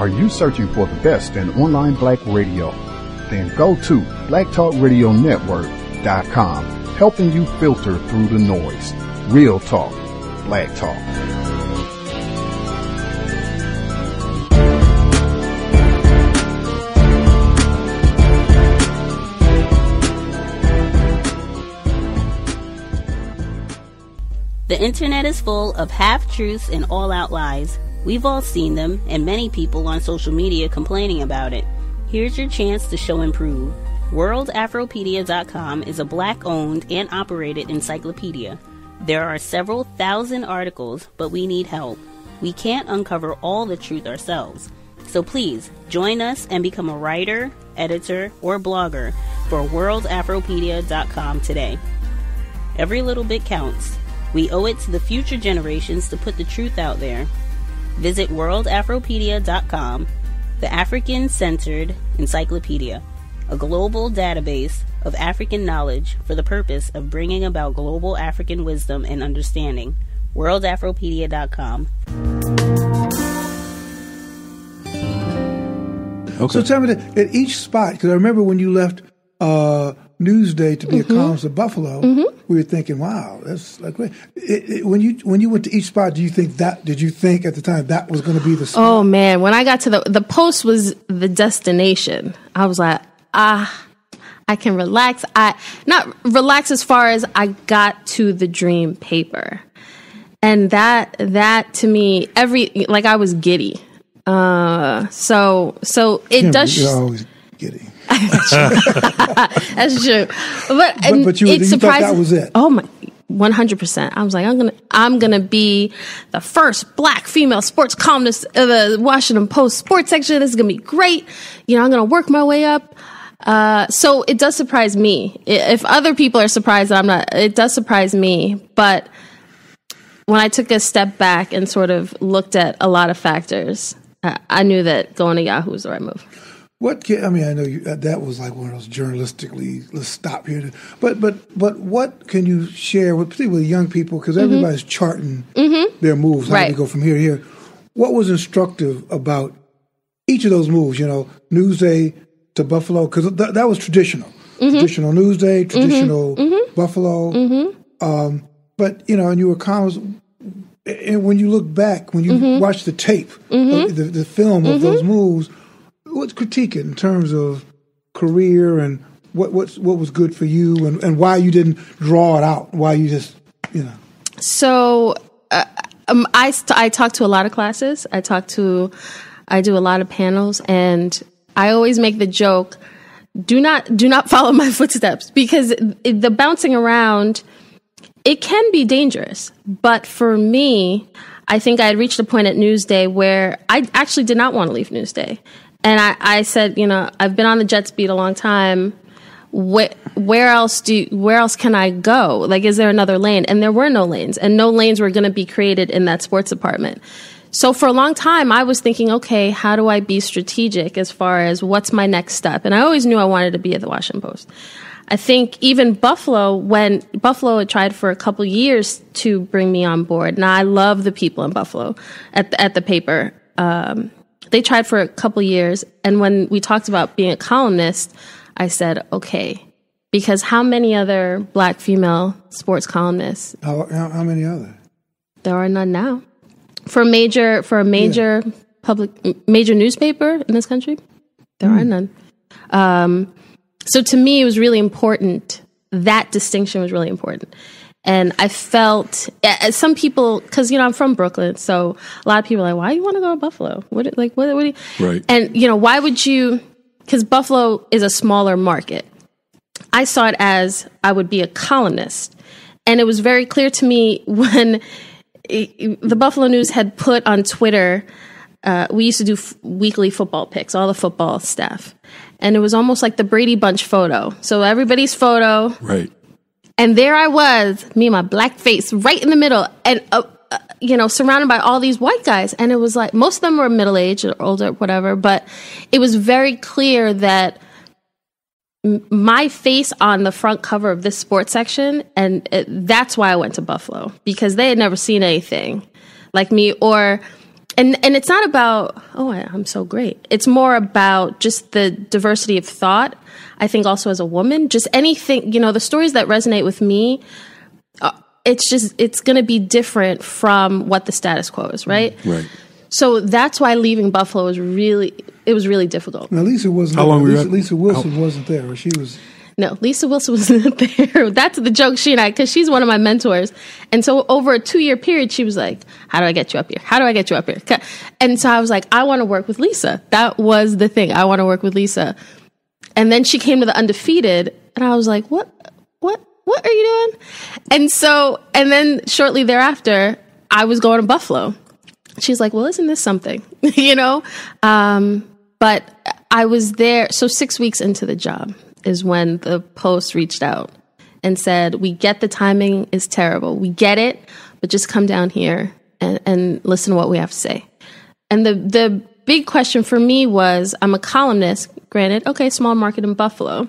Are you searching for the best in online black radio? Then go to blacktalkradionetwork.com, helping you filter through the noise. Real talk, black talk. The internet is full of half-truths and all-out lies. We've all seen them, and many people on social media complaining about it. Here's your chance to show and prove. WorldAfropedia.com is a black-owned and operated encyclopedia. There are several thousand articles, but we need help. We can't uncover all the truth ourselves. So please, join us and become a writer, editor, or blogger for WorldAfropedia.com today. Every little bit counts. We owe it to the future generations to put the truth out there. Visit WorldAfropedia.com, the African-centered encyclopedia, a global database of African knowledge for the purpose of bringing about global African wisdom and understanding. WorldAfropedia.com. Okay. So tell me that at each spot, because I remember when you left Newsday to be a columnist at Buffalo, we were thinking, "Wow, that's like great." When you went to each spot, did you think at the time that was going to be the spot? Oh man, when I got to the Post was the destination. I was like, I can relax. Not relax as far as I got to the dream paper, and that to me I was giddy. So it does. You're always giddy. That's true, but you thought that was it. Oh my, 100%. I was like, I'm gonna be the first black female sports columnist of the Washington Post sports section. This is gonna be great. I'm gonna work my way up. So it does surprise me. If other people are surprised that I'm not, it does surprise me. But when I took a step back and sort of looked at a lot of factors, I knew that going to Yahoo was the right move. I know that was like one of those journalistically, let's stop here. But what can you share with particularly young people, because everybody's charting their moves, how they go from here to here. What was instructive about each of those moves, Newsday to Buffalo, because that was traditional. Traditional Newsday, traditional Buffalo. But, and you were columnists, and when you look back, when you watch the tape, the film of those moves, what's critique it in terms of career and what was good for you and why you didn't draw it out? Why you just, So I talk to a lot of classes. I do a lot of panels, and I always make the joke, do not follow my footsteps, because the bouncing around, it can be dangerous. But for me, I think I had reached a point at Newsday where I actually did not want to leave Newsday. And I said, I've been on the jet speed a long time. Where else can I go? Like, is there another lane? And there were no lanes, and no lanes were going to be created in that sports department. So for a long time, I was thinking, okay, how do I be strategic as far as what's my next step? And I always knew I wanted to be at the Washington Post. I think even Buffalo, when Buffalo had tried for a couple years to bring me on board. Now, I love the people in Buffalo at the paper. They tried for a couple years, and when we talked about being a columnist, I said, okay, because how many other black female sports columnists? How many other? There are none now. For a major newspaper in this country, there are none. So to me, it was really important. That distinction was really important. And I felt, some people, because, I'm from Brooklyn, so a lot of people are like, why do you want to go to Buffalo? What do you... Right. And, why would you... Because Buffalo is a smaller market. I saw it as I would be a columnist. And it was very clear to me when the Buffalo News had put on Twitter, we used to do weekly football picks, all the football staff. And it was almost like the Brady Bunch photo. So everybody's photo. Right. And there I was, me and my black face, right in the middle, and surrounded by all these white guys. And it was like, most of them were middle-aged or older, whatever. But it was very clear that my face on the front cover of this sports section, and that's why I went to Buffalo, because they had never seen anything like me. Or And it's not about, I'm so great. It's more about just the diversity of thought. I think also as a woman, just anything, the stories that resonate with me, it's going to be different from what the status quo is, right? Right. So that's why leaving Buffalo was really difficult. Now, Lisa wasn't How there. long were you at? Lisa Wilson wasn't there, or she was... No, Lisa Wilson wasn't there. That's the joke she and I, because she's one of my mentors. And so over a 2-year period, she was like, how do I get you up here? How do I get you up here? And so I was like, I want to work with Lisa. That was the thing. I want to work with Lisa. And then she came to the Undefeated, and I was like, what are you doing? And then shortly thereafter, I was going to Buffalo. She's like, well, isn't this something? But I was there. So 6 weeks into the job is when the Post reached out and said, we get the timing is terrible. We get it, but just come down here and listen to what we have to say. And the big question for me was, I'm a columnist, granted, okay, small market in Buffalo,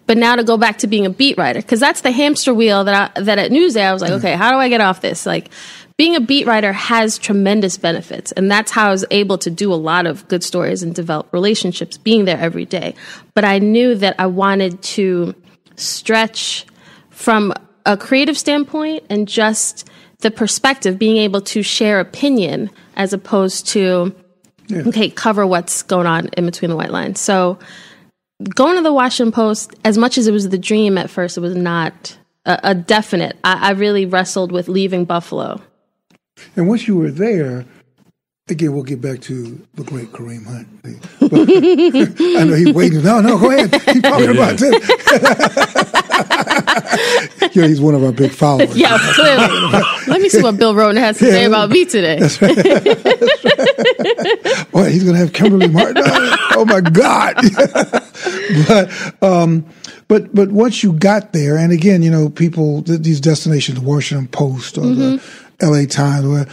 but now to go back to being a beat writer, because that's the hamster wheel that at Newsday, I was like, okay, how do I get off this? Like, being a beat writer has tremendous benefits, and that's how I was able to do a lot of good stories and develop relationships, being there every day. But I knew that I wanted to stretch from a creative standpoint and just the perspective, being able to share opinion as opposed to, cover what's going on in between the white lines. So going to the Washington Post, as much as it was the dream at first, it was not a definite. I really wrestled with leaving Buffalo. And once you were there, again, we'll get back to the great Kareem Hunt. But I know he's waiting. No, go ahead. Keep talking about this. He's one of our big followers. Yeah, clearly. Let me see what Bill Roden has to say about me today. That's right. Boy, he's going to have Kimberly Martin. Oh my God. But once you got there, and again, people, these destinations, the Washington Post or the LA Times,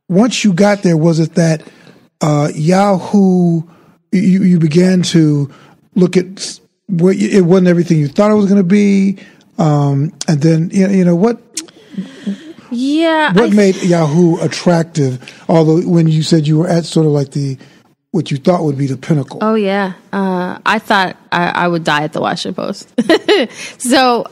once you got there, was it that Yahoo, you began to look at where it wasn't everything you thought it was going to be, and then what? Yeah, what made Yahoo attractive? Although when you said you were at sort of like what you thought would be the pinnacle. Oh yeah, I thought I would die at the Washington Post. So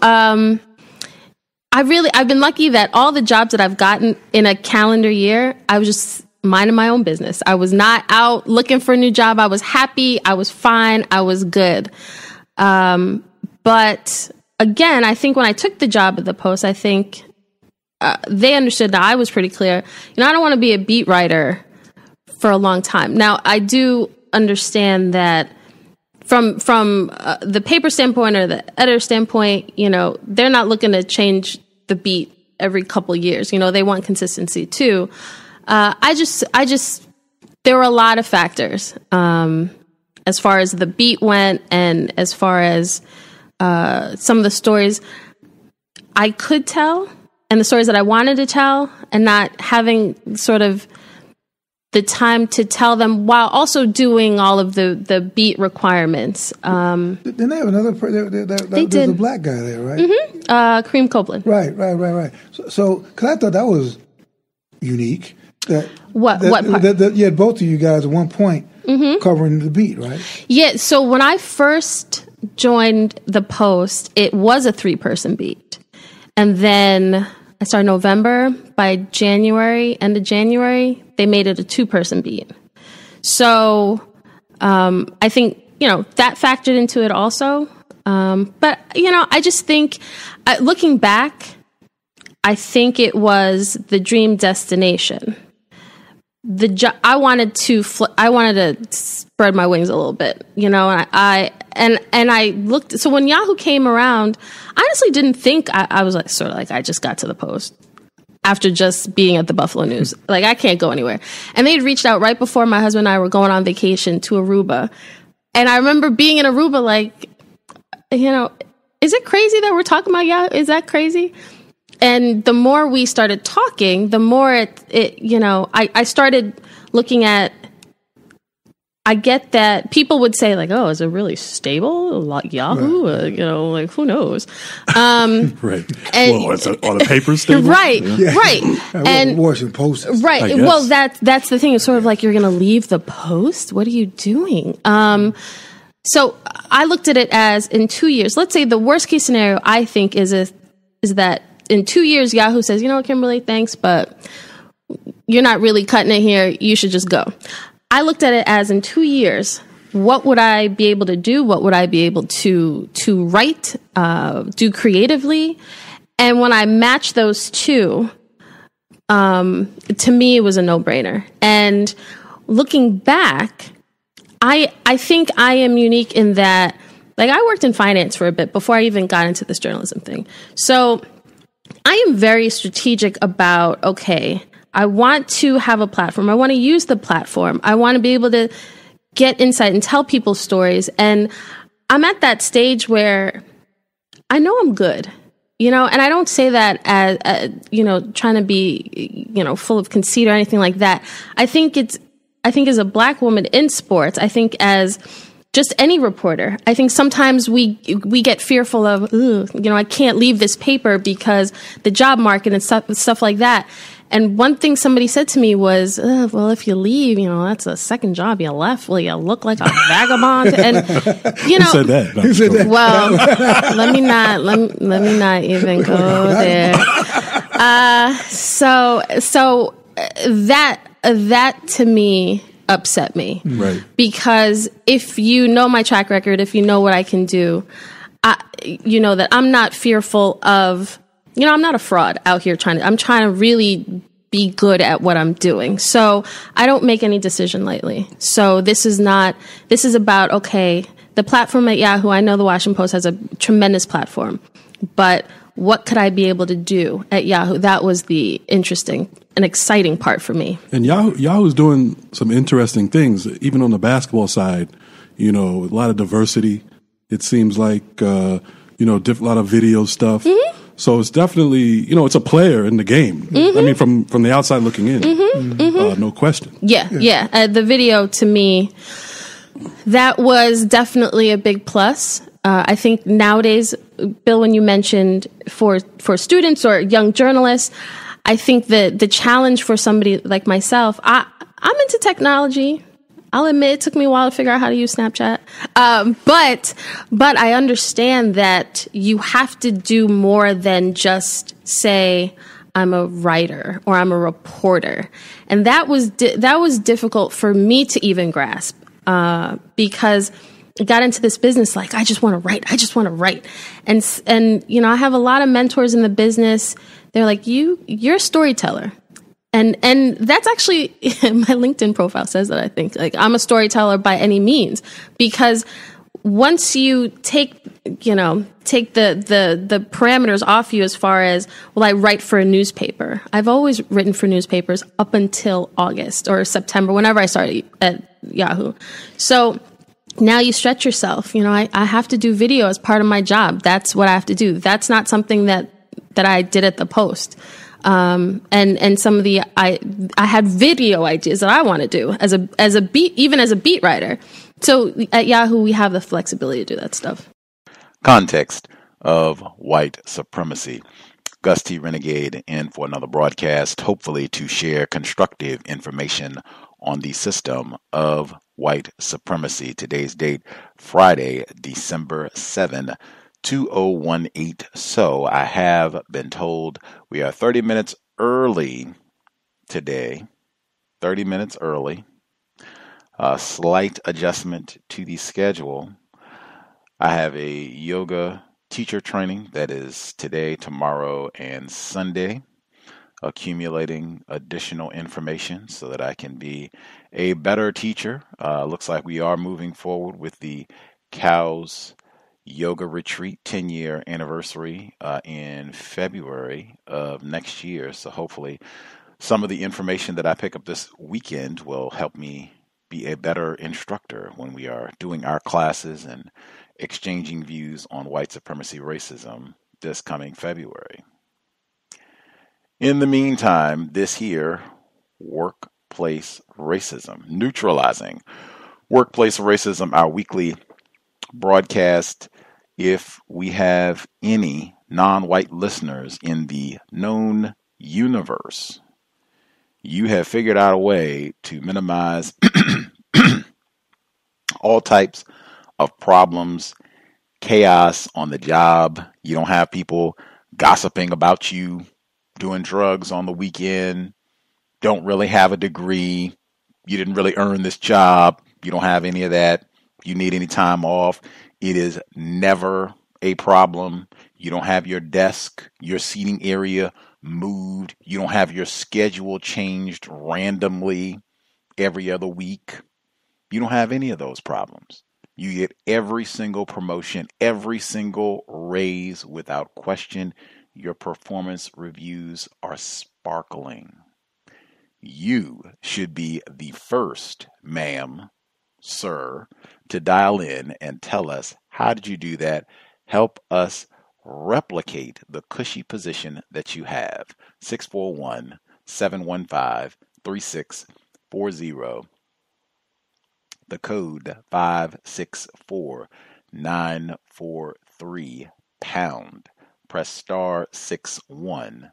I've been lucky that all the jobs that I've gotten in a calendar year, I was just minding my own business. I was not out looking for a new job. I was happy. I was fine. I was good. But again, I think when I took the job at the Post, I think they understood that I was pretty clear. I don't want to be a beat writer for a long time. Now, I do understand that from the paper standpoint or the editor standpoint, they're not looking to change the beat every couple of years. They want consistency too. I just there were a lot of factors as far as the beat went, and as far as some of the stories I could tell and the stories that I wanted to tell, and not having sort of the time to tell them while also doing all of the beat requirements. Didn't they have another? There's a black guy there, right? Mm-hmm. Kareem Copeland. Right. So, because I thought that was unique. What part? That you had both of you guys at one point covering the beat, right? Yeah. So when I first joined the Post, it was a 3-person beat, and then I started November. By January, end of January, they made it a 2-person beat. So I think, that factored into it also. But, I just think, looking back, I think it was the dream destination. I wanted to spread my wings a little bit, and I looked. So when Yahoo came around, I honestly didn't think I was I just got to the Post after just being at the Buffalo News. Like, I can't go anywhere. And they'd reached out right before my husband and I were going on vacation to Aruba. And I remember being in Aruba, is it crazy that we're talking about Yahoo? Is that crazy? And the more we started talking, the more I started looking at I get that people would say like, "Oh, is it really stable? Like Yahoo? Right. Like who knows?" Right. And, Well, are the papers stable? Right. Yeah. Right. And Washington Post. Right. Well, that's the thing. It's sort of like you're going to leave the Post. What are you doing? So I looked at it as in 2 years. Let's say the worst case scenario I think is that in 2 years Yahoo says, "You know what, Kimberly, thanks, but you're not really cutting it here. You should just go." I looked at it as in 2 years, what would I be able to do? What would I be able to write, do creatively? And when I matched those two, to me, it was a no-brainer. And looking back, I think I am unique in that, like, I worked in finance for a bit before I even got into this journalism thing. So I am very strategic about, okay, I want to have a platform. I want to use the platform. I want to be able to get insight and tell people stories. And I'm at that stage where I know I'm good, and I don't say that as, trying to be, full of conceit or anything like that. I think as a Black woman in sports, I think as just any reporter, I think sometimes we get fearful of, I can't leave this paper because the job market and stuff like that. And one thing somebody said to me was, well, if you leave, that's a second job you left. Well, you look like a vagabond. And, Who said that? No, Who said that? well, let me not even go there. So that to me upset me. Right. Because if you know my track record, if you know what I can do, that I'm not fearful of, I'm not a fraud out here I'm trying to really be good at what I'm doing. So I don't make any decision lightly. So this is about, okay, the platform at Yahoo, I know the Washington Post has a tremendous platform, but what could I be able to do at Yahoo? That was the interesting and exciting part for me. And Yahoo's doing some interesting things, even on the basketball side, a lot of diversity. It seems like, a lot of video stuff. Mm-hmm. So it's definitely, it's a player in the game. Mm-hmm. I mean, from the outside looking in, no question. Yeah. The video, to me, that was definitely a big plus. I think nowadays, Bill, when you mentioned for students or young journalists, I think that the challenge for somebody like myself, I'm into technology. I'll admit it took me a while to figure out how to use Snapchat. But I understand that you have to do more than just say, I'm a writer or I'm a reporter. And that was difficult for me to even grasp, because I got into this business like, I just want to write. And I have a lot of mentors in the business. They're like, you're a storyteller. And that's actually, my LinkedIn profile says that, I think, like, I'm a storyteller by any means, because once you take the parameters off you as far as, well, I write for a newspaper. I've always written for newspapers up until August or September, whenever I started at Yahoo. So now you stretch yourself. I have to do video as part of my job. That's what I have to do. That's not something that I did at the Post. And some of I had video ideas that I want to do as a beat writer. So at Yahoo, we have the flexibility to do that stuff. Context of White Supremacy. Gus T Renegade in for another broadcast, hopefully to share constructive information on the system of white supremacy. Today's date, Friday, December 7, 2018. So I have been told we are 30 minutes early today. 30 minutes early. A slight adjustment to the schedule. I have a yoga teacher training that is today, tomorrow, and Sunday, accumulating additional information so that I can be a better teacher. Looks like we are moving forward with the C.O.W.S Yoga Retreat 10-year anniversary in February of next year. So hopefully some of the information that I pick up this weekend will help me be a better instructor when we are doing our classes and exchanging views on white supremacy racism this coming February. In the meantime, this here, workplace racism, neutralizing. Workplace Racism, our weekly broadcast. If we have any non-white listeners in the known universe, you have figured out a way to minimize all types of problems, chaos on the job. You don't have people gossiping about you, doing drugs on the weekend, don't really have a degree, you didn't really earn this job, you don't have any of that, you need any time off. It is never a problem. You don't have your desk, your seating area moved. You don't have your schedule changed randomly every other week. You don't have any of those problems. You get every single promotion, every single raise without question. Your performance reviews are sparkling. You should be the first, ma'am, sir, to dial in and tell us, how did you do that? Help us replicate the cushy position that you have. 641-715-3640. The code 564943 pound. Press star 61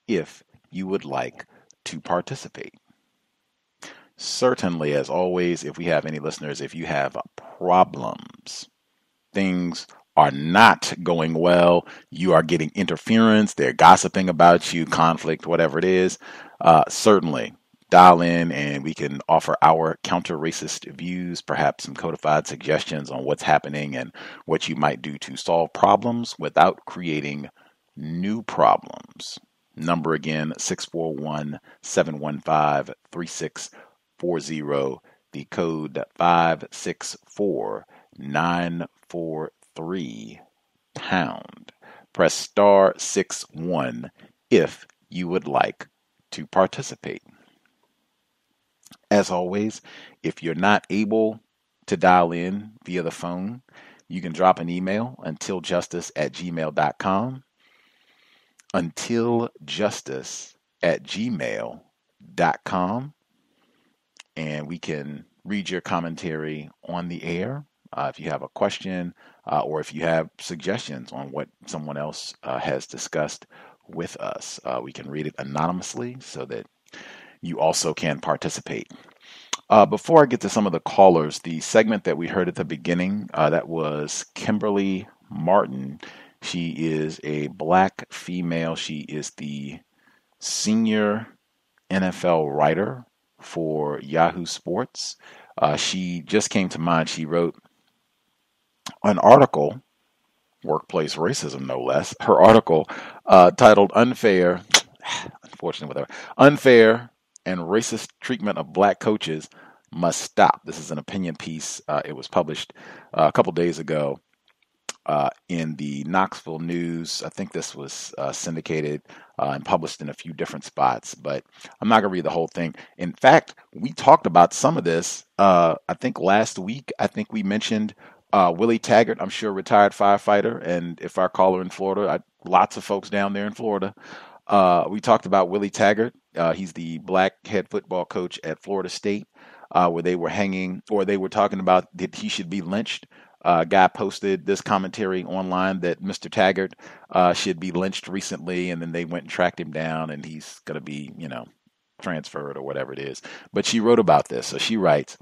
if you would like to participate. Certainly, as always, if we have any listeners, if you have problems, things are not going well, you are getting interference, they're gossiping about you, conflict, whatever it is, certainly dial in and we can offer our counter-racist views, perhaps some codified suggestions on what's happening and what you might do to solve problems without creating new problems. Number again, 641-715-3640. The code 564943 pound. Press star 61 if you would like to participate. As always, if you're not able to dial in via the phone, you can drop an email untiljustice@gmail.com. untiljustice@gmail.com, and we can read your commentary on the air. If you have a question or if you have suggestions on what someone else has discussed with us, we can read it anonymously so that you also can participate. Before I get to some of the callers, the segment that we heard at the beginning, that was Kimberly Martin. She is a black female. She is the senior NFL writer for Yahoo Sports. She just came to mind. She wrote an article, Workplace Racism, no less. Her article titled Unfair and Racist Treatment of Black Coaches Must Stop. This is an opinion piece. It was published a couple days ago in the Knoxville News. I think this was syndicated and published in a few different spots, but I'm not going to read the whole thing. In fact, we talked about some of this, I think last week. I think we mentioned Willie Taggart, I'm sure retired firefighter, and if our caller in Florida, lots of folks down there in Florida, we talked about Willie Taggart. He's the black head football coach at Florida State, where they were talking about that he should be lynched. Guy posted this commentary online that Mr. Taggart should be lynched recently, and then they went and tracked him down, and he's going to be, transferred or whatever it is. But she wrote about this. So she writes,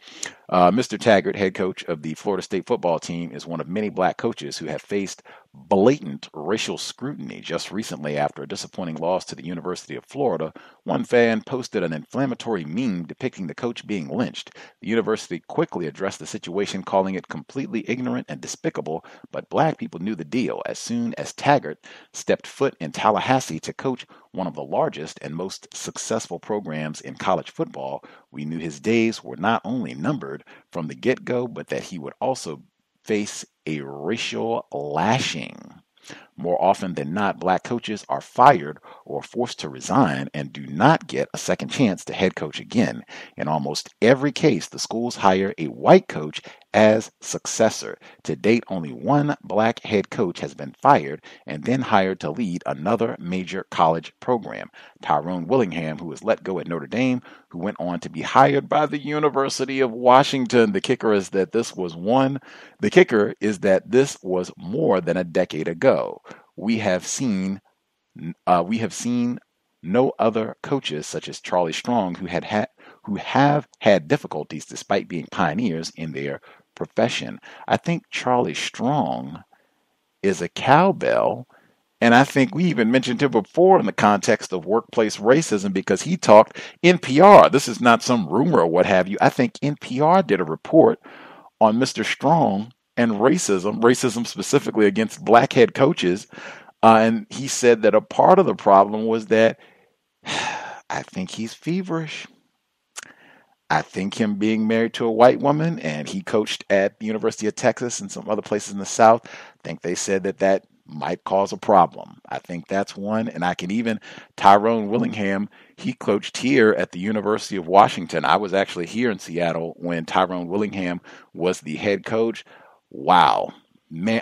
Mr. Taggart, head coach of the Florida State football team, is one of many black coaches who have faced blatant racial scrutiny. Just recently, after a disappointing loss to the University of Florida, one fan posted an inflammatory meme depicting the coach being lynched. The university quickly addressed the situation, calling it completely ignorant and despicable, but black people knew the deal. As soon as Taggart stepped foot in Tallahassee to coach one of the largest and most successful programs in college football, we knew his days were not only numbered from the get-go, but that he would also face a racial lashing. More often than not, black coaches are fired or forced to resign and do not get a second chance to head coach again. In almost every case, the schools hire a white coach as successor. To date, only one black head coach has been fired and then hired to lead another major college program. Tyrone Willingham, who was let go at Notre Dame, who went on to be hired by the University of Washington. The kicker is that this was more than a decade ago. We have seen no other coaches such as Charlie Strong who have had difficulties despite being pioneers in their profession. I think Charlie Strong is a cowbell, and I think we even mentioned him before in the context of workplace racism because he talked NPR. This is not some rumor or what have you. I think NPR did a report on Mr. Strong and racism specifically against black head coaches. And he said that a part of the problem was that I think he's feverish. I think him being married to a white woman, and he coached at the University of Texas and some other places in the South, I think they said that might cause a problem. I think that's one. And Tyrone Willingham, he coached here at the University of Washington. I was actually here in Seattle when Tyrone Willingham was the head coach. Wow. Man,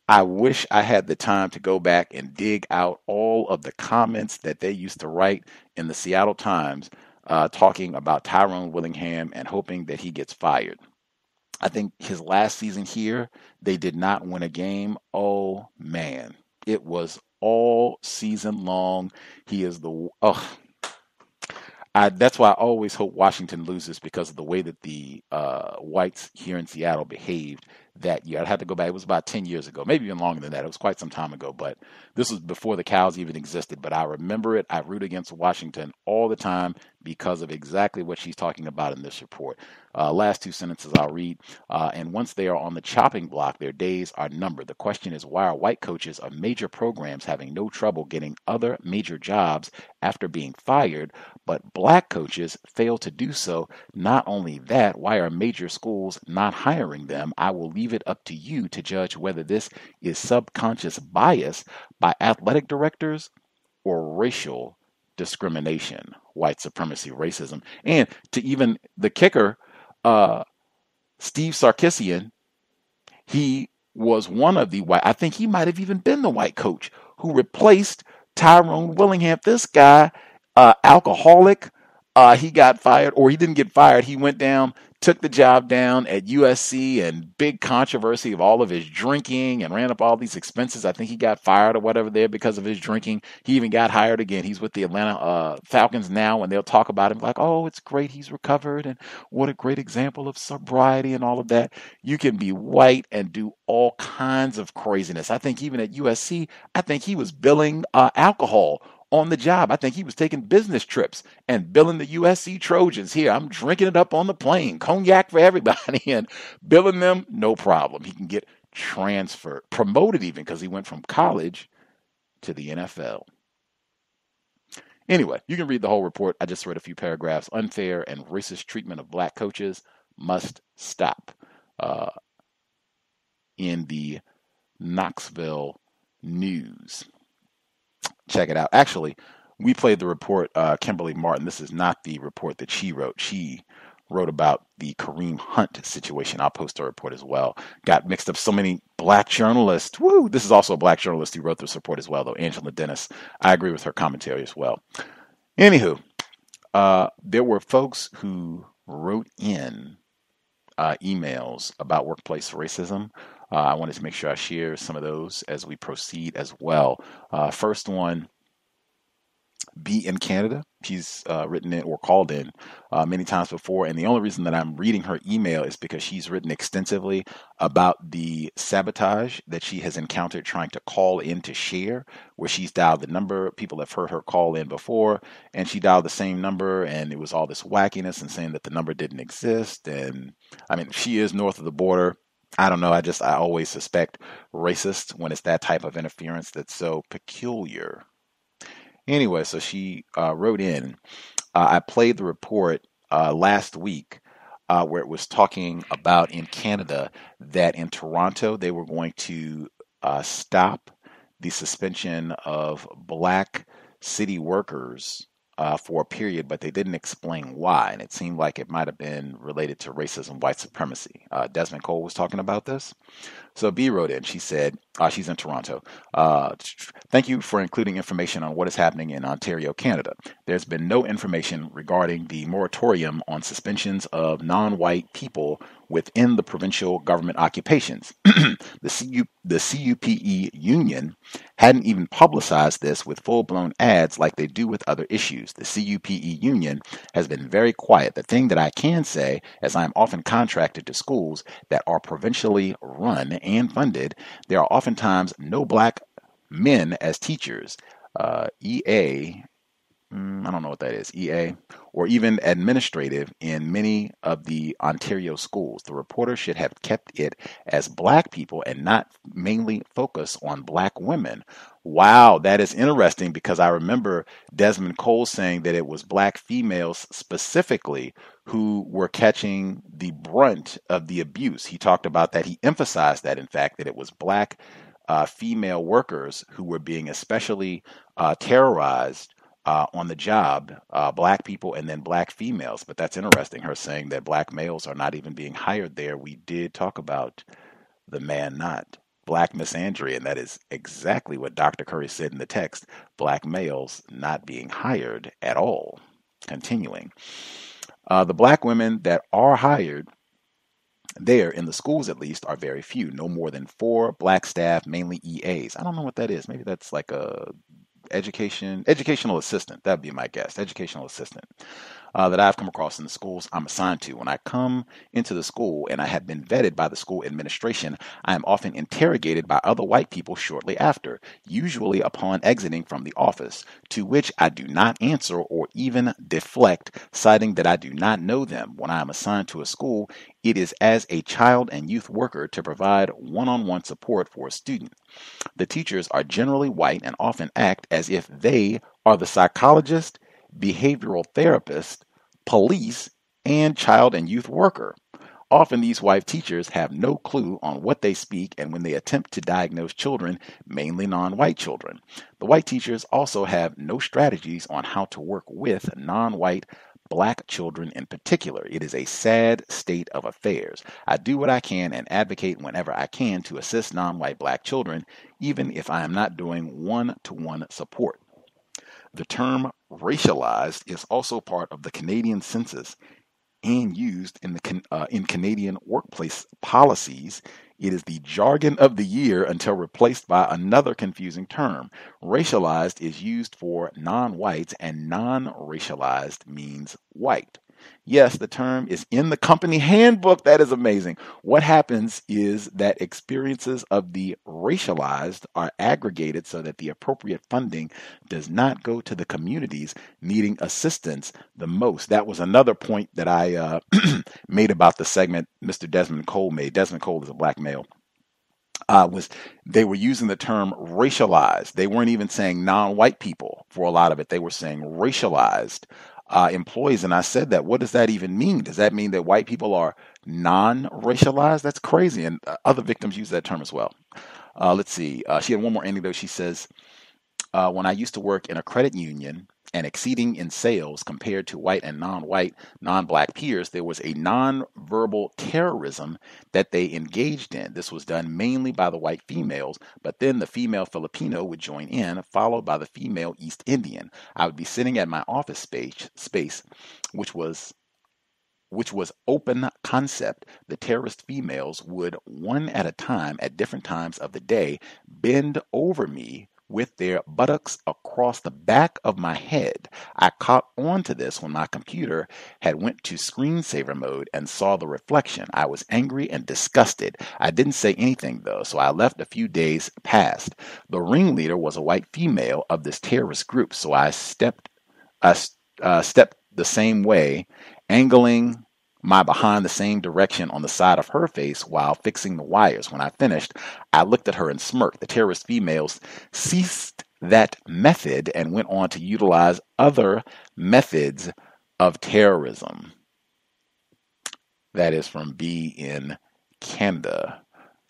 I wish I had the time to go back and dig out all of the comments that they used to write in the Seattle Times talking about Tyrone Willingham and hoping that he gets fired. I think his last season here, they did not win a game. Oh, man. It was all season long. He is that's why I always hope Washington loses because of the way that the whites here in Seattle behaved that year. I'd have to go back. It was about 10 years ago, maybe even longer than that. It was quite some time ago, but this was before the Cows even existed. But I remember it. I root against Washington all the time because of exactly what she's talking about in this report. Last two sentences I'll read. And once they are on the chopping block, their days are numbered. The question is, why are white coaches of major programs having no trouble getting other major jobs after being fired, but black coaches fail to do so? Not only that, why are major schools not hiring them? I will leave it up to you to judge whether this is subconscious bias by athletic directors or racial discrimination, white supremacy, racism. And to even the kicker, Steve Sarkisian, he was one of the white, I think he might have even been the white coach who replaced Tyrone Willingham. This guy, alcoholic, he got fired, or he didn't get fired. He went down, took the job down at USC, and big controversy of all of his drinking and ran up all these expenses. I think he got fired or whatever there because of his drinking. He even got hired again. He's with the Atlanta Falcons now, and they'll talk about him like, oh, it's great he's recovered, and what a great example of sobriety and all of that. You can be white and do all kinds of craziness. I think even at USC, I think he was billing alcohol on the job. I think he was taking business trips and billing the USC Trojans. Here, I'm drinking it up on the plane, cognac for everybody, and billing them, no problem. He can get transferred, promoted even, because he went from college to the NFL. Anyway, you can read the whole report. I just read a few paragraphs. Unfair and racist treatment of black coaches must stop. In the Knoxville News. Check it out. Actually, we played the report, Kimberly Martin. This is not the report that she wrote. She wrote about the Kareem Hunt situation. I'll post her report as well. Got mixed up so many black journalists. Woo! This is also a black journalist who wrote this report as well, though, Angela Dennis. I agree with her commentary as well. Anywho, there were folks who wrote in emails about workplace racism. I wanted to make sure I share some of those as we proceed as well. First one, B in Canada. She's written in or called in many times before. And the only reason that I'm reading her email is because she's written extensively about the sabotage that she has encountered trying to call in to share, where she's dialed the number. People have heard her call in before, and she dialed the same number, and it was all this wackiness and saying that the number didn't exist. And I mean, she is north of the border. I don't know. I always suspect racist when it's that type of interference that's so peculiar. Anyway, so she wrote in. I played the report last week where it was talking about in Canada that in Toronto they were going to stop the suspension of black city workers for a period, but they didn't explain why. And it seemed like it might have been related to racism, white supremacy. Desmond Cole was talking about this. So B wrote in, she said, she's in Toronto. Thank you for including information on what is happening in Ontario, Canada. There's been no information regarding the moratorium on suspensions of non-white people within the provincial government occupations. The CUPE union hadn't even publicized this with full-blown ads like they do with other issues. The CUPE union has been very quiet. The thing that I can say, as I'm often contracted to schools that are provincially run and funded, there are oftentimes no black men as teachers. EA, I don't know what that is, EA, or even administrative in many of the Ontario schools. The reporter should have kept it as black people and not mainly focus on black women. Wow, that is interesting, because I remember Desmond Cole saying that it was black females specifically who were catching the brunt of the abuse. He talked about that. He emphasized that, in fact, that it was black female workers who were being especially terrorized on the job, black people and then black females. But that's interesting, her saying that black males are not even being hired there. We did talk about the man not black misandry, and that is exactly what Dr. Curry said in the text, black males not being hired at all. Continuing, the black women that are hired there, in the schools at least, are very few. No more than 4 black staff, mainly EAs. I don't know what that is. Maybe that's like a educational assistant. That'd be my guess. Educational assistant that I've come across in the schools I'm assigned to. When I come into the school and I have been vetted by the school administration, I am often interrogated by other white people shortly after, usually upon exiting from the office, to which I do not answer or even deflect, citing that I do not know them. When I am assigned to a school, it is as a child and youth worker to provide one-on-one support for a student. The teachers are generally white and often act as if they are the psychologist, behavioral therapist, police, and child and youth worker. Often these white teachers have no clue on what they speak, and when they attempt to diagnose children, mainly non-white children. The white teachers also have no strategies on how to work with non-white black children in particular. It is a sad state of affairs. I do what I can and advocate whenever I can to assist non-white black children, even if I am not doing one-to-one support. The term racialized is also part of the Canadian census and used in Canadian workplace policies. It is the jargon of the year until replaced by another confusing term. Racialized is used for non-whites, and non-racialized means white. Yes, the term is in the company handbook. That is amazing. What happens is that experiences of the racialized are aggregated so that the appropriate funding does not go to the communities needing assistance the most. That was another point that I made about the segment Mr. Desmond Cole made. Desmond Cole is a black male. Was they were using the term racialized. They weren't even saying non-white people for a lot of it. They were saying racialized employees. And I said that, what does that even mean? Does that mean that white people are non-racialized? That's crazy. And other victims use that term as well. Let's see. She had one more anecdote. She says, when I used to work in a credit union and exceeding in sales compared to white and non-white, non-black peers, there was a non-verbal terrorism that they engaged in. This was done mainly by the white females, but then the female Filipino would join in, followed by the female East Indian. I would be sitting at my office space, which was open concept. The terrorist females would, one at a time, at different times of the day, bend over me with their buttocks across the back of my head. I caught on to this when my computer had went to screensaver mode and saw the reflection. I was angry and disgusted. I didn't say anything though, so I left. A few days passed. The ringleader was a white female of this terrorist group, so I stepped the same way, angling my behind the same direction on the side of her face while fixing the wires. When I finished, I looked at her and smirked. The terrorist females ceased that method and went on to utilize other methods of terrorism. That is from B in Canada.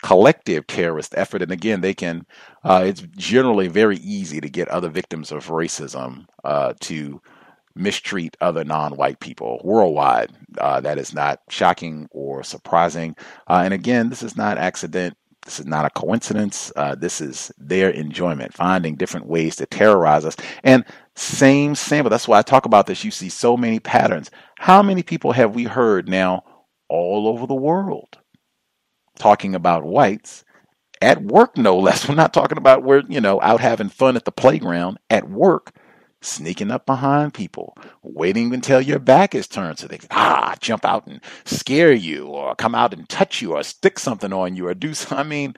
Collective terrorist effort. And again, they can, it's generally very easy to get other victims of racism to mistreat other non-white people worldwide. That is not shocking or surprising. And again, this is not accident. This is not a coincidence. This is their enjoyment, finding different ways to terrorize us. And same sample. That's why I talk about this. You see so many patterns. How many people have we heard now all over the world talking about whites at work, no less? We're not talking about we're, out having fun at the playground, at work, sneaking up behind people, waiting until your back is turned so they can jump out and scare you or come out and touch you or stick something on you or do something. I mean,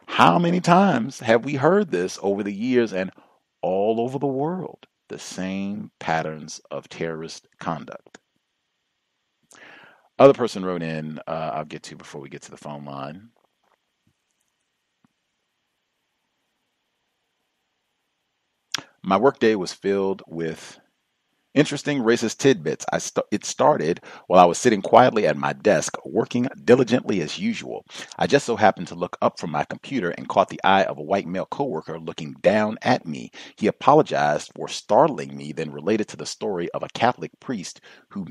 how many times have we heard this over the years and all over the world? The same patterns of terrorist conduct. Other person wrote in, I'll get to before we get to the phone line. My workday was filled with interesting racist tidbits. It started while I was sitting quietly at my desk, working diligently as usual. I just so happened to look up from my computer and caught the eye of a white male coworker looking down at me. He apologized for startling me, then related to the story of a Catholic priest who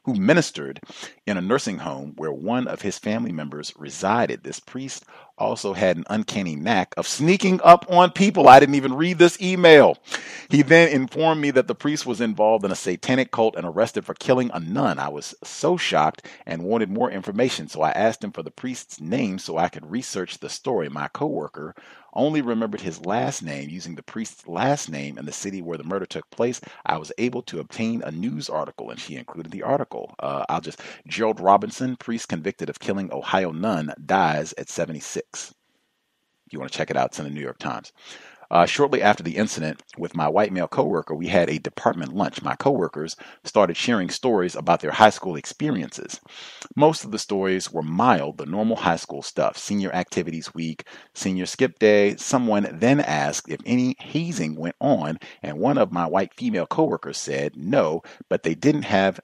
ministered in a nursing home where one of his family members resided. This priest also had an uncanny knack of sneaking up on people. I didn't even read this email. He then informed me that the priest was involved in a satanic cult and arrested for killing a nun. I was so shocked and wanted more information, so I asked him for the priest's name so I could research the story. My coworker only remembered his last name. Using the priest's last name and the city where the murder took place, I was able to obtain a news article, and she included the article. Gerald Robinson, priest convicted of killing Ohio nun, dies at 76. If you want to check it out, it's in the New York Times. Shortly after the incident with my white male coworker, we had a department lunch. My coworkers started sharing stories about their high school experiences. Most of the stories were mild, the normal high school stuff. Senior activities week, senior skip day. Someone then asked if any hazing went on, and one of my white female coworkers said no, but they did have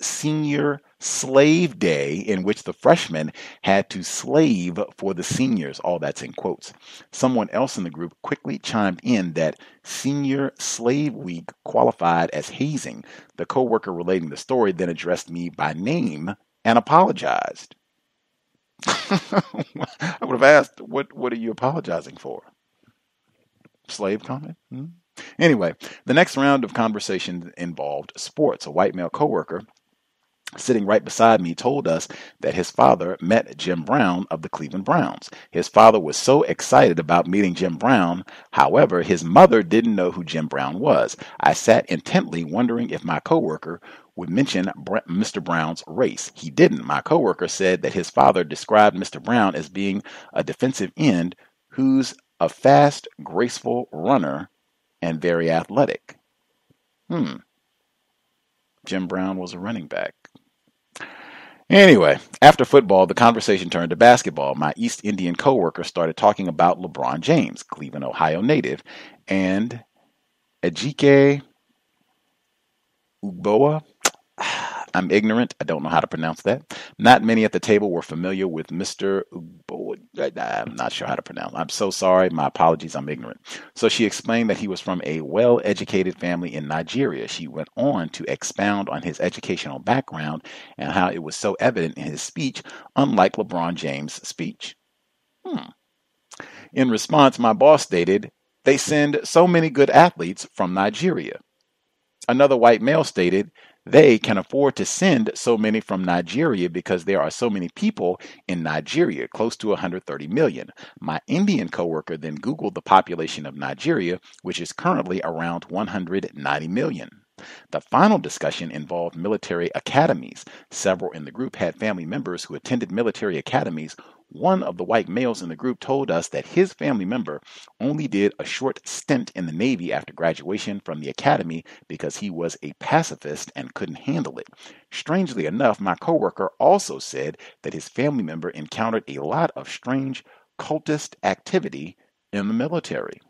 senior slave day in which the freshmen had to slave for the seniors. All that's in quotes. Someone else in the group quickly chimed in that senior slave week qualified as hazing. The coworker relating the story then addressed me by name and apologized. I would have asked, what are you apologizing for? Slave comment? Anyway, the next round of conversation involved sports. A white male coworker sitting right beside me told us that his father met Jim Brown of the Cleveland Browns. His father was so excited about meeting Jim Brown. However, his mother didn't know who Jim Brown was. I sat intently wondering if my coworker would mention Mr. Brown's race. He didn't. My coworker said that his father described Mr. Brown as being a defensive end who's a fast, graceful runner and very athletic. Jim Brown was a running back. Anyway, after football, the conversation turned to basketball. My East Indian coworker started talking about LeBron James, Cleveland, Ohio native, and Ejike Ugboa. I'm ignorant. I don't know how to pronounce that. Not many at the table were familiar with Mr. Ugboa. I'm not sure how to pronounce it. I'm so sorry. My apologies. I'm ignorant. So she explained that he was from a well-educated family in Nigeria. She went on to expound on his educational background and how it was so evident in his speech, unlike LeBron James' speech. In response, my boss stated, "They send so many good athletes from Nigeria." Another white male stated, "They can afford to send so many from Nigeria because there are so many people in Nigeria, close to 130 million. My Indian coworker then Googled the population of Nigeria, which is currently around 190 million. The final discussion involved military academies. Several in the group had family members who attended military academies. One of the white males in the group told us that his family member only did a short stint in the Navy after graduation from the academy because he was a pacifist and couldn't handle it. Strangely enough, my coworker also said that his family member encountered a lot of strange cultist activity in the military."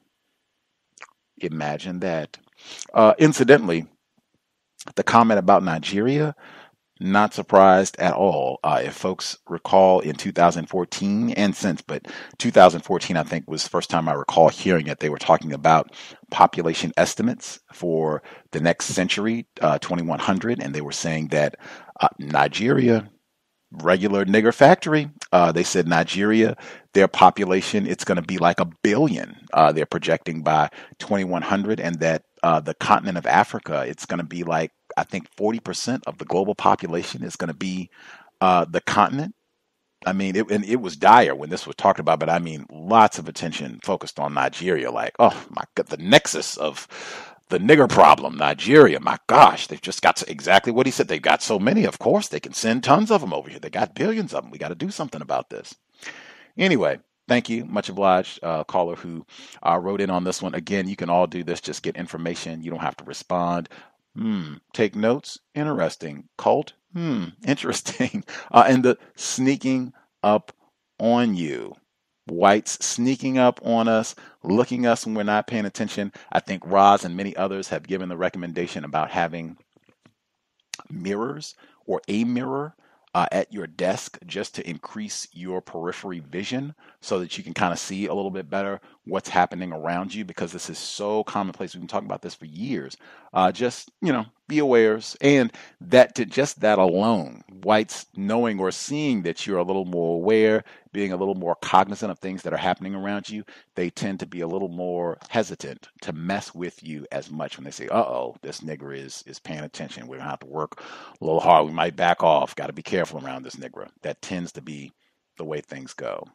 Imagine that. Incidentally, the comment about Nigeria, Not surprised at all. If folks recall in 2014 and since, but 2014, I think, was the first time I recall hearing it. They were talking about population estimates for the next century, 2100, and they were saying that Nigeria, regular nigger factory, they said Nigeria, their population, it's going to be like 1 billion. They're projecting by 2100, and that the continent of Africa, it's going to be like, I think 40% of the global population is going to be the continent. I mean, it was dire when this was talked about, but I mean, lots of attention focused on Nigeria. Like, oh my God, the nexus of the nigger problem, Nigeria. My gosh, they've just got exactly what he said. They've got so many. Of course, they can send tons of them over here. They got billions of them. We got to do something about this. Anyway, thank you. Much obliged, caller who wrote in on this one. Again, you can all do this. Just get information. You don't have to respond. Take notes. Interesting. Cult. Interesting. And the sneaking up on you. Whites sneaking up on us, looking us when we're not paying attention. I think Roz and many others have given the recommendation about having mirrors or a mirror at your desk just to increase your periphery vision so that you can kind of see a little bit better what's happening around you, because this is so commonplace. We've been talking about this for years. Just, be aware. And just that alone, whites knowing or seeing that you're a little more aware, being a little more cognizant of things that are happening around you, they tend to be a little more hesitant to mess with you as much when they say, uh-oh, this nigger is paying attention. We're going to have to work a little hard. We might back off. Got to be careful around this nigger. That tends to be the way things go.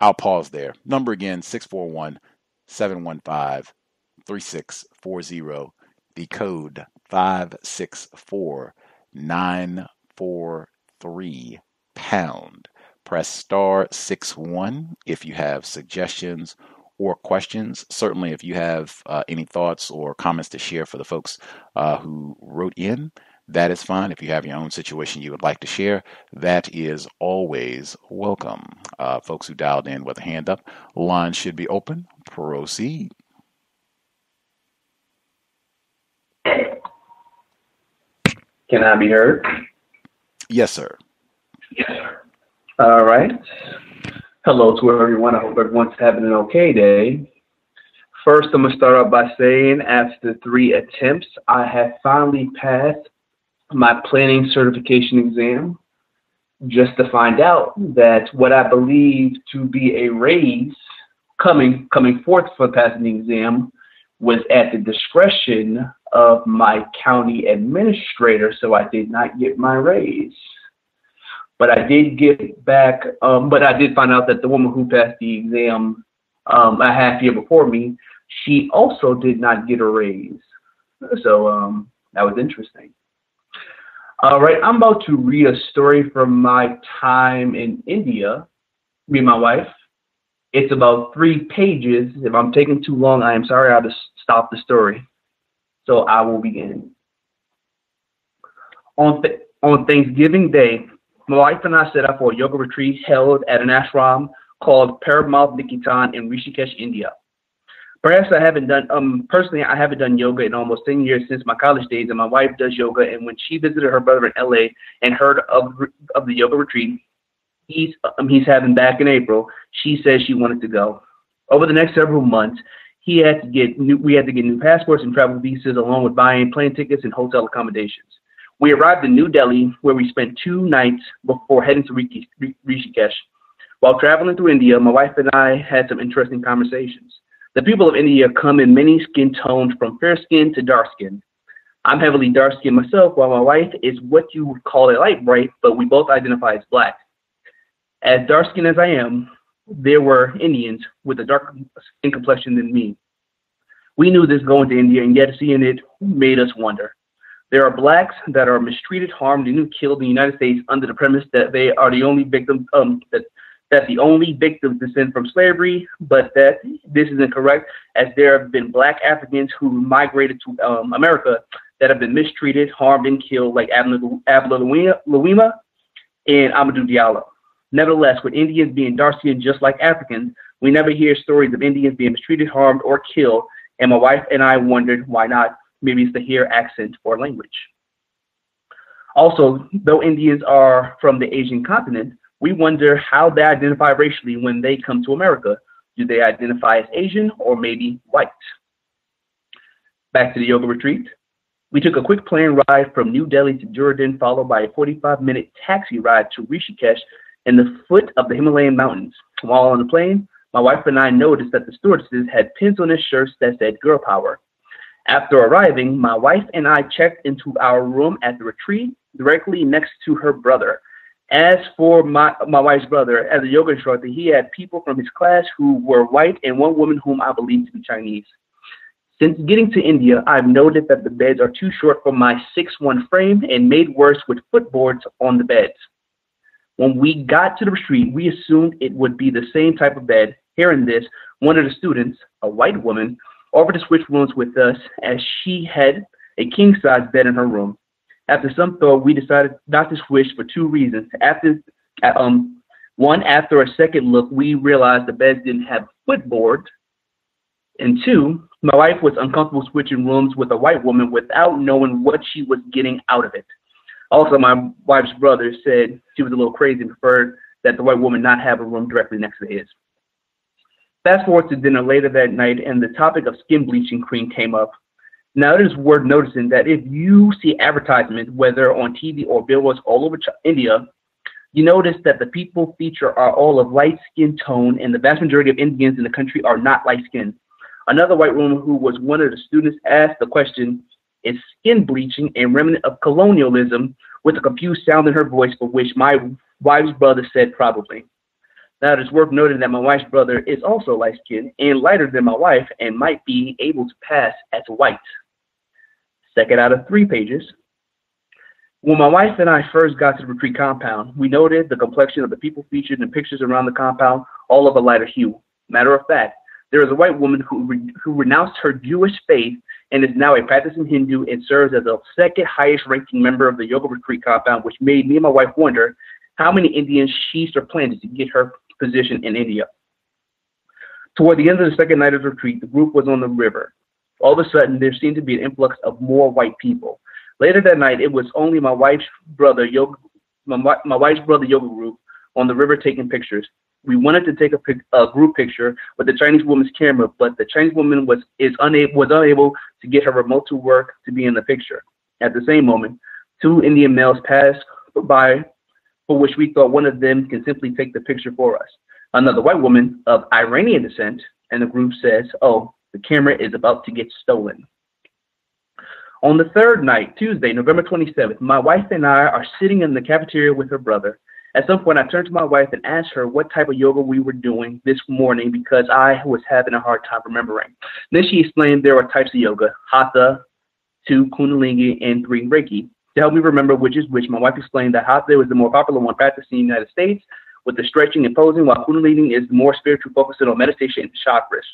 I'll pause there. Number again, 641-715-3640. The code 564943 pound. Press star 61 if you have suggestions or questions. Certainly, if you have any thoughts or comments to share for the folks who wrote in, that is fine. If you have your own situation you would like to share, that is always welcome. Folks who dialed in with a hand up, line should be open. Proceed. Can I be heard? Yes, sir. Yes, sir. All right. Hello to everyone. I hope everyone's having an okay day. First, I'm going to start off by saying after 3 attempts, I have finally passed my planning certification exam, just to find out that what I believe to be a raise coming forth for passing the exam was at the discretion of my county administrator, so I did not get my raise. But I did get back, but I did find out that the woman who passed the exam a half year before me, she also did not get a raise. So that was interesting. All right, I'm about to read a story from my time in India, me and my wife. It's about 3 pages. If I'm taking too long, I am sorry. I'll just stop the story. So I will begin. On Thanksgiving Day, my wife and I set up for a yoga retreat held at an ashram called Paramath Nikitan in Rishikesh, India. Perhaps I haven't done, personally, I haven't done yoga in almost 10 years since my college days, and my wife does yoga. And when she visited her brother in LA and heard of the yoga retreat he's having back in April, she said she wanted to go. Over the next several months, we had to get new passports and travel visas, along with buying plane tickets and hotel accommodations. We arrived in New Delhi, where we spent 2 nights before heading to Rishikesh. While traveling through India, my wife and I had some interesting conversations. The people of India come in many skin tones, from fair skin to dark skin. I'm heavily dark skinned myself, while my wife is what you would call a light bright, but we both identify as black. As dark skinned as I am, there were Indians with a darker skin complexion than me. We knew this going to India, and yet seeing it made us wonder. There are blacks that are mistreated, harmed, and even killed in the United States under the premise that they are the only victims, that the only victims descend from slavery, but that this is incorrect, as there have been black Africans who migrated to America that have been mistreated, harmed, and killed, like Abla Louima and Amadou Diallo. Nevertheless, with Indians being dark-skinned just like Africans, we never hear stories of Indians being mistreated, harmed, or killed, and my wife and I wondered why not. Maybe it's the hair, accent, or language. Also, though Indians are from the Asian continent, we wonder how they identify racially when they come to America. Do they identify as Asian or maybe white? Back to the yoga retreat. We took a quick plane ride from New Delhi to Durand, followed by a 45-minute taxi ride to Rishikesh in the foot of the Himalayan mountains. While on the plane, my wife and I noticed that the stewardesses had pins on their shirts that said girl power. After arriving, my wife and I checked into our room at the retreat directly next to her brother. As for my wife's brother, as a yoga instructor, he had people from his class who were white and one woman whom I believe to be Chinese. Since getting to India, I've noted that the beds are too short for my 6'1" frame and made worse with footboards on the beds. When we got to the retreat, we assumed it would be the same type of bed. Hearing this, one of the students, a white woman, offered to switch rooms with us as she had a king-size bed in her room. After some thought, we decided not to switch for two reasons. After a second look, we realized the beds didn't have footboards. And two, my wife was uncomfortable switching rooms with a white woman without knowing what she was getting out of it. Also, my wife's brother said she was a little crazy and preferred that the white woman not have a room directly next to his. Fast forward to dinner later that night, and the topic of skin bleaching cream came up. Now, it is worth noticing that if you see advertisements, whether on TV or billboards all over India, you notice that the people featured are all of light skin tone, and the vast majority of Indians in the country are not light skinned. Another white woman who was one of the students asked the question, is skin bleaching a remnant of colonialism, with a confused sound in her voice, for which my wife's brother said probably. Now, it is worth noting that my wife's brother is also light-skinned and lighter than my wife and might be able to pass as white. Second out of 3 pages. When my wife and I first got to the retreat compound, we noted the complexion of the people featured in pictures around the compound, all of a lighter hue. Matter of fact, there is a white woman who renounced her Jewish faith and is now a practicing Hindu and serves as the second highest ranking member of the yoga retreat compound, which made me and my wife wonder how many Indians she's or planned to get her position in India. Toward the end of the second night of the retreat, the group was on the river. All of a sudden, there seemed to be an influx of more white people. Later that night, it was only my wife's brother yoga group on the river taking pictures. We wanted to take a group picture with the Chinese woman's camera, but the Chinese woman was unable to get her remote to work to be in the picture. At the same moment, 2 Indian males passed by, for which we thought one of them can simply take the picture for us. Another white woman of Iranian descent, and the group says, "Oh, the camera is about to get stolen." On the third night, Tuesday, November 27th, my wife and I are sitting in the cafeteria with her brother. At some point, I turned to my wife and asked her what type of yoga we were doing this morning because I was having a hard time remembering. Then she explained there were types of yoga, Hatha, 2 Kundalini, and 3 Reiki. To help me remember which is which, my wife explained that Hatha was the more popular one practiced in the United States with the stretching and posing, while Kundalini is the more spiritual, focusing on meditation and chakras.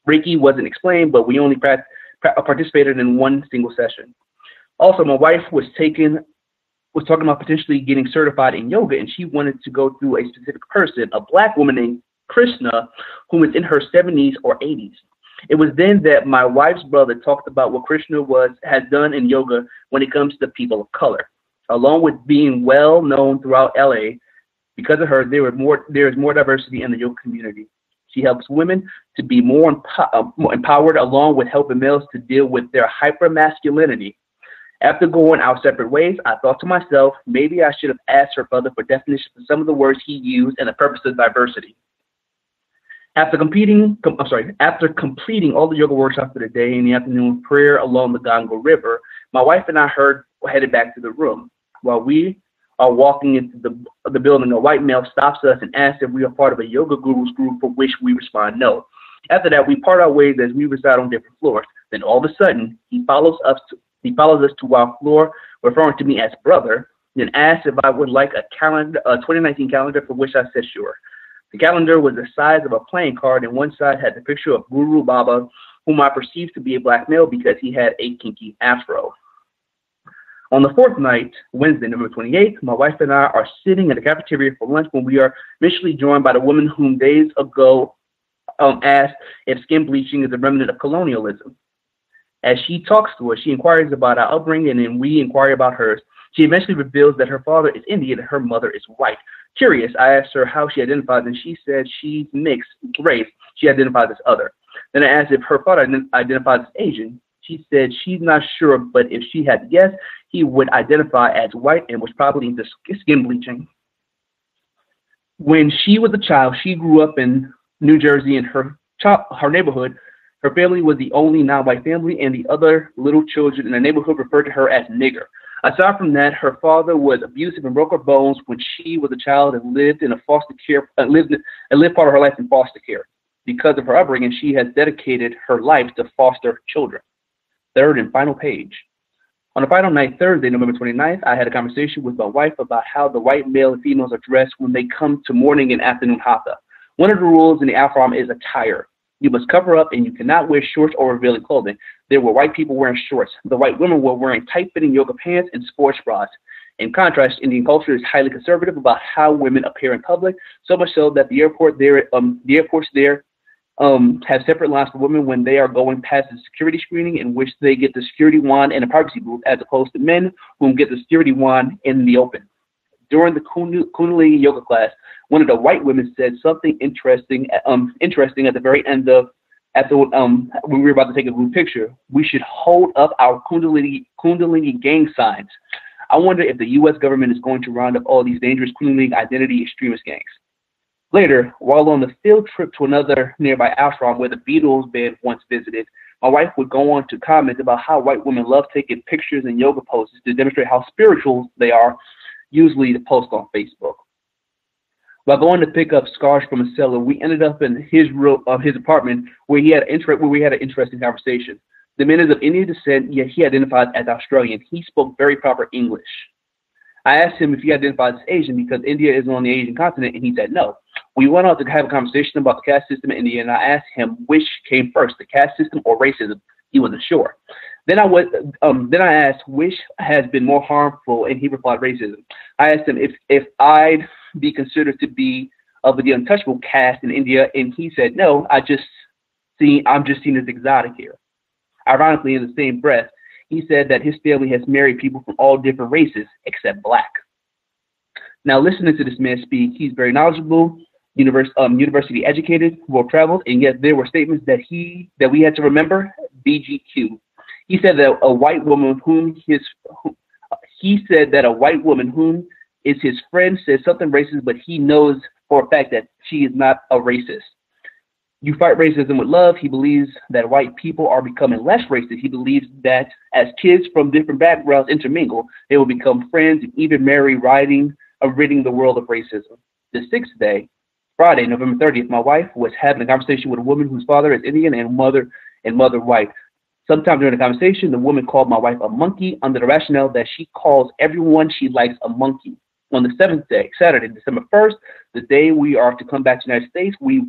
Reiki wasn't explained, but we only participated in one single session. Also, my wife was talking about potentially getting certified in yoga, and she wanted to go through a specific person, a black woman named Krishna, who was in her 70s or 80s. It was then that my wife's brother talked about what Krishna has done in yoga when it comes to people of color. Along with being well known throughout LA, because of her, there is more diversity in the yoga community. She helps women to be more empowered, along with helping males to deal with their hypermasculinity. After going our separate ways, I thought to myself, maybe I should have asked her brother for definitions of some of the words he used and the purpose of diversity. After completing all the yoga workshops for the day in the afternoon, prayer along the Ganga River, my wife and I headed back to the room. While we are walking into the building, a white male stops us and asks if we are part of a yoga guru's group, for which we respond no. After that, we part our ways as we reside on different floors. Then all of a sudden, he follows us to our floor, referring to me as brother, then asked if I would like a 2019 calendar, for which I said sure. The calendar was the size of a playing card, and one side had the picture of Guru Baba, whom I perceived to be a black male because he had a kinky afro. On the fourth night, Wednesday, November 28th, my wife and I are sitting in the cafeteria for lunch when we are initially joined by the woman whom days ago asked if skin bleaching is a remnant of colonialism. As she talks to us, she inquires about our upbringing, and we inquire about hers. She eventually reveals that her father is Indian and her mother is white. Curious, I asked her how she identifies, and she said she's mixed race. She identifies as other. Then I asked if her father identifies as Asian. She said she's not sure, but if she had to guess, he would identify as white and was probably into skin bleaching. When she was a child, she grew up in New Jersey. In her neighborhood, her family was the only non-white family, and the other little children in the neighborhood referred to her as nigger. Aside from that, her father was abusive and broke her bones when she was a child and lived in a foster care, lived part of her life in foster care. Because of her upbringing, she has dedicated her life to foster children. Third and final page. On the final night, Thursday, November 29th, I had a conversation with my wife about how the white male and females are dressed when they come to morning and afternoon hatha. One of the rules in the ashram is attire. You must cover up, and you cannot wear shorts or revealing clothing. There were white people wearing shorts. The white women were wearing tight-fitting yoga pants and sports bras. In contrast, Indian culture is highly conservative about how women appear in public, so much so that the airports there have separate lines for women when they are going past the security screening, in which they get the security wand in a privacy booth, as opposed to men who get the security wand in the open. During the Kundalini yoga class, one of the white women said something interesting at the very end of, when we were about to take a group picture. We should hold up our Kundalini gang signs. I wonder if the U.S. government is going to round up all these dangerous Kundalini identity extremist gangs. Later, while on the field trip to another nearby ashram where the Beatles band once visited, my wife would go on to comment about how white women love taking pictures and yoga poses to demonstrate how spiritual they are, usually to post on Facebook. While going to pick up scars from a seller, we ended up in his apartment where we had an interesting conversation. The man is of Indian descent, yet he identifies as Australian. He spoke very proper English. I asked him if he identifies as Asian because India is on the Asian continent, and he said no. We went on to have a conversation about the caste system in India, and I asked him which came first, the caste system or racism. He wasn't sure. Then I asked which has been more harmful, and he replied racism. I asked him if I'd be considered to be of the untouchable caste in India, and he said no. I'm just seen as exotic here. Ironically, in the same breath, he said that his family has married people from all different races except black. Now, listening to this man speak, he's very knowledgeable, university educated, well traveled, and yet there were statements that we had to remember. BGQ. He said that a white woman whom is his friend said something racist, but he knows for a fact that she is not a racist. You fight racism with love. He believes that white people are becoming less racist. He believes that as kids from different backgrounds intermingle, they will become friends and even marry, ridding the world of racism. The sixth day, Friday, November 30th, my wife was having a conversation with a woman whose father is Indian and mother white. Sometime during the conversation, the woman called my wife a monkey under the rationale that she calls everyone she likes a monkey. On the seventh day, Saturday, December 1st, the day we are to come back to the United States, we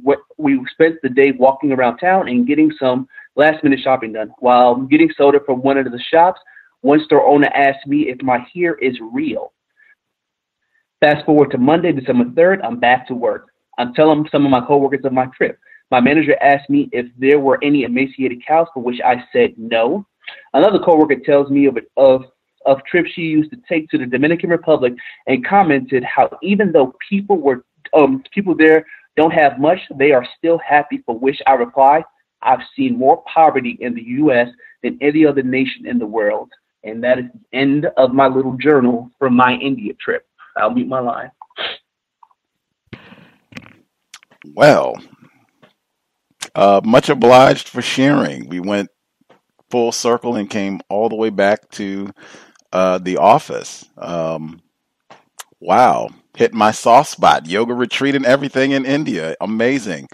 spent the day walking around town and getting some last-minute shopping done. While getting soda from one of the shops, one store owner asked me if my hair is real. Fast forward to Monday, December 3rd, I'm back to work. I'm telling some of my coworkers of my trip. My manager asked me if there were any emaciated cows, for which I said no. Another coworker tells me of trips she used to take to the Dominican Republic and commented how even though people there don't have much, they are still happy, for which I reply, I've seen more poverty in the U.S. than any other nation in the world. And that is the end of my little journal from my India trip. I'll mute my line. Well, much obliged for sharing. We went full circle and came all the way back to the office. Wow. Hit my soft spot. Yoga retreat and everything in India. Amazing.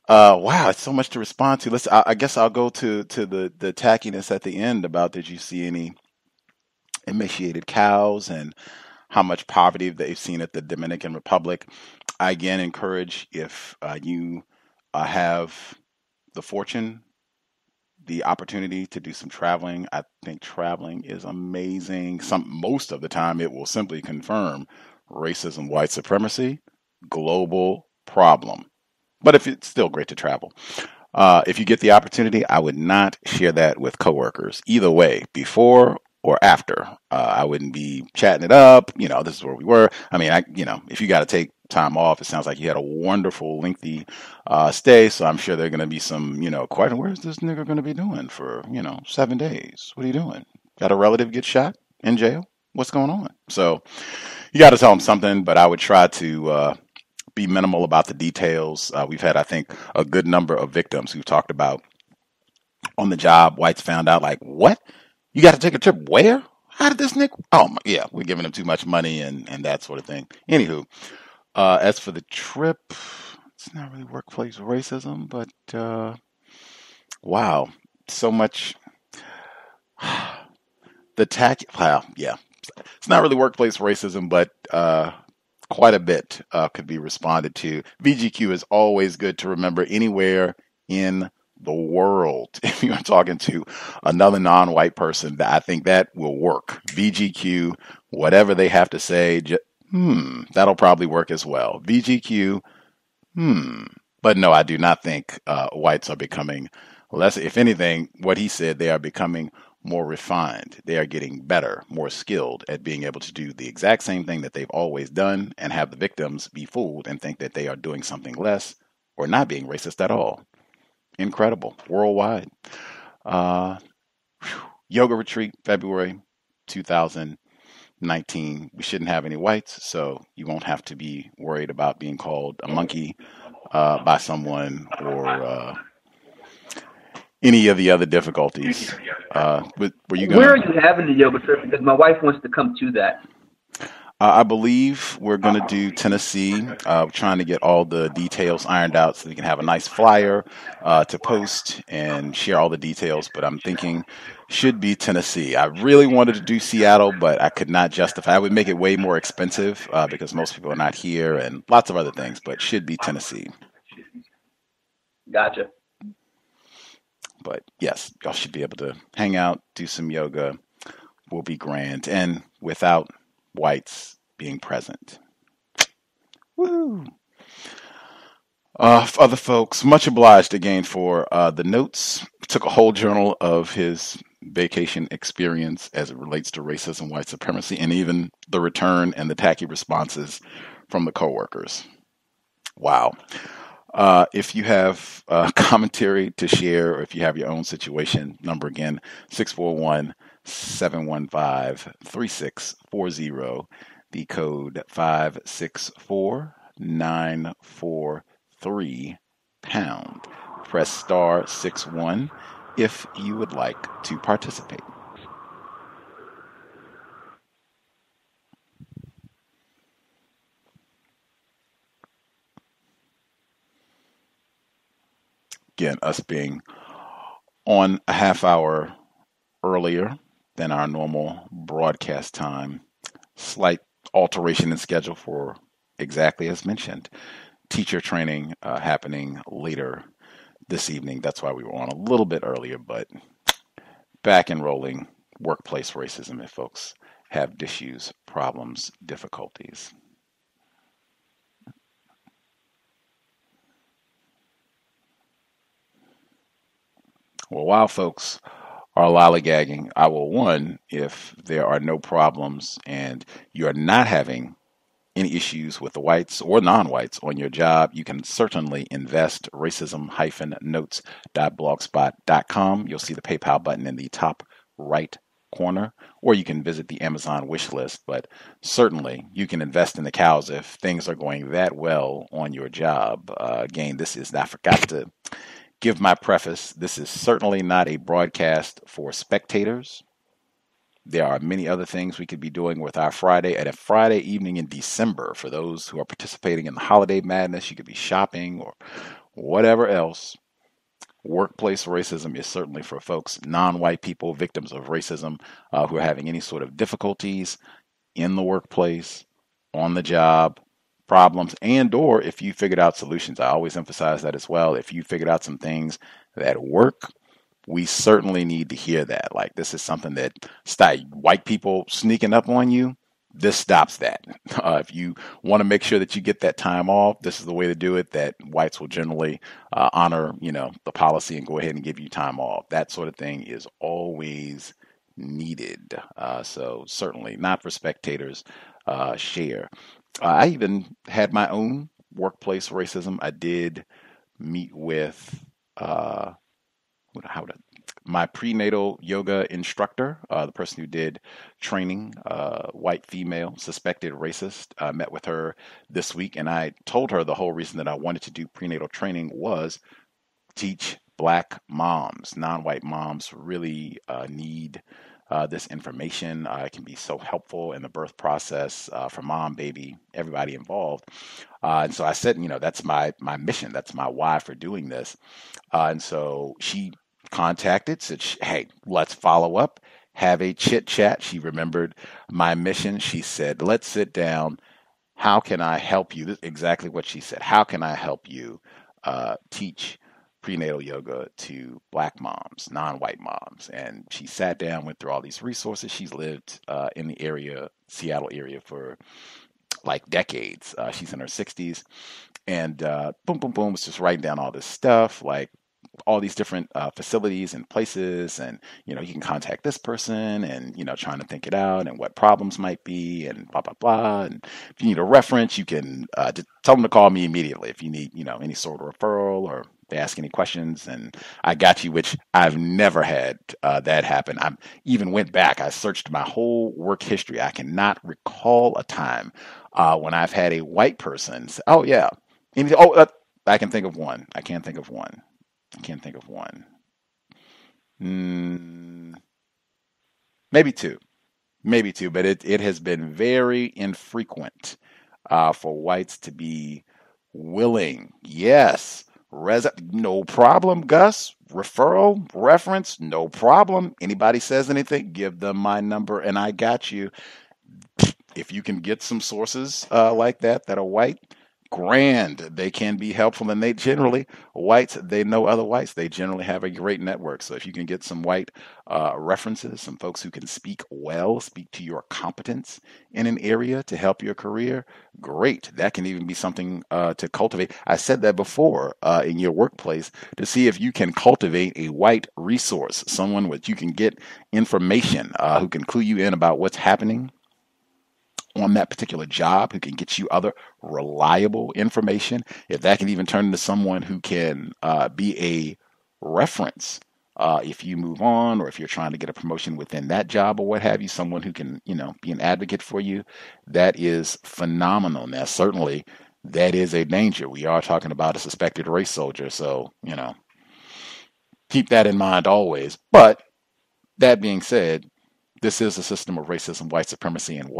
Wow. It's so much to respond to. I guess I'll go to the tackiness at the end about, did you see any emaciated cows and how much poverty they've seen at the Dominican Republic. I again encourage, if you have the fortune, the opportunity to do some traveling. I think traveling is amazing. Most of the time it will simply confirm racism, white supremacy, global problem. But if it's still great to travel. If you get the opportunity, I would not share that with coworkers either way, before or after. I wouldn't be chatting it up. This is where we were. I mean, if you got to take time off, it sounds like you had a wonderful, lengthy stay. So I'm sure there are going to be some, question. Where's this nigga going to be doing for, 7 days? What are you doing? Got a relative get shot in jail? What's going on? So you got to tell them something, but I would try to be minimal about the details. We've had, I think, a good number of victims who've talked about on the job. Whites found out, like, what? You got to take a trip where? How did this Nick? Oh, yeah, we're giving him too much money and that sort of thing. Anywho, as for the trip, it's not really workplace racism, but wow, so much. Well, yeah, it's not really workplace racism, but quite a bit could be responded to. VGQ is always good to remember anywhere in the world. If you're talking to another non-white person, I think that will work. VGQ, whatever they have to say, that'll probably work as well. VGQ, But no, I do not think whites are becoming less. If anything, what he said, they are becoming more refined. They are getting better, more skilled at being able to do the exact same thing that they've always done and have the victims be fooled and think that they are doing something less or not being racist at all. Incredible. Worldwide. Yoga retreat, February 2019. We shouldn't have any whites, so you won't have to be worried about being called a monkey by someone or any of the other difficulties. Were you going? Where are you having the yoga trip? Because my wife wants to come to that. I believe we're going to do Tennessee. Trying to get all the details ironed out so we can have a nice flyer to post and share all the details. But I'm thinking should be Tennessee. I really wanted to do Seattle, but I could not justify. I would make it way more expensive because most people are not here and lots of other things. But should be Tennessee. Gotcha. But yes, y'all should be able to hang out, do some yoga. Will be grand, and without whites being present. Woo! Other folks, much obliged again for the notes. Took a whole journal of his vacation experience as it relates to racism, white supremacy, and even the return and the tacky responses from the coworkers. Wow. If you have commentary to share, or if you have your own situation, number again, 641-715-3640, the code 564943 pound. Press star 61 if you would like to participate. Again, us being on a half hour earlier than our normal broadcast time. Slight alteration in schedule for exactly as mentioned. Teacher training happening later this evening. That's why we were on a little bit earlier, but back and rolling. Workplace racism if folks have issues, problems, difficulties. Well, while folks are lollygagging, I will, one, if there are no problems and you are not having any issues with the whites or non-whites on your job, you can certainly invest racism-notes.blogspot.com. You'll see the PayPal button in the top right corner, or you can visit the Amazon wish list. But certainly you can invest in the cows if things are going that well on your job. Again, this is, I forgot to give my preface, this is certainly not a broadcast for spectators. There are many other things we could be doing with our Friday. At a Friday evening in December, for those who are participating in the holiday madness, you could be shopping or whatever else. Workplace racism is certainly for folks, non-white people, victims of racism, who are having any sort of difficulties in the workplace, on the job, problems, and or if you figured out solutions. I always emphasize that as well. If you figured out some things that work, we certainly need to hear that. Like, this is something that white people sneaking up on you. this stops that. If you want to make sure that you get that time off, this is the way to do it, that whites will generally honor, the policy and go ahead and give you time off. That sort of thing is always needed. So certainly not for spectators, share. I even had my own workplace racism. I did meet with my prenatal yoga instructor, the person who did training, white female, suspected racist. I met with her this week, and I told her the whole reason that I wanted to do prenatal training was teach Black moms. Non-white moms really need this information. It can be so helpful in the birth process for mom, baby, everybody involved. And so I said, that's my mission. That's my why for doing this. And so she contacted, said, hey, let's follow up, have a chit chat. She remembered my mission. She said, let's sit down. How can I help you? This is exactly what she said. How can I help you teach prenatal yoga to Black moms, non-white moms? And she sat down, went through all these resources. She's lived in the area, Seattle area, for like decades. She's in her 60s, and boom, boom, boom, was just writing down all this stuff, like all these different facilities and places, and you can contact this person, and trying to think it out and what problems might be, and blah blah blah. And if you need a reference, you can just tell them to call me immediately if you need any sort of referral or they ask any questions, and I got you. Which I've never had that happen. I even went back. I searched my whole work history. I cannot recall a time when I've had a white person say, "Oh yeah," I can think of one. I can't think of one. Maybe two, but it has been very infrequent for whites to be willing. Yes, no problem, Gus. Referral, reference, no problem. Anybody says anything, give them my number and I got you. If you can get some sources like that are white, grand. They can be helpful, and they generally, whites, they know other whites. They generally have a great network. So if you can get some white references, some folks who can speak to your competence in an area to help your career, great. That can even be something to cultivate. I said that before in your workplace, to see if you can cultivate a white resource, someone with you can get information, who can clue you in about what's happening on that particular job, who can get you other reliable information. If that can even turn into someone who can be a reference if you move on, or if you're trying to get a promotion within that job or what have you, someone who can be an advocate for you, that is phenomenal. Now certainly that is a danger. We are talking about a suspected race soldier, so keep that in mind always. But that being said, this is a system of racism, white supremacy, and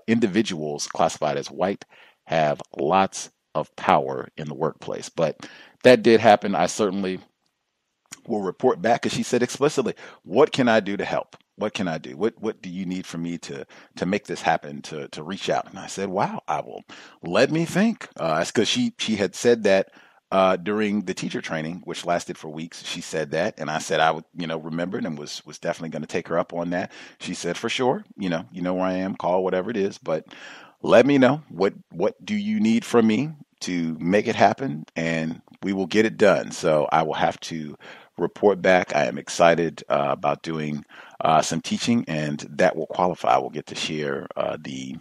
individuals classified as white have lots of power in the workplace. But that did happen. I certainly will report back, because she said explicitly, what can I do to help? What can I do? What do you need from me to make this happen, to reach out? And I said, wow, I will. Let me think. That's because she had said that during the teacher training, which lasted for weeks. She said that, and I said I would, remembered, and was definitely going to take her up on that. She said, for sure, you know where I am, call whatever it is, but let me know what do you need from me to make it happen, and we will get it done. So I will have to report back. I am excited about doing some teaching, and that will qualify. I will get to share the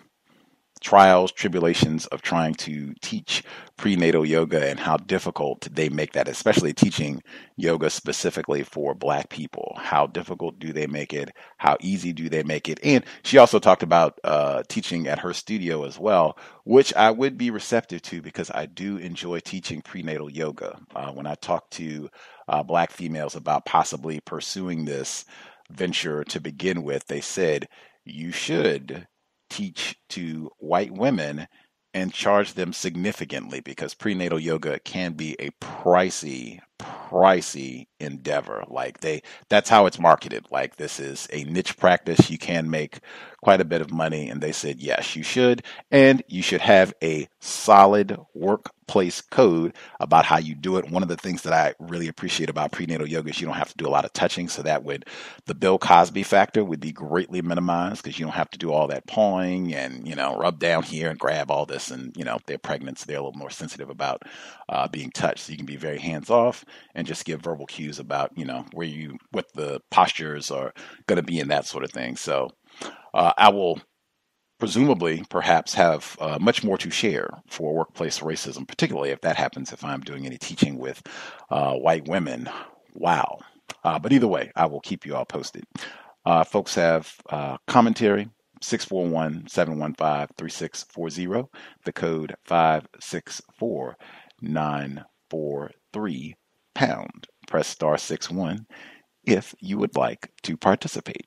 trials, tribulations of trying to teach prenatal yoga and how difficult they make that, especially teaching yoga specifically for Black people. How difficult do they make it? How easy do they make it? And she also talked about teaching at her studio as well, which I would be receptive to, because I do enjoy teaching prenatal yoga. When I talk to Black females about possibly pursuing this venture to begin with, they said, you should teach to white women and charge them significantly, because prenatal yoga can be a pricey pricey endeavor. Like that's how it's marketed. Like this is a niche practice. You can make quite a bit of money. And they said, yes, you should. And you should have a solid workplace code about how you do it. One of the things that I really appreciate about prenatal yoga is you don't have to do a lot of touching. So that the Bill Cosby factor would be greatly minimized because you don't have to do all that pawing and, rub down here and grab all this. And, if they're pregnant, so they're a little more sensitive about being touched. So you can be very hands off and just give verbal cues about, what the postures are going to be and that sort of thing. So I will presumably perhaps have much more to share for workplace racism, particularly if that happens, if I'm doing any teaching with white women. Wow. But either way, I will keep you all posted. Folks have commentary, 641-715-3640, the code 564943 pound. Press star 61 if you would like to participate.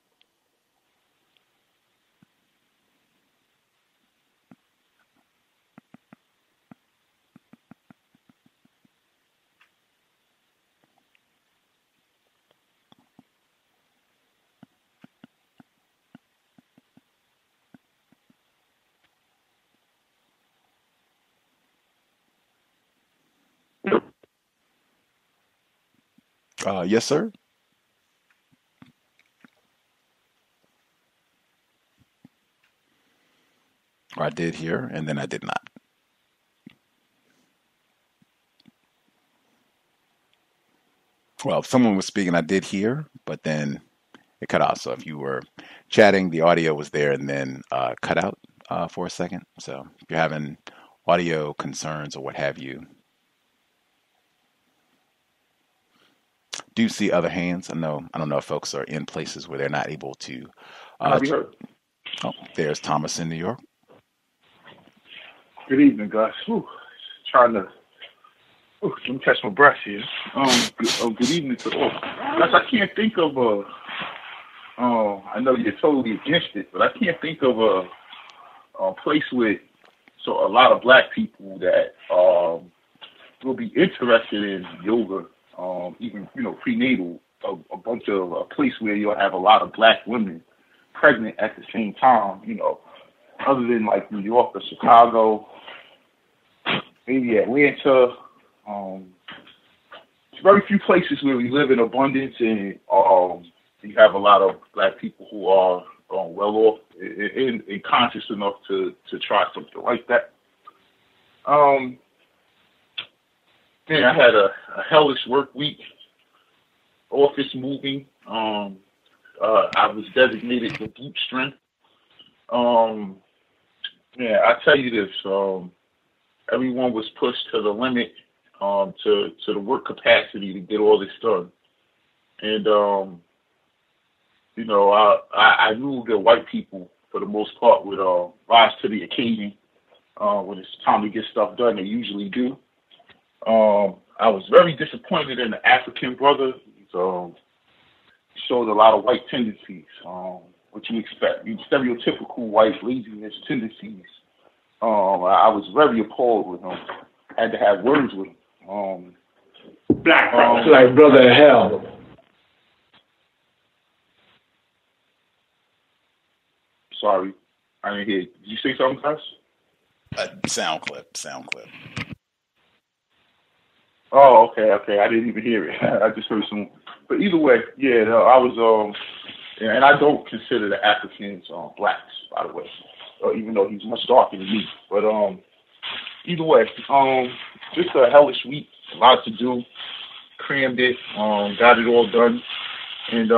Yes, sir. Or I did hear, and then I did not. Well, if someone was speaking, I did hear, but then it cut off. So if you were chatting, the audio was there and then cut out for a second. So if you're having audio concerns or what have you, do you see other hands? I don't know if folks are in places where they're not able to. Have you heard? Oh, there's Thomas in New York. Good evening, Gus. Trying to let me catch my breath here. Good evening to all. Gus, I can't think of I know you're totally against it, but I can't think of a place with a lot of black people that will be interested in yoga. Even prenatal, a bunch of a place where you'll have a lot of black women pregnant at the same time, other than like New York or Chicago, maybe Atlanta. There's very few places where we live in abundance and you have a lot of black people who are well off and conscious enough to try something like that. Man, I had a hellish work week, office moving. I was designated the boot strength. I tell you this, everyone was pushed to the limit to the work capacity to get all this done. And, I knew that white people, for the most part, would rise to the occasion when it's time to get stuff done. They usually do. I was very disappointed in the African brother. He showed a lot of white tendencies. What you expect, stereotypical white laziness tendencies. I was very appalled with him. Had to have words with him. Black like brother of hell. Sorry, I didn't hear. Did you say something, Gus? Sound clip. Oh, okay. I didn't even hear it. I just heard some. But either way, I was, and I don't consider the Africans blacks, by the way, even though he's much darker than me. But either way, just a hellish week, a lot to do, crammed it, got it all done, and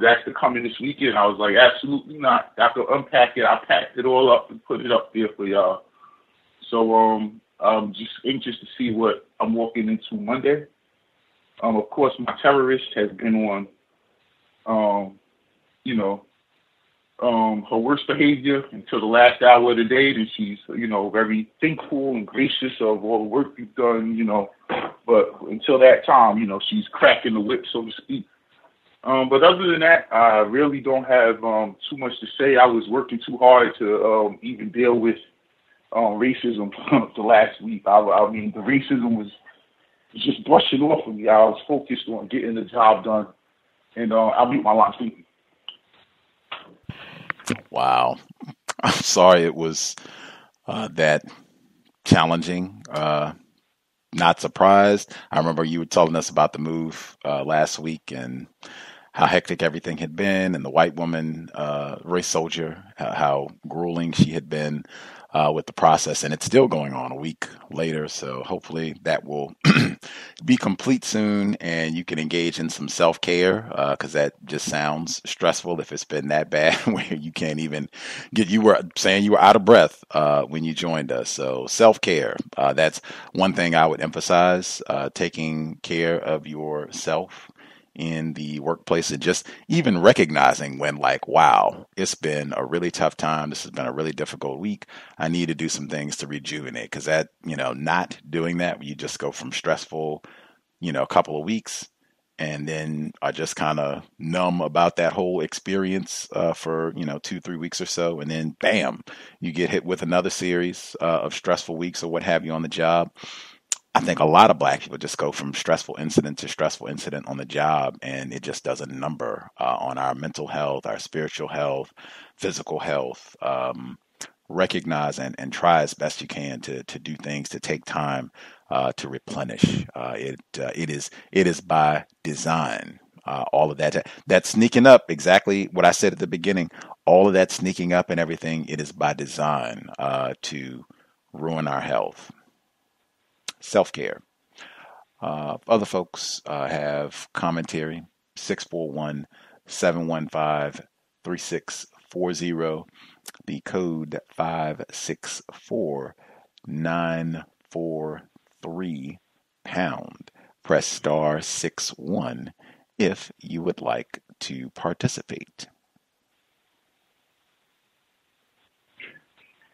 that's to come in this weekend. I was like, absolutely not. After unpack it, I packed it all up and put it up there for y'all. So I'm just anxious to see what I'm walking into Monday. Of course, my terrorist has been on, her worst behavior until the last hour of the day. And she's, very thankful and gracious of all the work we've done, But until that time, she's cracking the whip, so to speak. But other than that, I really don't have too much to say. I was working too hard to even deal with racism the last week. I mean, the racism was, just brushing off of me. I was focused on getting the job done, and I'll mute my line. Thank you. Wow. I'm sorry it was that challenging. Not surprised. I remember you were telling us about the move last week and how hectic everything had been, and the white woman, race soldier, how grueling she had been with the process, and it's still going on a week later. So hopefully that will be complete soon, and you can engage in some self-care, because that just sounds stressful if it's been that bad where you can't even get. You were saying you were out of breath when you joined us. So self-care, that's one thing I would emphasize, taking care of yourself in the workplace, and just even recognizing when, like, wow, it's been a really tough time. This has been a really difficult week. I need to do some things to rejuvenate, because that, not doing that, you just go from stressful, a couple of weeks, and then are just kind of numb about that whole experience for, 2-3 weeks or so. And then bam, you get hit with another series of stressful weeks or what have you on the job. I think a lot of Black people just go from stressful incident to stressful incident on the job, and it just does a number on our mental health, our spiritual health, physical health. Recognize and try as best you can to do things, to take time to replenish. It is by design. All of that sneaking up, exactly what I said at the beginning. All of that sneaking up and everything, it is by design to ruin our health. Self-care. Other folks have commentary. 641-715-3640. The code 564943 pound. Press star 61 if you would like to participate.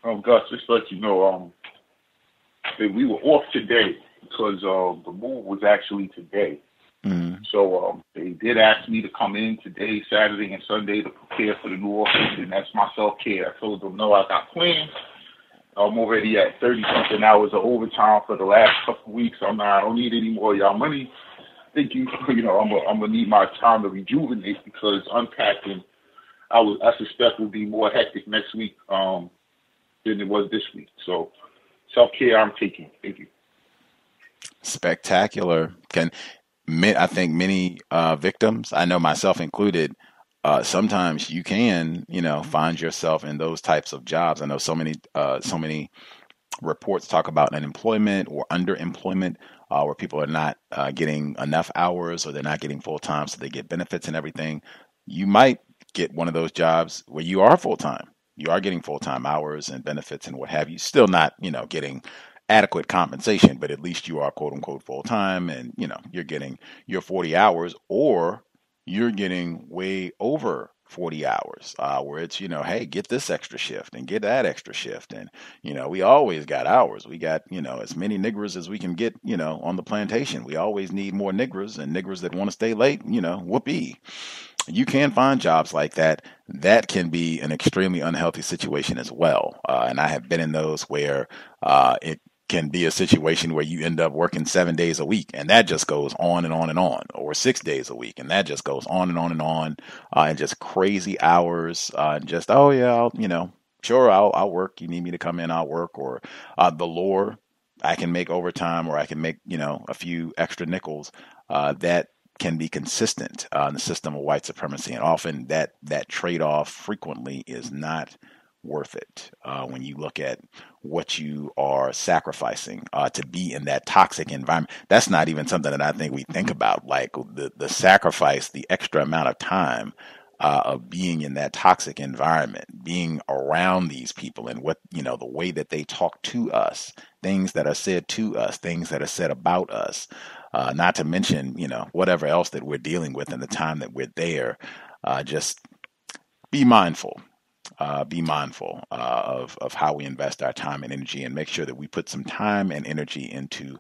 Gus, just to let you know, we were off today because the move was actually today. Mm-hmm. So they did ask me to come in today, Saturday and Sunday, to prepare for the new office, and that's my self-care. I told them, no, I got plans. I'm already at 30-something hours of overtime for the last couple of weeks. I don't need any more of y'all money. I think I'm gonna need my time to rejuvenate, because unpacking, I suspect will be more hectic next week than it was this week. So self-care I'm taking. Thank you. Spectacular. I think many victims, I know myself included, sometimes you can, find yourself in those types of jobs. I know so many reports talk about unemployment or underemployment, where people are not getting enough hours, or they're not getting full time, so they get benefits and everything. You might get one of those jobs where you are full time. You are getting full time hours and benefits and what have you. Still not, getting adequate compensation, but at least you are quote unquote full time, and you're getting your 40 hours, or you're getting way over 40 hours, where it's, hey, get this extra shift and get that extra shift. And, we always got hours. We got, as many niggers as we can get, on the plantation. We always need more niggers, and niggers that want to stay late, whoopee. You can find jobs like that. That can be an extremely unhealthy situation as well. And I have been in those where it can be a situation where you end up working 7 days a week, and that just goes on and on and on, or 6 days a week, and that just goes on and on and on, and just crazy hours, and just, oh yeah, I'll work. You need me to come in, I'll work. Or the lore, I can make overtime, or I can make, a few extra nickels. That can be consistent in the system of white supremacy. And often that trade-off frequently is not worth it when you look at what you are sacrificing to be in that toxic environment. That's not even something that I think we think about, like the sacrifice, the extra amount of time of being in that toxic environment, being around these people, and what, the way that they talk to us, things that are said to us, things that are said about us, not to mention, whatever else that we're dealing with in the time that we're there. Just be mindful. Be mindful of how we invest our time and energy, and make sure that we put some time and energy into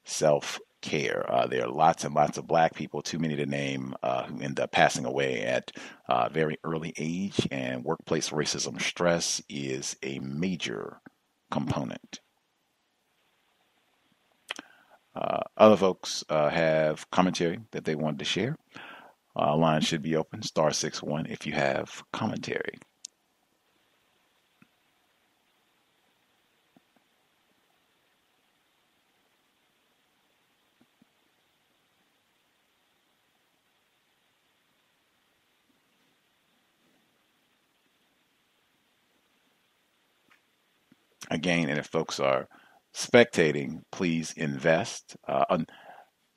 self-care. There are lots and lots of Black people, too many to name, who end up passing away at a very early age, and workplace racism stress is a major component. Other folks have commentary that they wanted to share. Line should be open, *61 if you have commentary. Again, and if folks are spectating, please invest.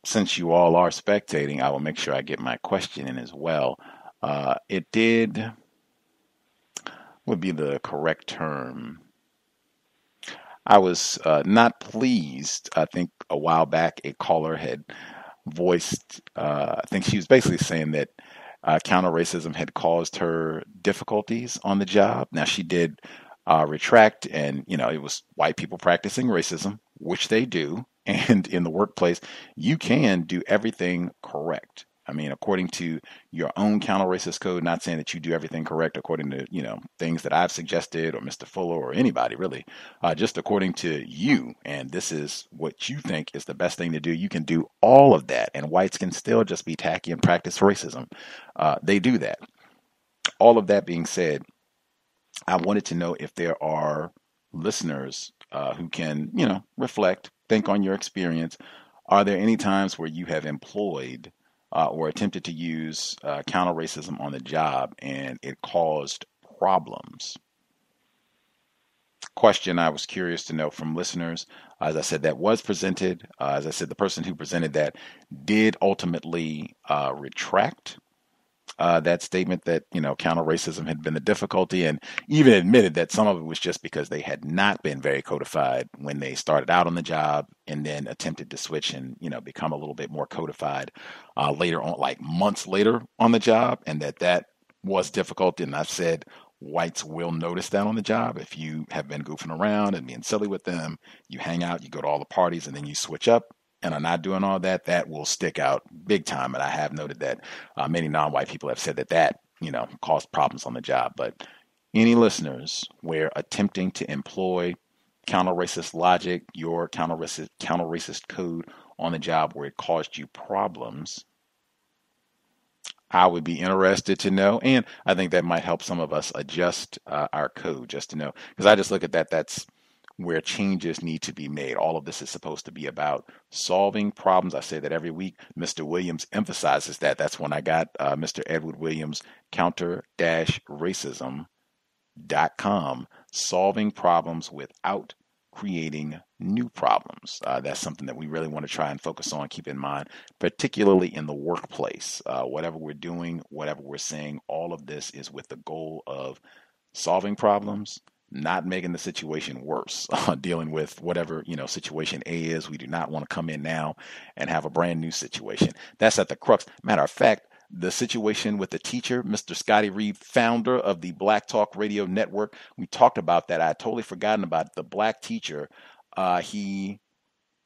Since you all are spectating, I will make sure I get my question in as well. Would be the correct term. I was not pleased. I think a while back a caller had voiced, I think she was basically saying that counter racism had caused her difficulties on the job. Now she did retract, and it was white people practicing racism, which they do. And in the workplace, you can do everything correct. I mean, according to your own counter-racist code, not saying that you do everything correct according to, things that I've suggested or Mr. Fuller or anybody really, just according to you. And this is what you think is the best thing to do. You can do all of that, and whites can still just be tacky and practice racism. They do that. All of that being said, I wanted to know if there are listeners who can, reflect, think on your experience. Are there any times where you have employed or attempted to use counter racism on the job and it caused problems? Question I was curious to know from listeners. As I said, that was presented. As I said, the person who presented that did ultimately retract that statement that, counter racism had been the difficulty, and even admitted that some of it was just because they had not been very codified when they started out on the job, and then attempted to switch and, become a little bit more codified later on, like months later on the job, and that was difficult. And I've said whites will notice that on the job. If you have been goofing around and being silly with them, you hang out, you go to all the parties, and then you switch up and are not doing all that, that will stick out big time. And I have noted that many non-white people have said that, caused problems on the job. But any listeners where attempting to employ counter-racist logic, your counter-racist code on the job where it caused you problems, I would be interested to know. And I think that might help some of us adjust our code just to know. Because I just look at that, that's where changes need to be made. All of this is supposed to be about solving problems. I say that every week. Mr. Williams emphasizes that. That's when I got Mr. Edward Williams, counter-racism.com, solving problems without creating new problems. That's something that we really want to try and focus on, keep in mind, particularly in the workplace. Whatever we're doing, whatever we're saying, all of this is with the goal of solving problems, not making the situation worse, dealing with whatever, situation A is. We do not want to come in now and have a brand new situation. That's at the crux. Matter of fact, the situation with the teacher, Mr. Scotty Reed, founder of the Black Talk Radio Network, we talked about that. I had totally forgotten about the black teacher. It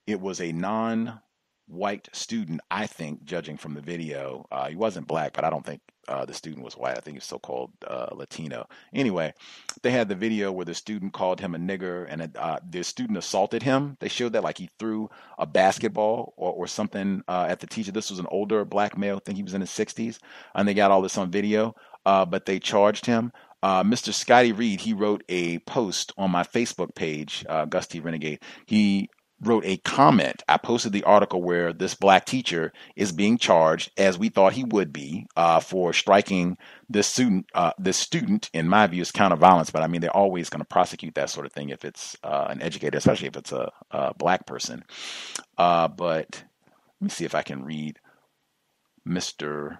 was a non-white student, I think, judging from the video. He wasn't black, but I don't think the student was white. I think he's so-called Latino. Anyway, they had the video where the student called him a nigger, and the student assaulted him. They showed that like he threw a basketball or something at the teacher. This was an older black male. I think he was in his 60s, and they got all this on video, but they charged him. Mr. Scotty Reed, he wrote a post on my Facebook page, Gus T Renegade. He wrote a comment. I posted the article where this black teacher is being charged, as we thought he would be, for striking this student. This student, in my view, is counter violence, but I mean, they're always going to prosecute that sort of thing if it's an educator, especially if it's a black person. But let me see if I can read Mr.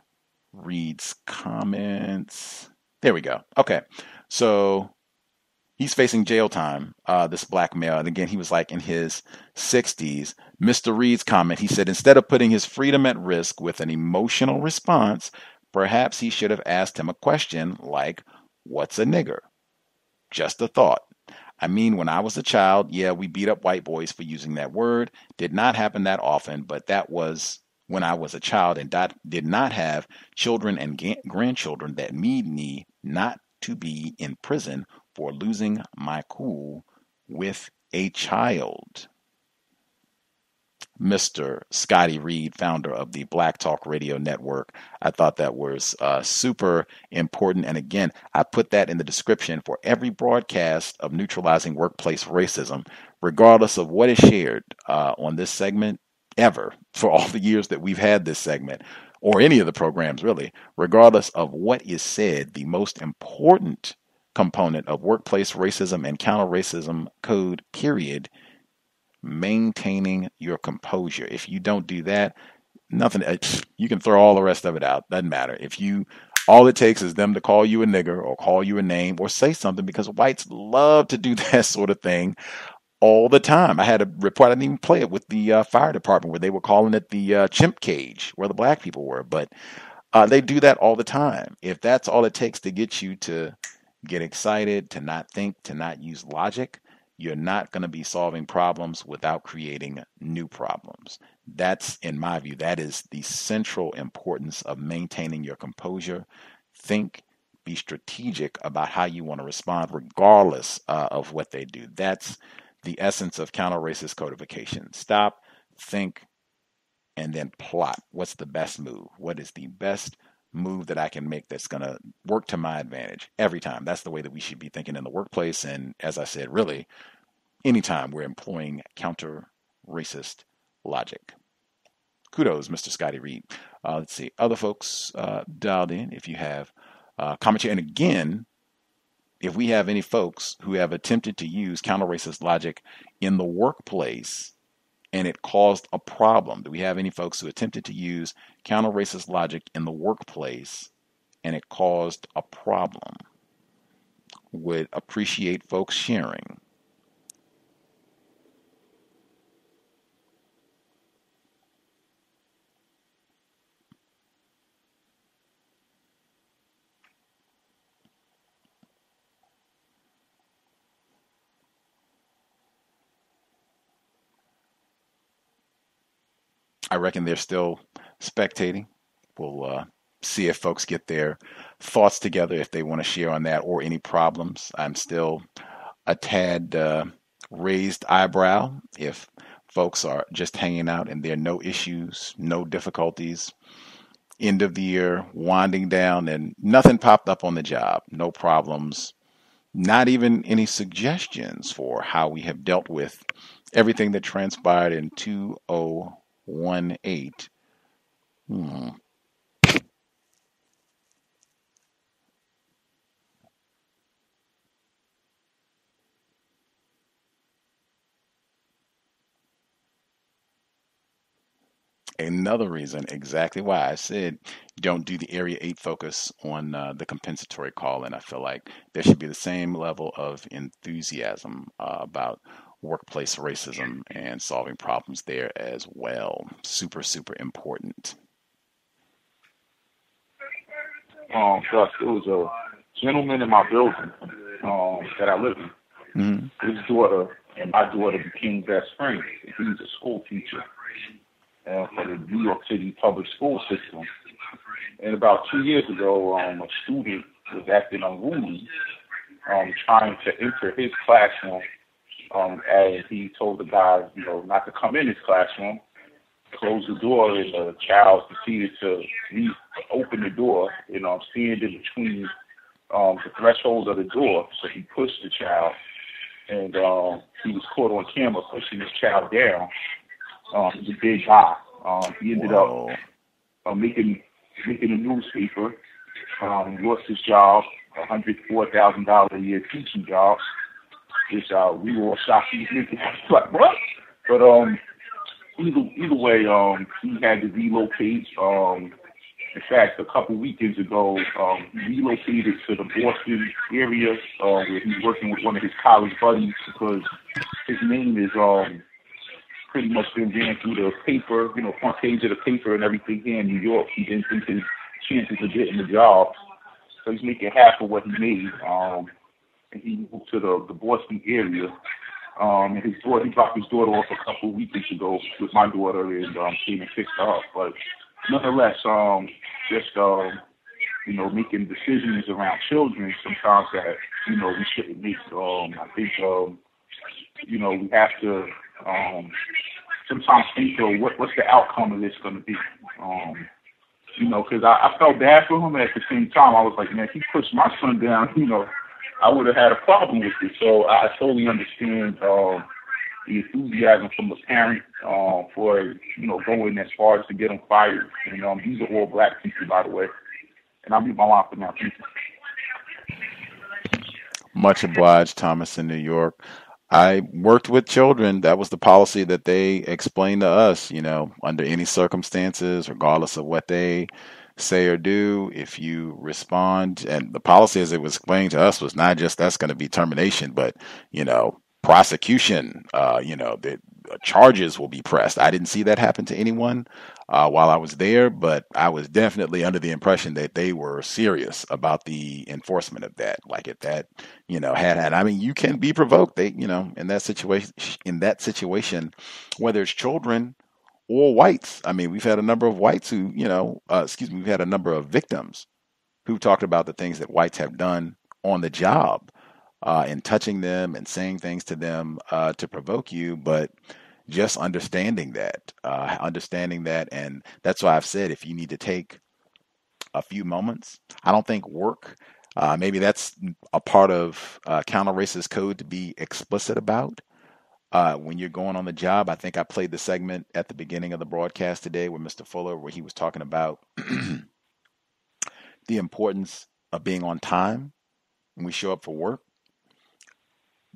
Reed's comments. There we go. Okay. So he's facing jail time, this black male. And again, he was like in his 60s. Mr. Reed's comment, he said, instead of putting his freedom at risk with an emotional response, perhaps he should have asked him a question like, what's a nigger? Just a thought. I mean, when I was a child, yeah, we beat up white boys for using that word. Did not happen that often, but that was when I was a child and did not have children and grandchildren that need me not to be in prison for losing my cool with a child. Mr. Scotty Reed, founder of the Black Talk Radio Network. I thought that was super important. And again, I put that in the description for every broadcast of Neutralizing Workplace Racism, regardless of what is shared on this segment ever, for all the years that we've had this segment, or any of the programs really, regardless of what is said, the most important component of workplace racism and counter-racism code, period, maintaining your composure. If you don't do that, nothing, you can throw all the rest of it out. Doesn't matter. If you, all it takes is them to call you a nigger or call you a name or say something, because whites love to do that sort of thing all the time. I had a report, I didn't even play it, with the fire department, where they were calling it the chimp cage where the black people were. But they do that all the time. If that's all it takes to get you to get excited, to not think, to not use logic, you're not going to be solving problems without creating new problems. That's, in my view, that is the central importance of maintaining your composure. Think, be strategic about how you want to respond, regardless of what they do. That's the essence of counter-racist codification. Stop, think, and then plot. What's the best move? What is the best move that I can make that's going to work to my advantage every time? That's the way that we should be thinking in the workplace. And as I said, really, anytime we're employing counter-racist logic. Kudos, Mr. Scotty Reed. Let's see, other folks dialed in. If you have commentary, and again, if we have any folks who have attempted to use counter-racist logic in the workplace and it caused a problem, do we have any folks who attempted to use counter-racist logic in the workplace and it caused a problem? Would appreciate folks sharing. I reckon they're still spectating. We'll see if folks get their thoughts together, if they want to share on that or any problems. I'm still a tad raised eyebrow if folks are just hanging out and there are no issues, no difficulties. End of the year, winding down, and nothing popped up on the job. No problems. Not even any suggestions for how we have dealt with everything that transpired in 2018. Another reason, exactly why I said don't do the Area 8 focus on the compensatory call. And I feel like there should be the same level of enthusiasm about workplace racism and solving problems there as well. Super, super important. Gus, there was a gentleman in my building that I live in. Mm-hmm. His daughter and my daughter became best friends. He's a school teacher for the New York City public school system. And about 2 years ago, a student was acting unruly, trying to enter his classroom, as he told the guy, not to come in his classroom, closed the door, and the child proceeded to open the door, standing in between the threshold of the door. So he pushed the child, and he was caught on camera pushing this child down. He's a big guy. He ended up making a newspaper. Lost his job, $104,000 a year teaching job. Which we were all shocked. He was like, what? But either way, he had to relocate. In fact, a couple weekends ago, he relocated to the Boston area where he's working with one of his college buddies, because his name is pretty much been ran through the paper, front page of the paper and everything here in New York. He didn't think his chances of getting the job, so he's making half of what he made. And he moved to the Boston area. And he dropped his daughter off a couple of weekends ago with my daughter, and came and fixed her up. But nonetheless, making decisions around children sometimes that, we shouldn't make. I think, we have to sometimes think, though, what's the outcome of this going to be? Because I felt bad for him, and at the same time, I was like, man, if he pushed my son down, I would have had a problem with it. So I totally understand the enthusiasm from the parent for, going as far as to get him fired. And these are all black people, by the way. And I'll mute my line for now. Thank you. Much obliged, Thomas in New York. I worked with children. That was the policy that they explained to us, under any circumstances, regardless of what they say or do, if you respond. And the policy as it was explained to us was not just that's going to be termination, but, prosecution, the charges will be pressed. I didn't see that happen to anyone while I was there, but I was definitely under the impression that they were serious about the enforcement of that. Like if that, I mean, you can be provoked. They, in that situation, whether it's children or whites. I mean, we've had a number of whites who, we've had a number of victims who talked about the things that whites have done on the job. And touching them and saying things to them to provoke you, but just understanding that, and that's why I've said if you need to take a few moments, I don't think work, maybe that's a part of counter-racist code to be explicit about. When you're going on the job, I think I played the segment at the beginning of the broadcast today with Mr. Fuller where he was talking about the importance of being on time when we show up for work.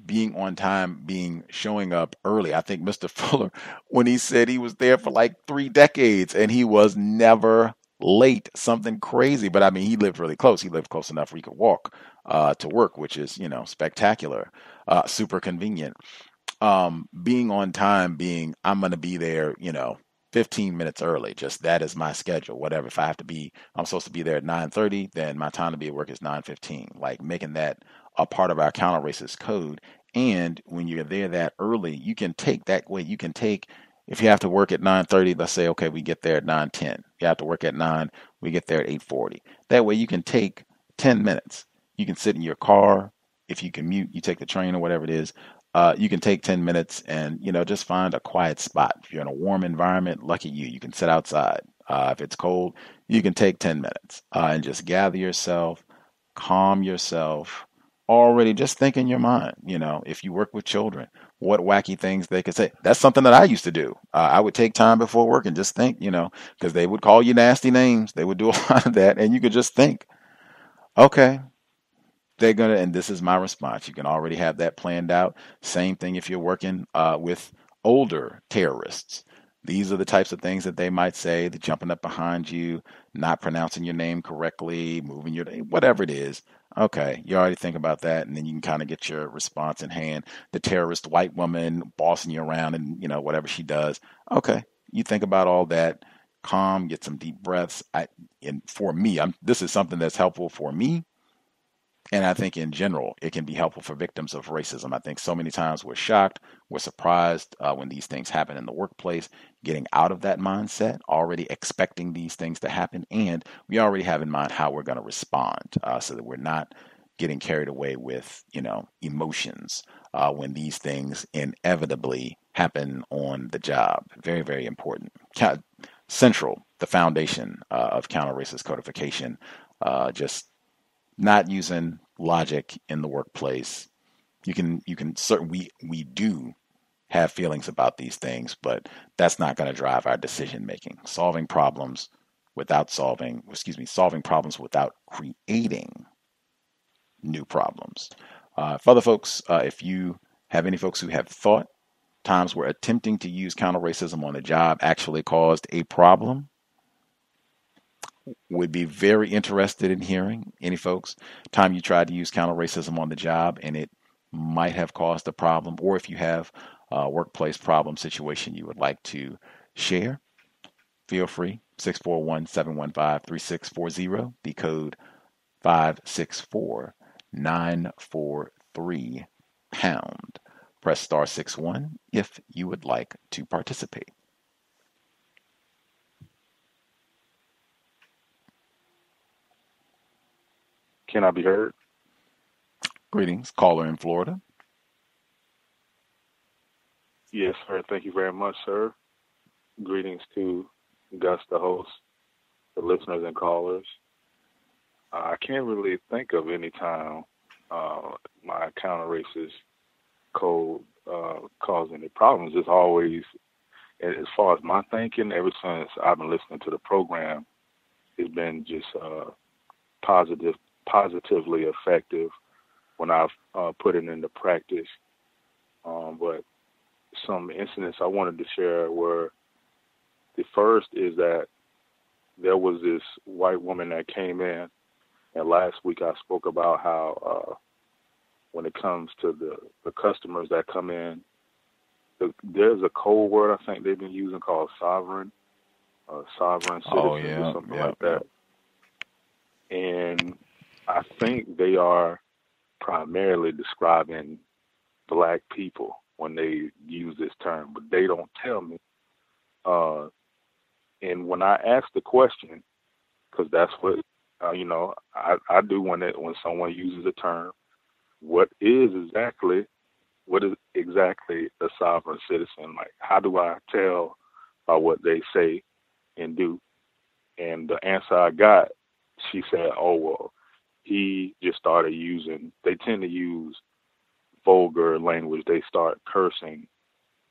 Being on time, showing up early. I think Mr. Fuller, when he said he was there for like 3 decades and he was never late, something crazy. But I mean, he lived really close. He lived close enough where he could walk to work, which is, spectacular, super convenient. Being on time, I'm going to be there, 15 minutes early. Just that is my schedule. Whatever. If I'm supposed to be there at 9:30, then my time to be at work is 9:15. Like making that a part of our counter-racist code. And when you're there that early, you can take that way. You can take, if you have to work at 9:30, let's say, okay, we get there at 9:10. You have to work at 9, we get there at 8:40. That way you can take 10 minutes. You can sit in your car. If you commute, you take the train or whatever it is. You can take 10 minutes and, just find a quiet spot. If you're in a warm environment, lucky you, you can sit outside. If it's cold, you can take 10 minutes and just gather yourself, calm yourself. Already just think in your mind, if you work with children, what wacky things they could say. That's something that I used to do. I would take time before work and just think, because they would call you nasty names. They would do a lot of that. And you could just think, okay, they're going to, and this is my response. You can already have that planned out. Same thing if you're working with older terrorists. These are the types of things that they might say, the jumping up behind you, not pronouncing your name correctly, moving your name, whatever it is. Okay, you already think about that, and then you can kind of get your response in hand. The terrorist white woman bossing you around and, whatever she does. Okay, you think about all that, calm, get some deep breaths. And for me, this is something that's helpful for me. And I think in general, it can be helpful for victims of racism. I think so many times we're shocked, we're surprised when these things happen in the workplace, getting out of that mindset, already expecting these things to happen. And we already have in mind how we're going to respond so that we're not getting carried away with, emotions when these things inevitably happen on the job. Very, very important. Central, the foundation of counter-racist codification, just not using logic in the workplace. You can certainly, we do have feelings about these things, but that's not going to drive our decision making. Solving problems without creating new problems. For other folks, if you have any folks who have thought times where attempting to use counter-racism on the job actually caused a problem, would be very interested in hearing any folks time you tried to use counter-racism on the job and it might have caused a problem, or if you have a workplace problem situation you would like to share, feel free. 641-715-3640, the code 564-943#. Press *61 if you would like to participate. Can I be heard? Greetings, caller in Florida. Yes, sir. Thank you very much, sir. Greetings to Gus, the host, the listeners and callers. I can't really think of any time my counter-racist code caused any problems. It's always, as far as my thinking, ever since I've been listening to the program, it's been just positively effective when I've put it into practice. But some incidents I wanted to share were, the first is that there was this white woman that came in, and last week I spoke about how when it comes to the customers that come in, there's a code word I think they've been using called sovereign citizens or something like that. And I think they are primarily describing black people when they use this term, but they don't tell me. And when I ask the question, because that's what I do when someone uses a term, what is exactly a sovereign citizen? Like, how do I tell by what they say and do? And the answer I got, she said, "Oh well, he just started using." They tend to use vulgar language. They start cursing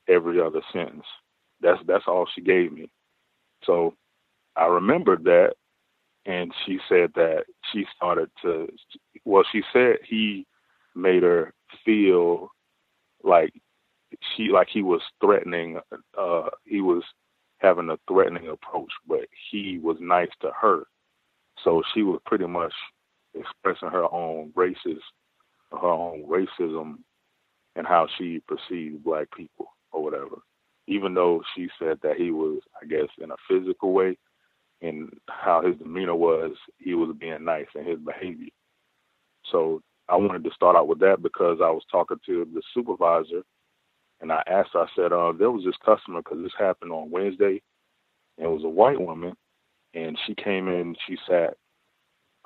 every other sentence. That's all she gave me. So I remembered that, and she said that she started to. Well, she said he made her feel like he was threatening. He was having a threatening approach, but he was nice to her. So she was pretty much expressing her own racism, and how she perceived black people or whatever. Even though she said that he was, I guess, in a physical way, and how his demeanor was, he was being nice in his behavior. So I wanted to start out with that because I was talking to the supervisor, and I asked her, I said, there was this customer, because this happened on Wednesday, and it was a white woman, and she came in, she sat,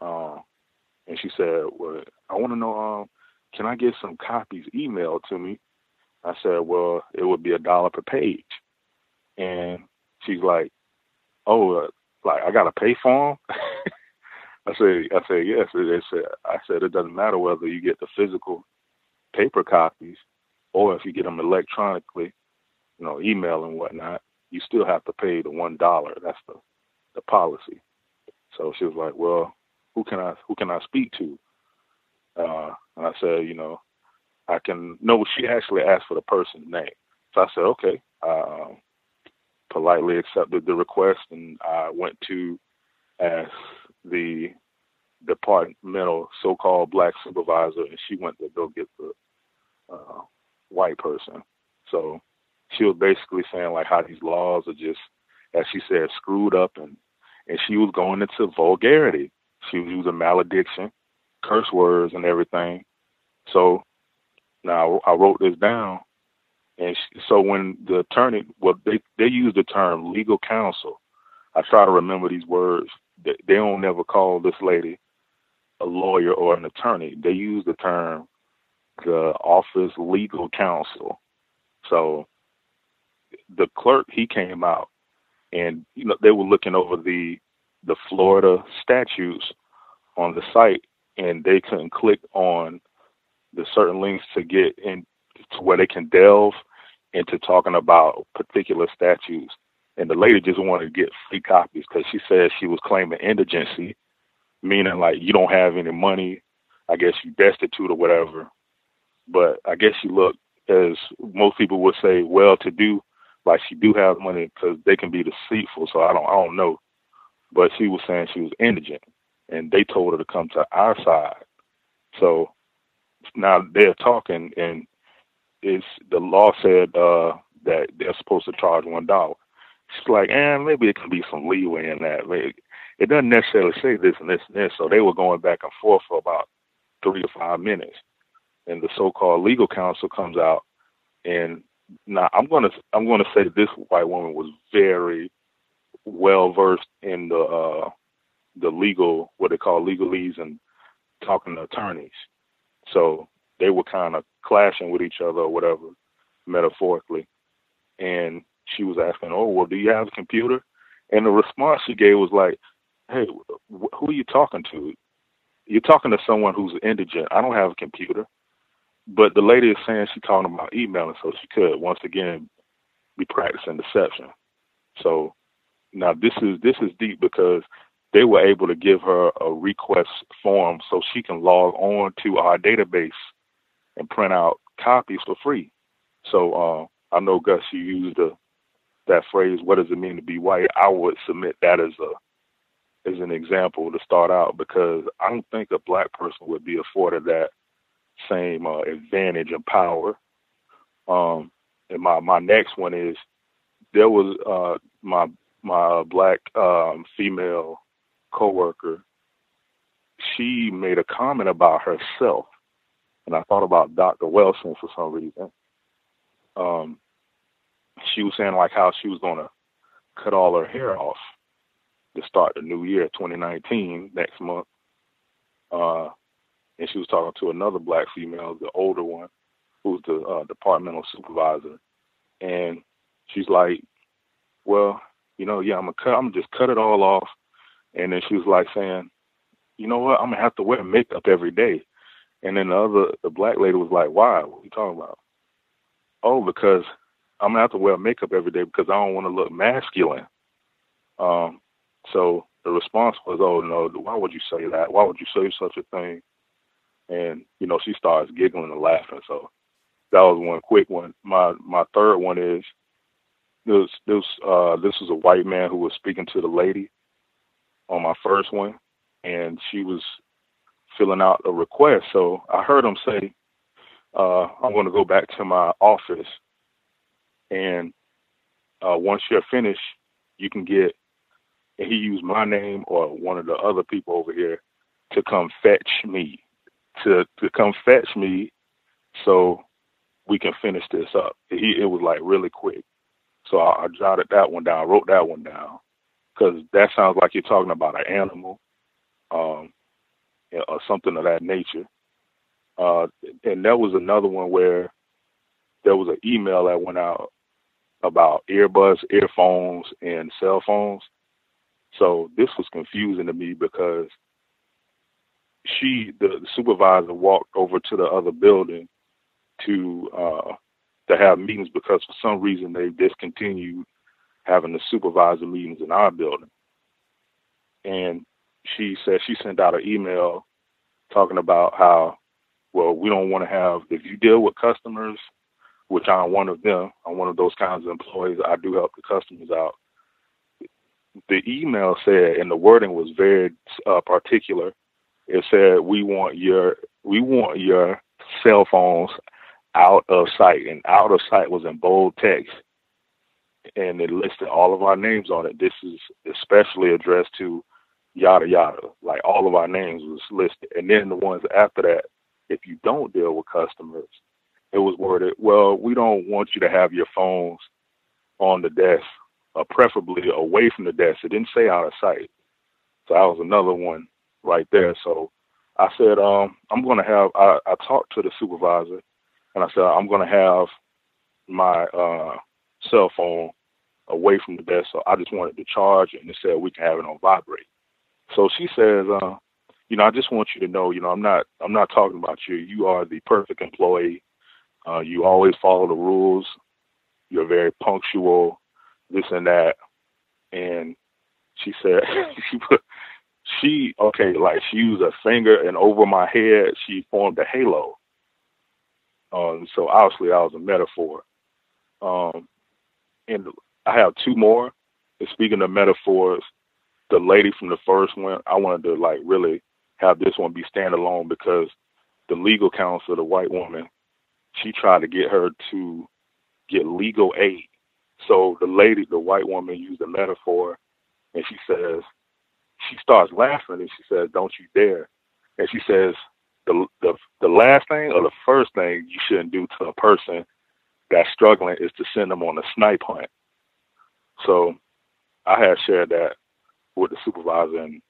and she said, well, I want to know, can I get some copies emailed to me? I said, well, it would be $1 per page. And she's like, oh, I got to pay for them? I said, yes. I said, it doesn't matter whether you get the physical paper copies or if you get them electronically, email and whatnot, you still have to pay the $1. That's the policy. So she was like, well, who can I speak to? And I said, she actually asked for the person's name. So I said, okay. Politely accepted the request, and I went to ask the departmental so-called black supervisor, and she went to go get the white person. So she was basically saying like how these laws are just, as she said, screwed up, and she was going into vulgarity. She was using malediction, curse words, and everything. So now I wrote this down, and so when the attorney, they use the term legal counsel. I try to remember these words. They don't never call this lady a lawyer or an attorney. They use the term the office legal counsel. So the clerk, he came out, and they were looking over the Florida statutes on the site, and they couldn't click on the certain links to get in to where they can delve into talking about particular statutes. And the lady just wanted to get free copies because she said she was claiming indigency, meaning like you don't have any money. I guess you destitute or whatever. But I guess she looked, as most people would say, well-to-do, like she do have money because they can be deceitful. So I don't know. But she was saying she was indigent, and they told her to come to our side. So now they're talking, and the law said that they're supposed to charge $1. She's like, maybe it can be some leeway in that. It doesn't necessarily say this and this and this. So they were going back and forth for about 3 to 5 minutes. And the so-called legal counsel comes out, and now I'm gonna say this white woman was very well versed in the legal, what they call legalese, and talking to attorneys. So they were kind of clashing with each other or whatever, metaphorically. And she was asking, oh, well, do you have a computer? And the response she gave was like, hey, who are you talking to? You're talking to someone who's indigent. I don't have a computer. But the lady is saying she's talking about emailing, so she could, once again, be practicing deception. So now this is deep because they were able to give her a request form so she can log on to our database and print out copies for free. So I know, Gus, you used that phrase, what does it mean to be white? I would submit that as an example to start out, because I don't think a black person would be afforded that same advantage and power. And my next one is, there was my black female coworker. She made a comment about herself, and I thought about Dr. Wilson for some reason. She was saying like how she was going to cut all her hair off to start the new year, 2019, next month. And she was talking to another black female, the older one, who's the departmental supervisor. And she's like, well, I'm gonna just cut it all off. And then she was like saying, you know what, I'm gonna have to wear makeup every day. And then the black lady was like, why? What are you talking about? Oh, because I'm gonna have to wear makeup every day because I don't want to look masculine. So the response was, oh no, why would you say that? Why would you say such a thing? And she starts giggling and laughing. So that was one quick one. My third one is, this was a white man who was speaking to the lady on my first one, and she was filling out a request. So I heard him say, I'm going to go back to my office, and once you're finished, you can get, and he used my name or one of the other people over here to come fetch me, to come fetch me so we can finish this up. It was like really quick. So I jotted that one down, wrote that one down, because that sounds like you're talking about an animal or something of that nature. And there was another one where there was an email that went out about earbuds, earphones, and cell phones. So this was confusing to me because the supervisor walked over to the other building to have meetings because for some reason they discontinued having the supervisor meetings in our building. And she said she sent out an email talking about how, well, we don't want to have, if you deal with customers, which I'm one of them, I'm one of those kinds of employees, I do help the customers out. The email said, and the wording was very particular, it said, we want your cell phones out of sight, and out of sight was in bold text, and it listed all of our names on it. This is especially addressed to yada yada, like all of our names was listed. And then the ones after that, if you don't deal with customers, it was worded, well, we don't want you to have your phones on the desk, preferably away from the desk. It didn't say out of sight. So that was another one right there. So I said, I'm going to have, I talked to the supervisor, and I said, I'm going to have my cell phone away from the desk. So I just wanted to charge, and it said we can have it on vibrate. So she says, I just want you to know, I'm not talking about you. You are the perfect employee. You always follow the rules. You're very punctual, this and that. And she said, she used a finger, and over my head, she formed a halo. So obviously that was a metaphor. And I have two more. And speaking of metaphors, the lady from the first one, I wanted to really have this one be standalone because the legal counsel, the white woman, she tried to get her to get legal aid. So the white woman used a metaphor, and she starts laughing, and she says, don't you dare. And she says, the last thing or the first thing you shouldn't do to a person that's struggling is to send them on a snipe hunt. So I had shared that with the supervisor, and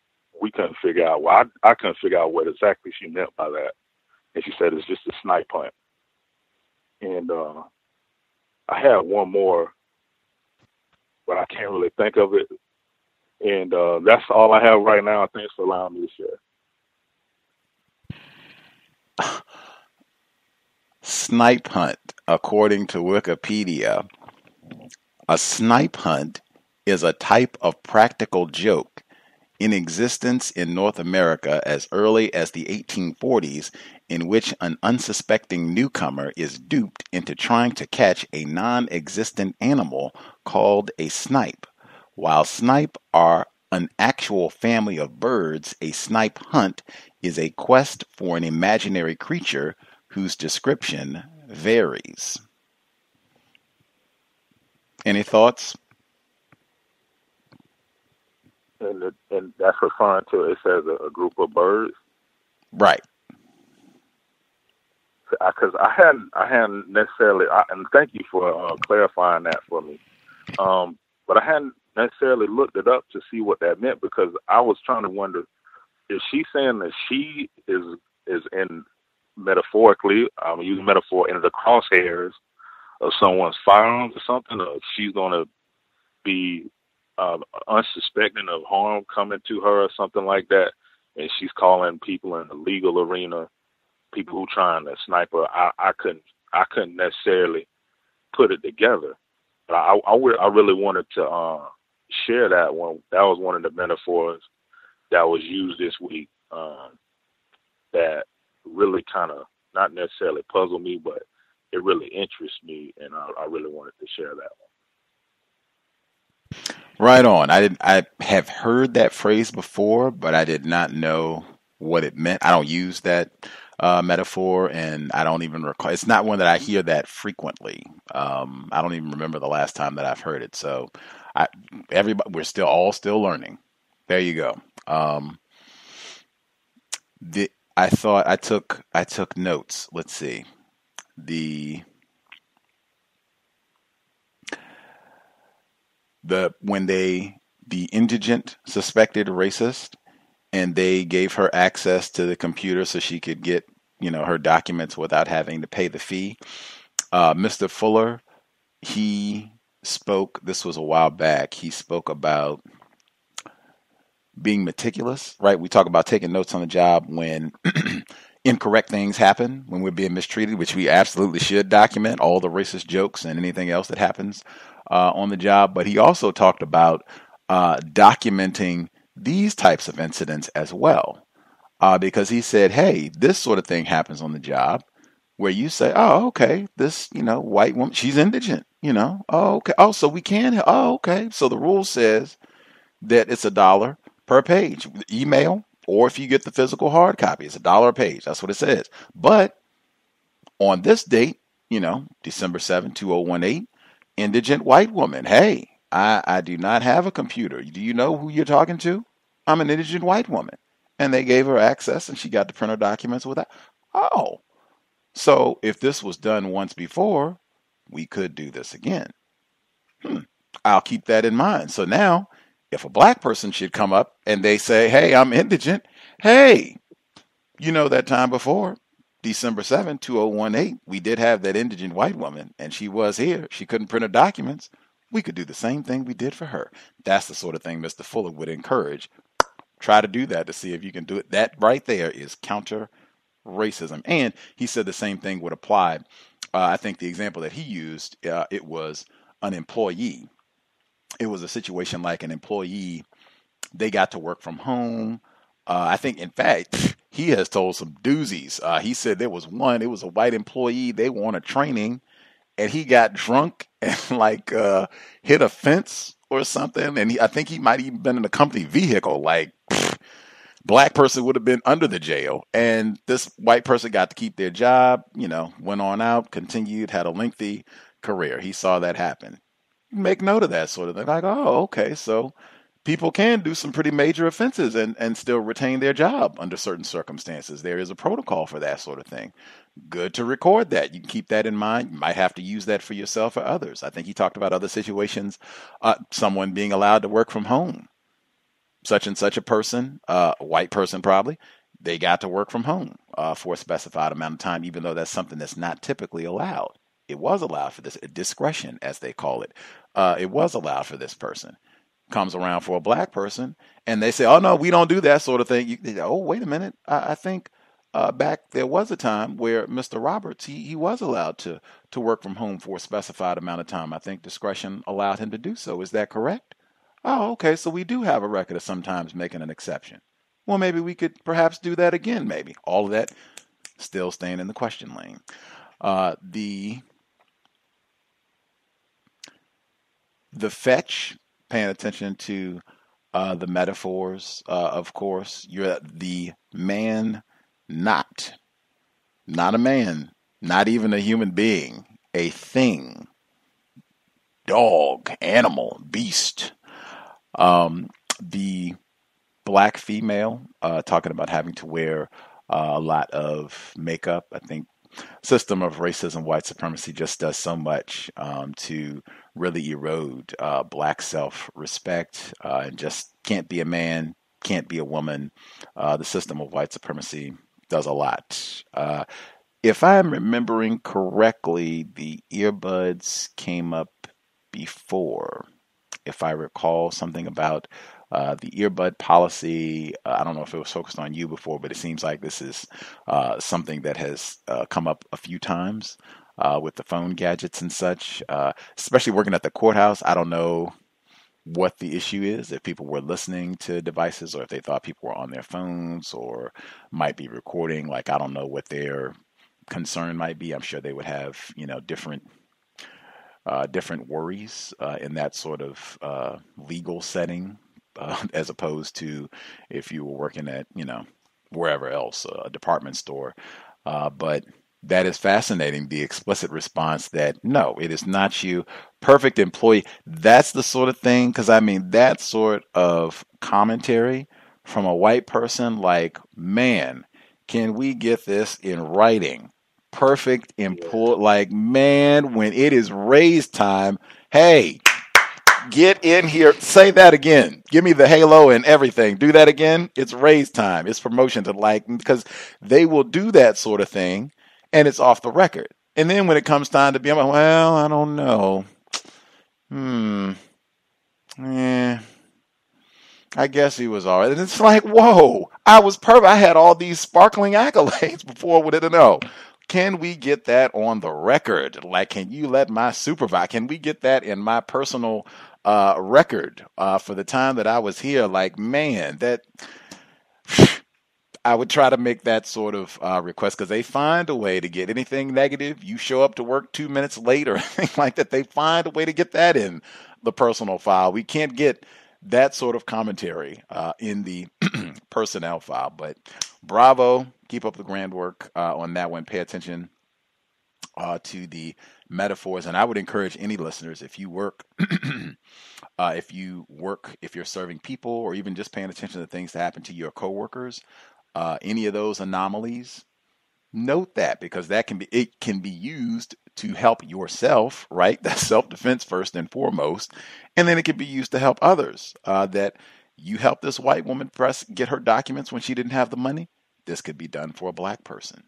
we couldn't figure out, I couldn't figure out what exactly she meant by that. And she said it's just a snipe hunt. And I had one more, but I can't really think of it. And that's all I have right now. Thanks for allowing me to share. Snipe hunt. According to Wikipedia, a snipe hunt is a type of practical joke in existence in North America as early as the 1840s, in which an unsuspecting newcomer is duped into trying to catch a non-existent animal called a snipe. While snipe are an actual family of birds, a snipe hunt is a quest for an imaginary creature whose description varies. Any thoughts? And that's referring to it says a group of birds, right? Because I hadn't necessarily. And thank you for clarifying that for me. But I hadn't necessarily looked it up to see what that meant, because I was trying to wonder, is she saying that she is in metaphorically, I'm using metaphor, in the crosshairs of someone's firearms or something, or she's going to be unsuspecting of harm coming to her or something like that, and she's calling people in the legal arena, people who trying to snipe her. I couldn't necessarily put it together, but I really wanted to share that one. That was one of the metaphors that was used this week that really kind of not necessarily puzzled me, but it really interests me, and I really wanted to share that one. Right on. I have heard that phrase before, but I did not know what it meant. I don't use that metaphor, and I don't even recall. It's not one that I hear that frequently. I don't even remember the last time that I've heard it. So, we're all still learning. There you go. I thought I took notes. Let's see. The indigent suspected racist, and they gave her access to the computer so she could get, her documents without having to pay the fee. Mr. Fuller, he spoke, this was a while back, he spoke about being meticulous, right? We talk about taking notes on the job when incorrect things happen, when we're being mistreated, which we absolutely should document all the racist jokes and anything else that happens on the job. But he also talked about documenting these types of incidents as well, because he said, hey, this sort of thing happens on the job where you say, oh, okay, this, white woman, she's indigent, oh, okay. Oh, so we can, oh, okay. So the rule says that it's $1 per page, email, or if you get the physical hard copy, it's $1 a page. That's what it says. But on this date, December 7, 2018, indigent white woman. Hey, I do not have a computer. Do you know who you're talking to? I'm an indigent white woman. And they gave her access, and she got to print her documents with that. Oh, so if this was done once before, we could do this again. I'll keep that in mind. So now, if a black person should come up and they say, hey, I'm indigent. Hey, that time before, December 7, 2018, we did have that indigent white woman, and she was here. She couldn't print her documents. We could do the same thing we did for her. That's the sort of thing Mr. Fuller would encourage. Try to do that to see if you can do it. That right there is counter racism. And he said the same thing would apply. I think the example that he used, it was an employee. It was a situation like an employee, they got to work from home. I think, in fact, he has told some doozies. He said it was a white employee, they were on a training, and he got drunk and hit a fence or something. And I think he might even been in a company vehicle. Black person would have been under the jail. And this white person got to keep their job, went on out, continued, had a lengthy career. He saw that happen. Make note of that sort of thing. Oh, okay, so people can do some pretty major offenses and still retain their job under certain circumstances. There is a protocol for that sort of thing. Good to record that. You can keep that in mind. You might have to use that for yourself or others. I think he talked about other situations, someone being allowed to work from home. Such and such a person, a white person probably, they got to work from home for a specified amount of time, even though that's something that's not typically allowed. it was allowed for this discretion, as they call it. It was allowed for this person. Comes around for a black person, and they say, "Oh no, we don't do that sort of thing." Oh, wait a minute. I think back there was a time where Mr. Roberts he was allowed to work from home for a specified amount of time. I think discretion allowed him to do so. Is that correct? Oh, okay. So we do have a record of sometimes making an exception. Well, maybe we could perhaps do that again. Maybe all of that still staying in the question lane. The fetch, paying attention to the metaphors, of course. You're the man, not a man, not even a human being, a thing, dog, animal, beast. The black female, talking about having to wear a lot of makeup. I think system of racism, white supremacy just does so much to really erode black self-respect, and just can't be a man, can't be a woman. The system of white supremacy does a lot. If I'm remembering correctly, the earbuds came up before. If I recall something about the earbud policy, I don't know if it was focused on you before, but it seems like this is something that has come up a few times with the phone gadgets and such, especially working at the courthouse. I don't know what the issue is, if people were listening to devices or if they thought people were on their phones or might be recording. Like, I don't know what their concern might be. I'm sure they would have, different worries in that sort of legal setting, as opposed to if you were working at, wherever else, a department store. But that is fascinating, the explicit response that, no, it is not you. Perfect employee. That's the sort of thing, because that sort of commentary from a white person, like, man, can we get this in writing? Perfect employee. Like, man, when it is raise time, hey, get in here. Say that again. Give me the halo and everything. Do that again. It's raise time. It's promotion to, like, because they will do that sort of thing and it's off the record. And then when it comes time to be, I'm like, well, I don't know. I guess he was all right. And it's like, whoa, I was perfect. I had all these sparkling accolades before. What did I know? Can we get that on the record? Like, can you let my supervisor, can we get that in my personal record for the time that I was here? Like, man, that I would try to make that sort of request, because they find a way to get anything negative. You show up to work 2 minutes late or anything like that, they find a way to get that in the personal file. We can't get that sort of commentary in the personnel file. But bravo, keep up the grand work on that one. Pay attention to the metaphors, and I would encourage any listeners, if you work, if you're serving people, or even just paying attention to things that happen to your coworkers, any of those anomalies, note that, because it can be used to help yourself, right? That's self-defense first and foremost. And then it can be used to help others. That you helped this white woman get her documents when she didn't have the money. This could be done for a black person.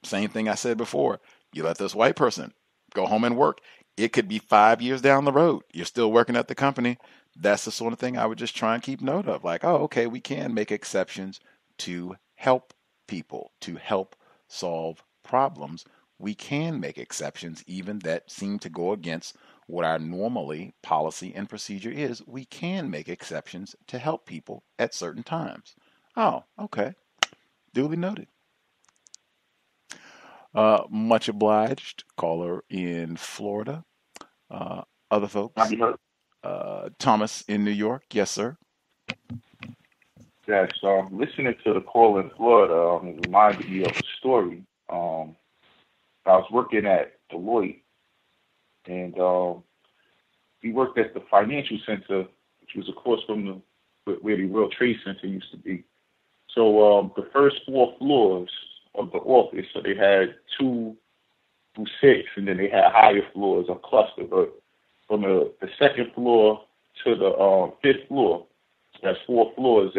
Same thing I said before. You let this white person go home and work. It could be 5 years down the road. You're still working at the company. That's the sort of thing I would just try and keep note of. Like, oh, okay, we can make exceptions to help people, to help solve problems. We can make exceptions, even that seem to go against what our normally policy and procedure is. We can make exceptions to help people at certain times. Oh, okay. Duly noted. Much obliged. Caller in Florida. Other folks. Thomas in New York. Yes, sir. Yes, listening to the call in Florida reminded me of a story. I was working at Deloitte, and we worked at the financial center, which was across from where the World Trade Center used to be. So the first 4 floors of the office, so they had 2 through 6, and then they had higher floors, a cluster. But from the second floor to the 5th floor, that's 4 floors.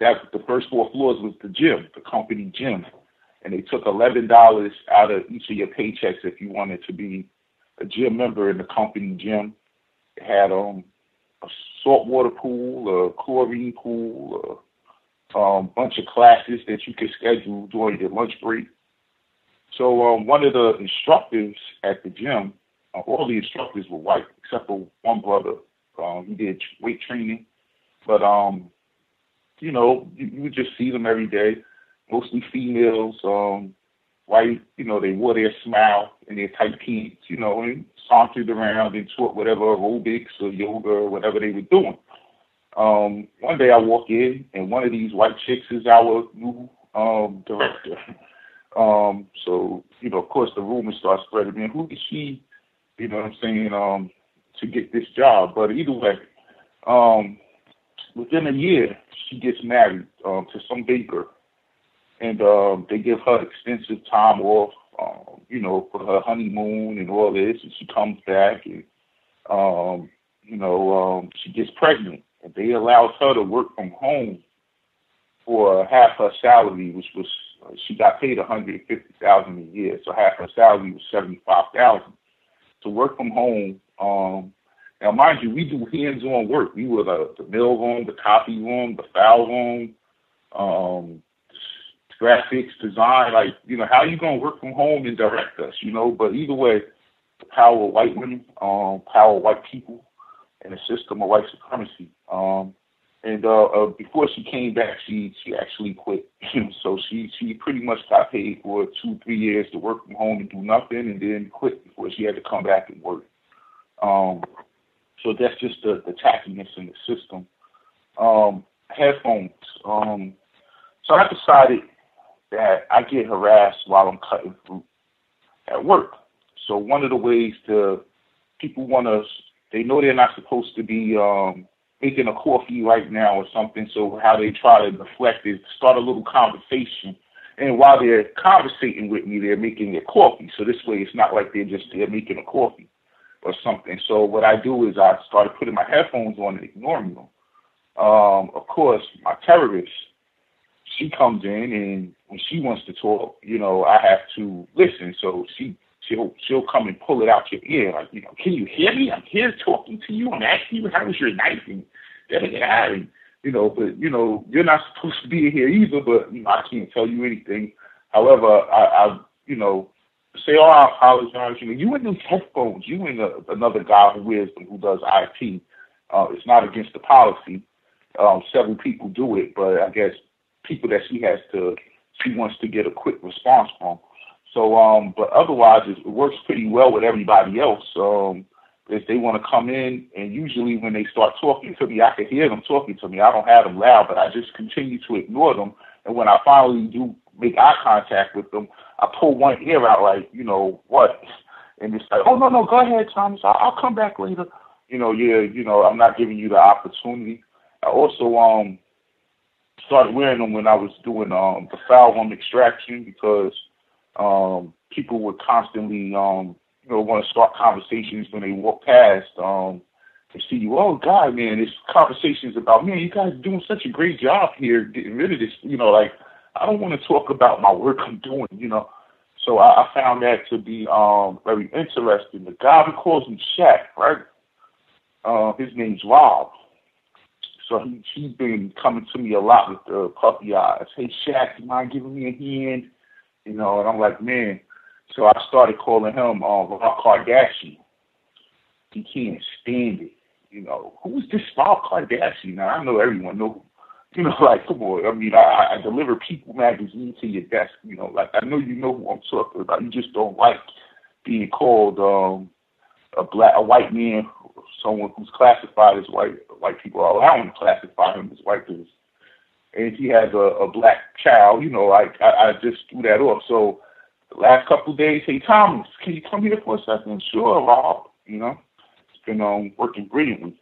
That the first 4 floors was the gym, the company gym. and they took $11 out of each of your paychecks if you wanted to be a gym member in the company gym. It had a saltwater pool, a chlorine pool, a bunch of classes that you could schedule during your lunch break. So one of the instructors at the gym, all the instructors were white except for one brother. He did weight training, but you know, you would just see them every day, mostly females, white. You know, they wore their smile and their tight pants, you know, and sauntered around and taught whatever aerobics or yoga or whatever they were doing. One day I walk in, and one of these white chicks is our new director. So, you know, of course, the rumors start spreading. Man, who is she, you know what I'm saying, to get this job? But either way, within a year, she gets married to some baker. And they give her extensive time off, you know, for her honeymoon and all this. And she comes back and, you know, she gets pregnant. And they allowed her to work from home for half her salary, which was, she got paid $150,000 a year. So half her salary was $75,000 to work from home. Now, mind you, we do hands-on work. We were the mill room, the copy room, the file room, graphics, design. Like, you know, how are you going to work from home and direct us, you know? But either way, the power of white women, power of white people, and the system of white supremacy. And before she came back, she actually quit. So she pretty much got paid for 2-3 years to work from home and do nothing, and then quit before she had to come back and work. So that's just the tackiness in the system. Headphones. So I decided that I get harassed while I'm cutting fruit at work. So one of the ways people want to, they know they're not supposed to be making a coffee right now or something. So how they try to deflect is start a little conversation. And while they're conversating with me, they're making their coffee. So this way it's not like they're making a coffee or something. So what I do is I started putting my headphones on and ignoring them. Of course, my terrorist, she comes in, and when she wants to talk, you know, I have to listen. So she'll come and pull it out your ear, like, you know, can you hear me? I'm here talking to you. I'm asking you, how was your night? And you know, but you know, you're not supposed to be here either. But you know, I can't tell you anything. However, I you know, say, oh, I apologize. You know, you in these headphones. You and another guy who does IT. It's not against the policy. Several people do it, but I guess people that she wants to get a quick response from. So, but otherwise, it works pretty well with everybody else. If they want to come in, and usually when they start talking to me, I can hear them talking to me. I don't have them loud, but I just continue to ignore them. And when I finally do make eye contact with them, I pull one ear out, like, you know, what? And it's like, oh, no, go ahead, Thomas. I'll come back later. You know, I'm not giving you the opportunity. I also started wearing them when I was doing the file room extraction, because people would constantly, want to start conversations when they walk past. They see you, oh, God, man, this conversation's about, man, you guys are doing such a great job here getting rid of this, you know, like, I don't want to talk about my work I'm doing, you know. So I found that to be very interesting. The guy who calls him Shaq, right? His name's Rob. So he's been coming to me a lot with the puppy eyes. Hey, Shaq, you mind giving me a hand? You know, and I'm like, man. So I started calling him Rob Kardashian. He can't stand it. You know, who's this Rob Kardashian? Now, I know everyone knows. You know, like, come on. I mean, I deliver People magazine to your desk. You know, like, I know you know who I'm talking about. You just don't like being called a white man, someone who's classified as white. White people are allowing to classify him as white, and he has a black child. You know, like, I just threw that off. So the last couple of days, hey, Thomas, can you come here for a second? Sure, Rob. You know, it's been working brilliantly.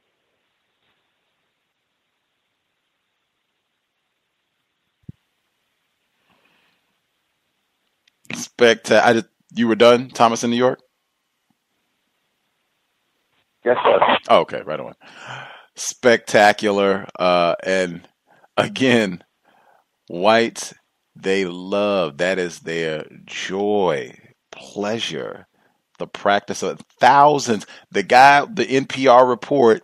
Spectacular. You were done, Thomas, in New York? Yes, sir. Oh, okay, right on. Spectacular. And again, white They love, that is their joy, pleasure, the practice of thousands. The NPR report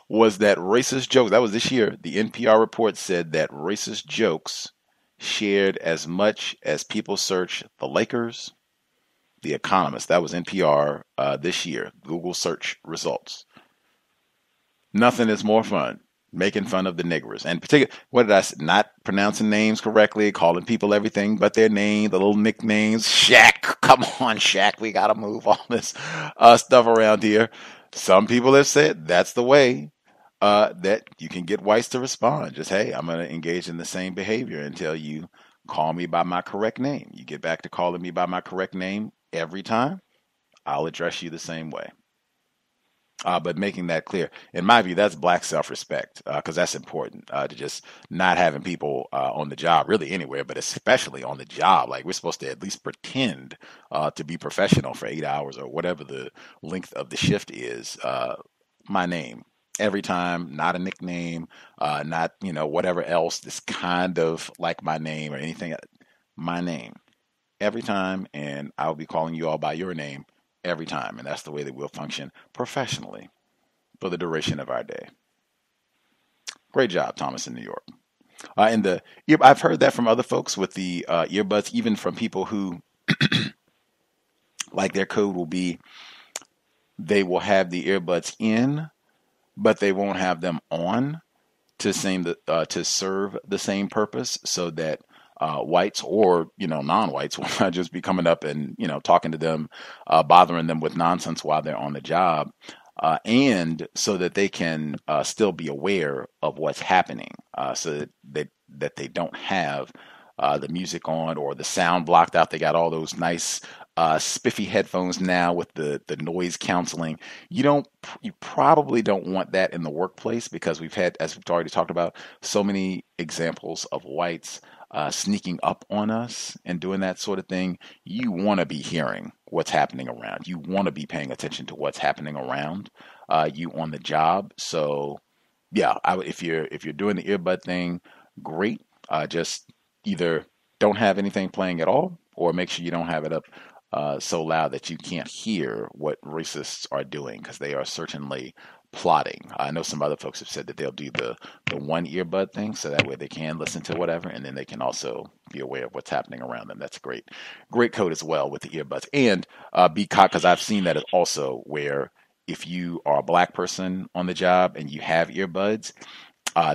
was that racist jokes, that was this year, the NPR report said that racist jokes shared as much as people search the Lakers, The Economist. That was NPR this year, Google search results. Nothing is more fun. Making fun of the niggers. And particularly, what did I say? Not pronouncing names correctly, calling people everything but their name, the little nicknames. Shaq, come on, Shaq, we got to move all this stuff around here. Some people have said that's the way that you can get whites to respond. Just, hey, I'm going to engage in the same behavior until you call me by my correct name. You get back to calling me by my correct name every time, I'll address you the same way. But making that clear, in my view, that's black self-respect, because that's important, to just not having people on the job, really anywhere, but especially on the job. Like, we're supposed to at least pretend to be professional for 8 hours or whatever the length of the shift is. My name every time, not a nickname, not, whatever else that's kind of like my name or anything. My name every time, and I'll be calling you all by your name every time, and that's the way that we'll function professionally for the duration of our day. Great job, Thomas, in New York. I've heard that from other folks with the earbuds, even from people who, like, their code will be, they will have the earbuds in, but they won't have them on to serve the same purpose, so that whites or non-whites will not just be coming up and talking to them, bothering them with nonsense while they're on the job, and so that they can still be aware of what's happening, so that they don't have the music on or the sound blocked out. They got all those nice spiffy headphones now with the noise canceling. You probably don't want that in the workplace, because we've had, as we've already talked about, so many examples of whites sneaking up on us and doing that sort of thing. You want to be hearing what's happening around. You want to be paying attention to what's happening around you on the job. So, yeah, if you're doing the earbud thing, great. Just either don't have anything playing at all, or make sure you don't have it up so loud that you can't hear what racists are doing, because they are certainly plotting. I know some other folks have said that they'll do the one earbud thing, so that way they can listen to whatever, and then they can also be aware of what's happening around them. That's great code as well with the earbuds. And because I've seen that also, where if you are a black person on the job and you have earbuds,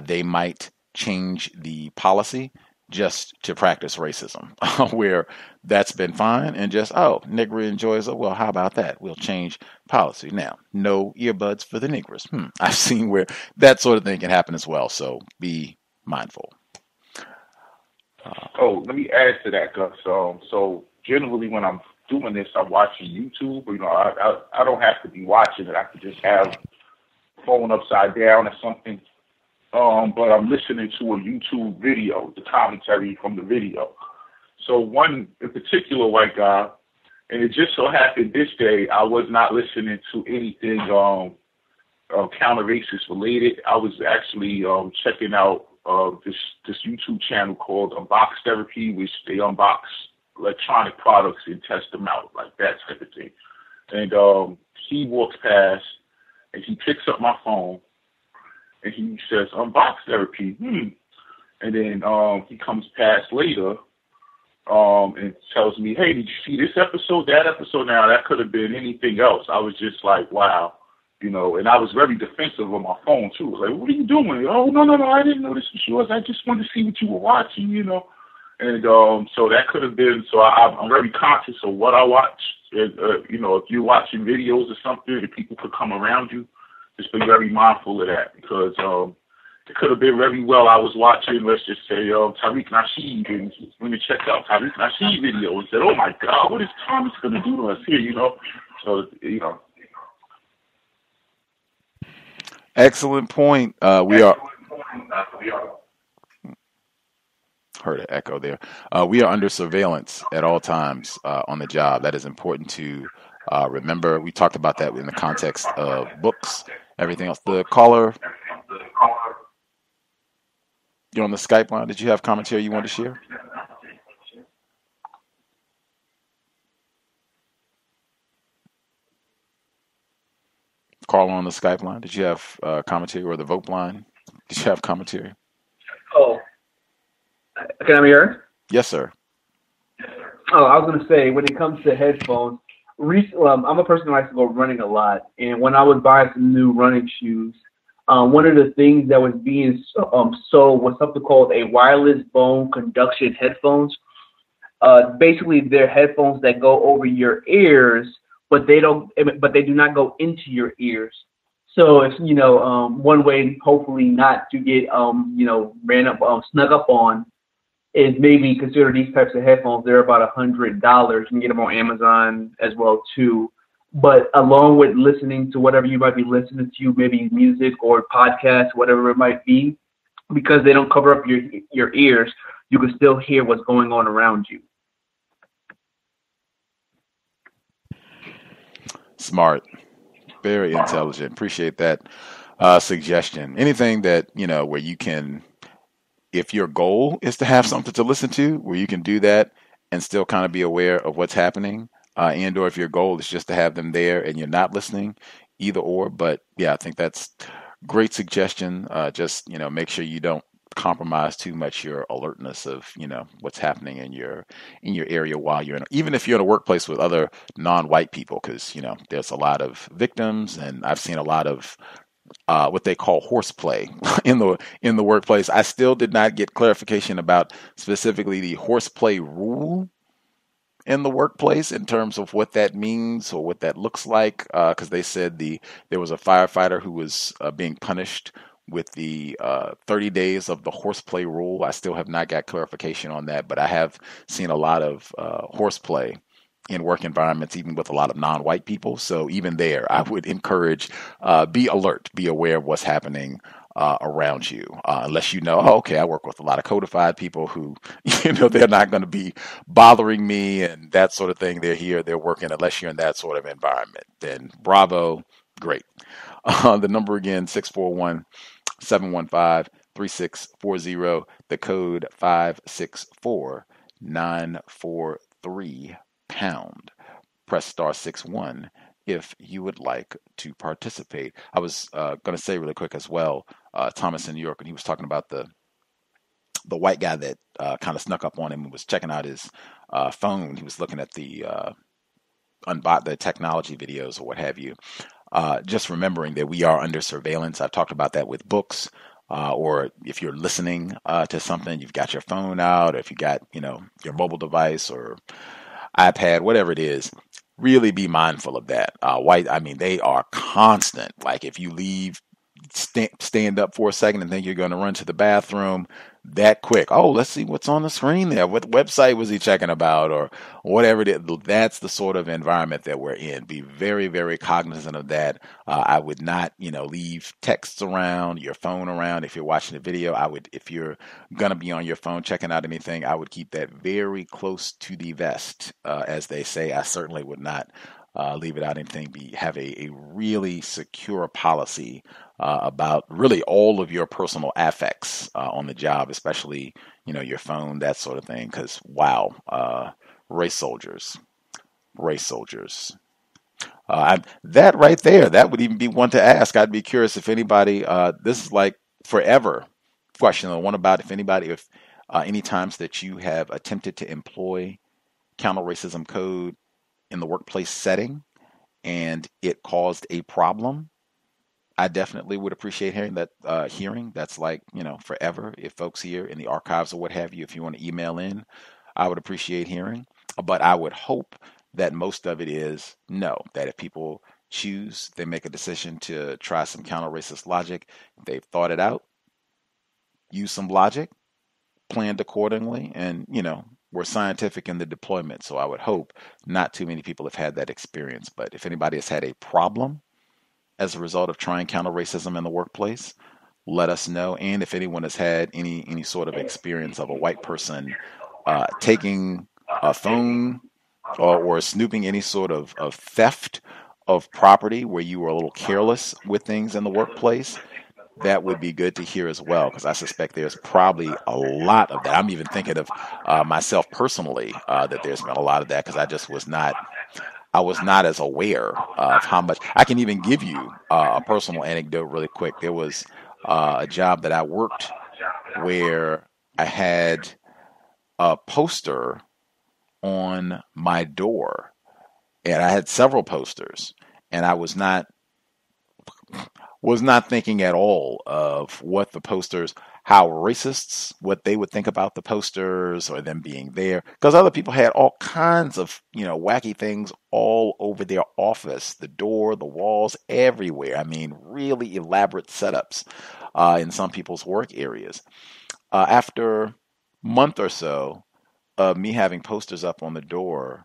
they might change the policy just to practice racism, where that's been fine, and just, nigger enjoys it. Well, how about that? We'll change policy. Now, no earbuds for the niggers. I've seen where that sort of thing can happen as well, so be mindful. Let me add to that, Gus. So generally when I'm doing this, I'm watching YouTube. I don't have to be watching it. I could just have phone upside down or something. But I'm listening to a YouTube video, the commentary from the video. So one in particular white guy, and it just so happened this day, I was not listening to anything counter-racist related. I was actually checking out this YouTube channel called Unbox Therapy, which they unbox electronic products and test them out, like that type of thing. And he walks past, and he picks up my phone, and he says, Unbox Therapy. And then he comes past later and tells me, hey, did you see this episode, that episode? Now, that could have been anything else. I was just like, wow. And I was very defensive on my phone, too. I was like, what are you doing? Oh, no, I didn't know this was yours. I just wanted to see what you were watching, And so that could have been, so I'm very conscious of what I watch. If you're watching videos or something, and people could come around you, just be very mindful of that, because it could have been very well I was watching, let's just say, Tariq Nasheed, and when you checked out Tariq Nasheed video and said, oh my God, what is Thomas going to do to us here, So, Excellent point. We are heard an echo there. We are under surveillance at all times on the job. That is important to remember. We talked about that in the context of books, everything else. The caller, you're on the Skype line. Did you have commentary you want to share? caller on the Skype line? Did you have commentary, or the vote line? Did you have commentary? Oh, can I be heard? Yes, sir. Oh, I was going to say, when it comes to headphones, I'm a person who likes to go running a lot. And when I was buying some new running shoes, one of the things that was being sold was something called a wireless bone conduction headphones. Basically, they're headphones that go over your ears, but they do not go into your ears. So if one way, hopefully not to get snuck up on, is maybe consider these types of headphones. They're about $100. You can get them on Amazon as well too. But along with listening to whatever you might be listening to, maybe music or podcasts, whatever it might be, because they don't cover up your ears, you can still hear what's going on around you. Smart, very intelligent. Appreciate that suggestion. Anything that where you can. If your goal is to have something to listen to, where you can do that and still kind of be aware of what's happening, and or if your goal is just to have them there and you're not listening, either or. But yeah, I think that's great suggestion. Just make sure you don't compromise too much your alertness of what's happening in your area while you're even if you're in a workplace with other non-white people, because there's a lot of victims, and I've seen a lot of what they call horseplay in the workplace. I still did not get clarification about specifically the horseplay rule in the workplace in terms of what that means or what that looks like, because they said there was a firefighter who was being punished with the 30 days of the horseplay rule. I still have not got clarification on that, but I have seen a lot of horseplay in work environments, even with a lot of non-white people. So even there, I would encourage, be alert, be aware of what's happening around you. Unless okay, I work with a lot of codified people who, they're not going to be bothering me and that sort of thing. They're here, they're working. Unless you're in that sort of environment, then bravo, great. The number again, 641-715-3640, the code 564943. Pound. Press *61 if you would like to participate. I was going to say really quick as well, Thomas in New York, and he was talking about the white guy that kind of snuck up on him and was checking out his phone. He was looking at the technology videos or what have you. Just remembering that we are under surveillance. I've talked about that with books. Or if you're listening to something, you've got your phone out, or if you got your mobile device or iPad, whatever it is, really be mindful of that. They are constant. Like if you leave, stand up for a second and think you're going to run to the bathroom that quick. Oh, let's see what's on the screen there. What website was he checking about or whatever it is. That's the sort of environment that we're in. Be very, very cognizant of that. I would not, leave texts around, your phone around. If you're watching a video, if you're going to be on your phone checking out anything, I would keep that very close to the vest, as they say. I certainly would not leave it out anything. Have a really secure policy about really all of your personal affects on the job, especially your phone, that sort of thing. Because race soldiers. That right there, that would even be one to ask. I'd be curious if anybody. This is like forever question. The one about if any times that you have attempted to employ counter-racism code in the workplace setting and it caused a problem. I definitely would appreciate hearing that. That's like, forever. If folks here in the archives or what have you, if you want to email in, I would appreciate hearing. But I would hope that most of it is no, that if people choose, they make a decision to try some counter-racist logic, they've thought it out, use some logic, planned accordingly, and, we're scientific in the deployment. So I would hope not too many people have had that experience. But if anybody has had a problem as a result of trying counter-racism in the workplace, let us know. And if anyone has had any sort of experience of a white person taking a phone or snooping, any sort of theft of property where you were a little careless with things in the workplace, that would be good to hear as well, because I suspect there's probably a lot of that. I'm even thinking of myself personally, that there's been a lot of that, because I was not as aware of how much. I can even give you a personal anecdote really quick. There was a job that I worked where I had a poster on my door, and I had several posters, and I was not thinking at all of what the posters, how racists, what they would think about the posters or them being there, because other people had all kinds of, wacky things all over their office, the door, the walls, everywhere. I mean, really elaborate setups in some people's work areas. After a month or so of me having posters up on the door,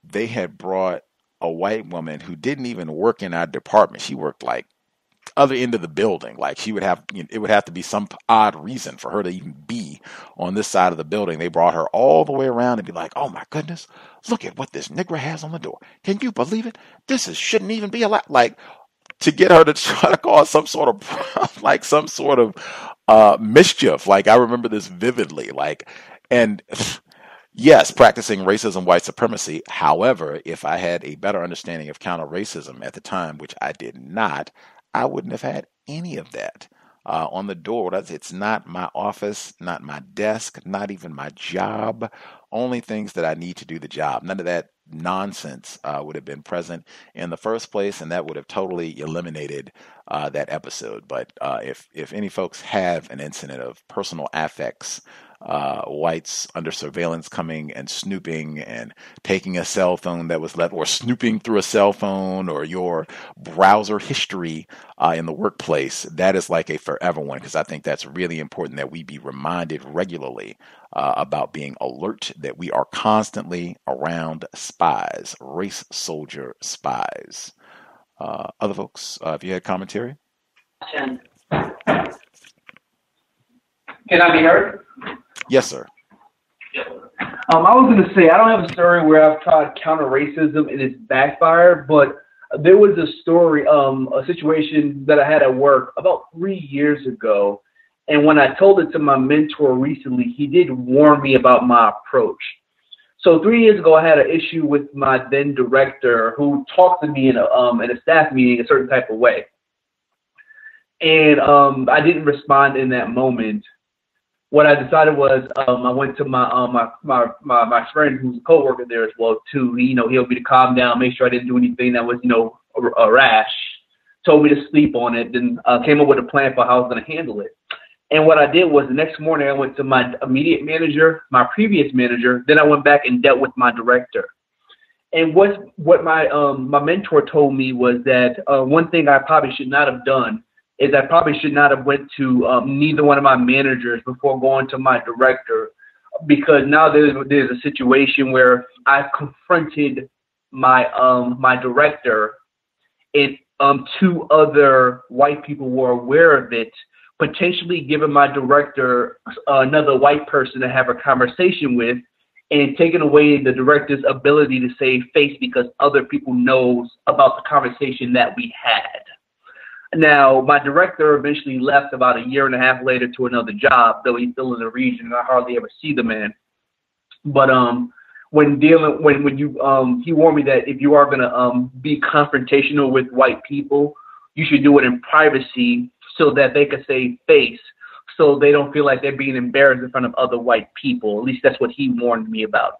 they had brought a white woman who didn't even work in our department. She worked like other end of the building. Like she would have, it would have to be some odd reason for her to even be on this side of the building. They brought her all the way around and be like, "Oh my goodness, look at what this nigger has on the door. Can you believe it? Shouldn't even be allowed." Like, to get her to try to cause some sort of like some sort of mischief. Like, I remember this vividly. And yes, practicing racism, white supremacy. However, if I had a better understanding of counter racism at the time, which I did not, I wouldn't have had any of that on the door. It's not my office, not my desk, not even my job. Only things that I need to do the job. None of that nonsense would have been present in the first place, and that would have totally eliminated that episode. But if any folks have an incident of personal affects, whites under surveillance coming and snooping and taking a cell phone that was left, or snooping through a cell phone, or your browser history in the workplace, that is like a forever one, because I think that's really important that we be reminded regularly about being alert, that we are constantly around spies, race soldier spies. Other folks, if you had commentary? Can I be heard? Yes, sir. I was going to say, I don't have a story where I've tried counter racism and it's backfired, but there was a story, a situation that I had at work about 3 years ago. And when I told it to my mentor recently, he did warn me about my approach. So 3 years ago, I had an issue with my then director, who talked to me in a staff meeting a certain type of way. And I didn't respond in that moment. What I decided was, I went to my friend who's a coworker there as well too. He helped me to calm down, make sure I didn't do anything that was a rash. Told me to sleep on it, then came up with a plan for how I was going to handle it. And what I did was, the next morning I went to my immediate manager, my previous manager. Then I went back and dealt with my director. And what my mentor told me was that one thing I probably should not have done is I probably should not have went to neither one of my managers before going to my director, because now there's a situation where I've confronted my director, and two other white people were aware of it, potentially giving my director another white person to have a conversation with, and taking away the director's ability to save face because other people knows about the conversation that we had. Now, my director eventually left about a year and a half later to another job, though he's still in the region, and I hardly ever see the man. But he warned me that if you are gonna be confrontational with white people, you should do it in privacy so that they could save face, so they don't feel like they're being embarrassed in front of other white people. At least that's what he warned me about.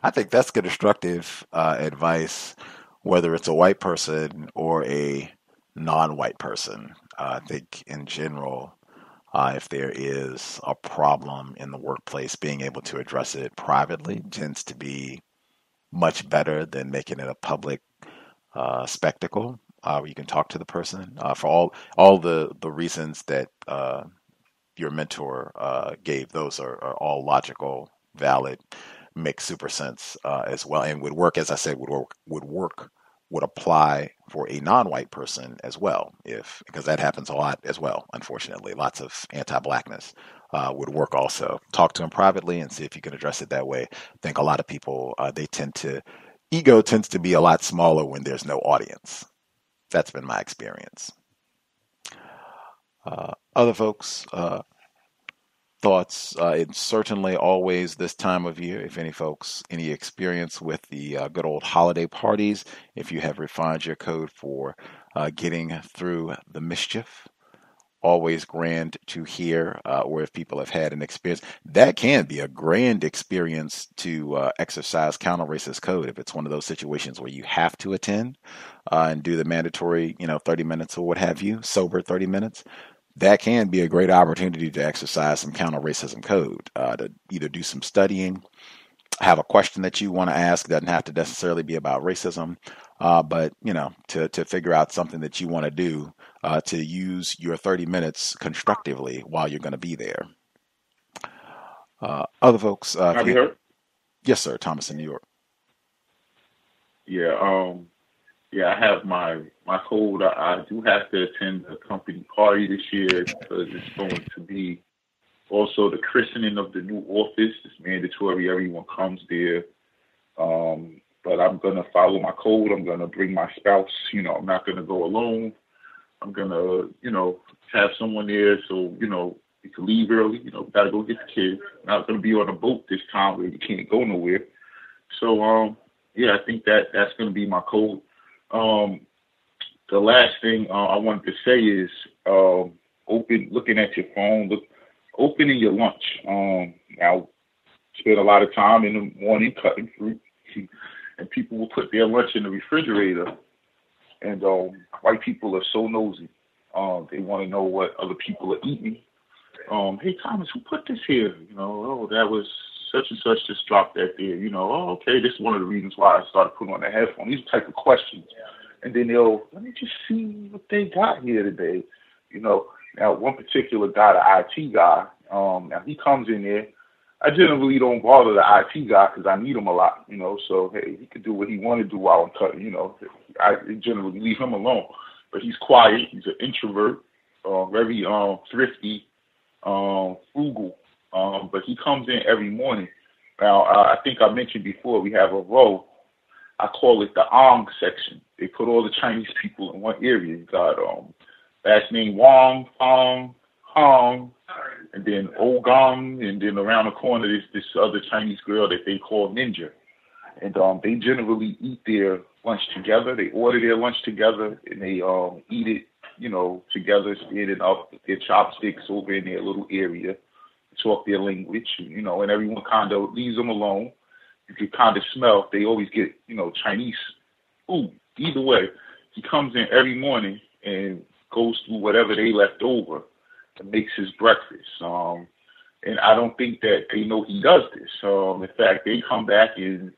I think that's constructive advice, whether it's a white person or a non-white person. I think in general, if there is a problem in the workplace, being able to address it privately tends to be much better than making it a public spectacle where you can talk to the person for all the reasons that your mentor gave. Those are all logical, valid, make super sense as well, and would work, as I said, would apply for a non-white person as well, because that happens a lot as well. Unfortunately, lots of anti-blackness would work also. Talk to them privately and see if you can address it that way. I think a lot of people, ego tends to be a lot smaller when there's no audience. That's been my experience. Other folks, thoughts? It's certainly always this time of year. If any folks, any experience with the good old holiday parties, if you have refined your code for getting through the mischief, always grand to hear, or if people have had an experience. That can be a grand experience to exercise counter-racist code if it's one of those situations where you have to attend and do the mandatory, 30 minutes or what have you, sober 30 minutes. That can be a great opportunity to exercise some counter-racism code, to either do some studying, have a question that you want to ask. Doesn't have to necessarily be about racism, but to figure out something that you want to do, to use your 30 minutes constructively while you're going to be there. Other folks, Can I be heard? Yes, sir. Thomas in New York. Yeah, I have my code. I do have to attend the company party this year because it's going to be also the christening of the new office. It's mandatory. Everyone comes there. But I'm going to follow my code. I'm going to bring my spouse. I'm not going to go alone. I'm going to, have someone there so, we can leave early. We got to go get the kids. Not going to be on a boat this time where you can't go nowhere. So, I think that's going to be my code. The last thing I wanted to say is looking at your phone, opening your lunch. I spend a lot of time in the morning cutting fruit, and people will put their lunch in the refrigerator. And white people are so nosy. They want to know what other people are eating. Hey, Thomas, who put this here? That was such and such just dropped that there. Okay, this is one of the reasons why I started putting on the headphone. These type of questions. And then let me just see what they got here today. Now one particular guy, the IT guy, now he comes in there. I generally don't bother the IT guy because I need him a lot, so, hey, he could do what he want to do while I'm cutting, I generally leave him alone. But he's quiet. He's an introvert, very thrifty, frugal. But he comes in every morning. Now, I think I mentioned before, we have a row. I call it the Ong section. They put all the Chinese people in one area. You got last name Wong, Fong, Hong, and then Ogong, and then around the corner there's this other Chinese girl that they call Ninja. And they generally eat their lunch together. They order their lunch together, and they eat it, together, standing up with their chopsticks over in their little area, talk their language, and everyone kind of leaves them alone. You can kind of smell, they always get, Chinese food. Either way, he comes in every morning and goes through whatever they left over and makes his breakfast. And I don't think that they know he does this. In fact, they come back and,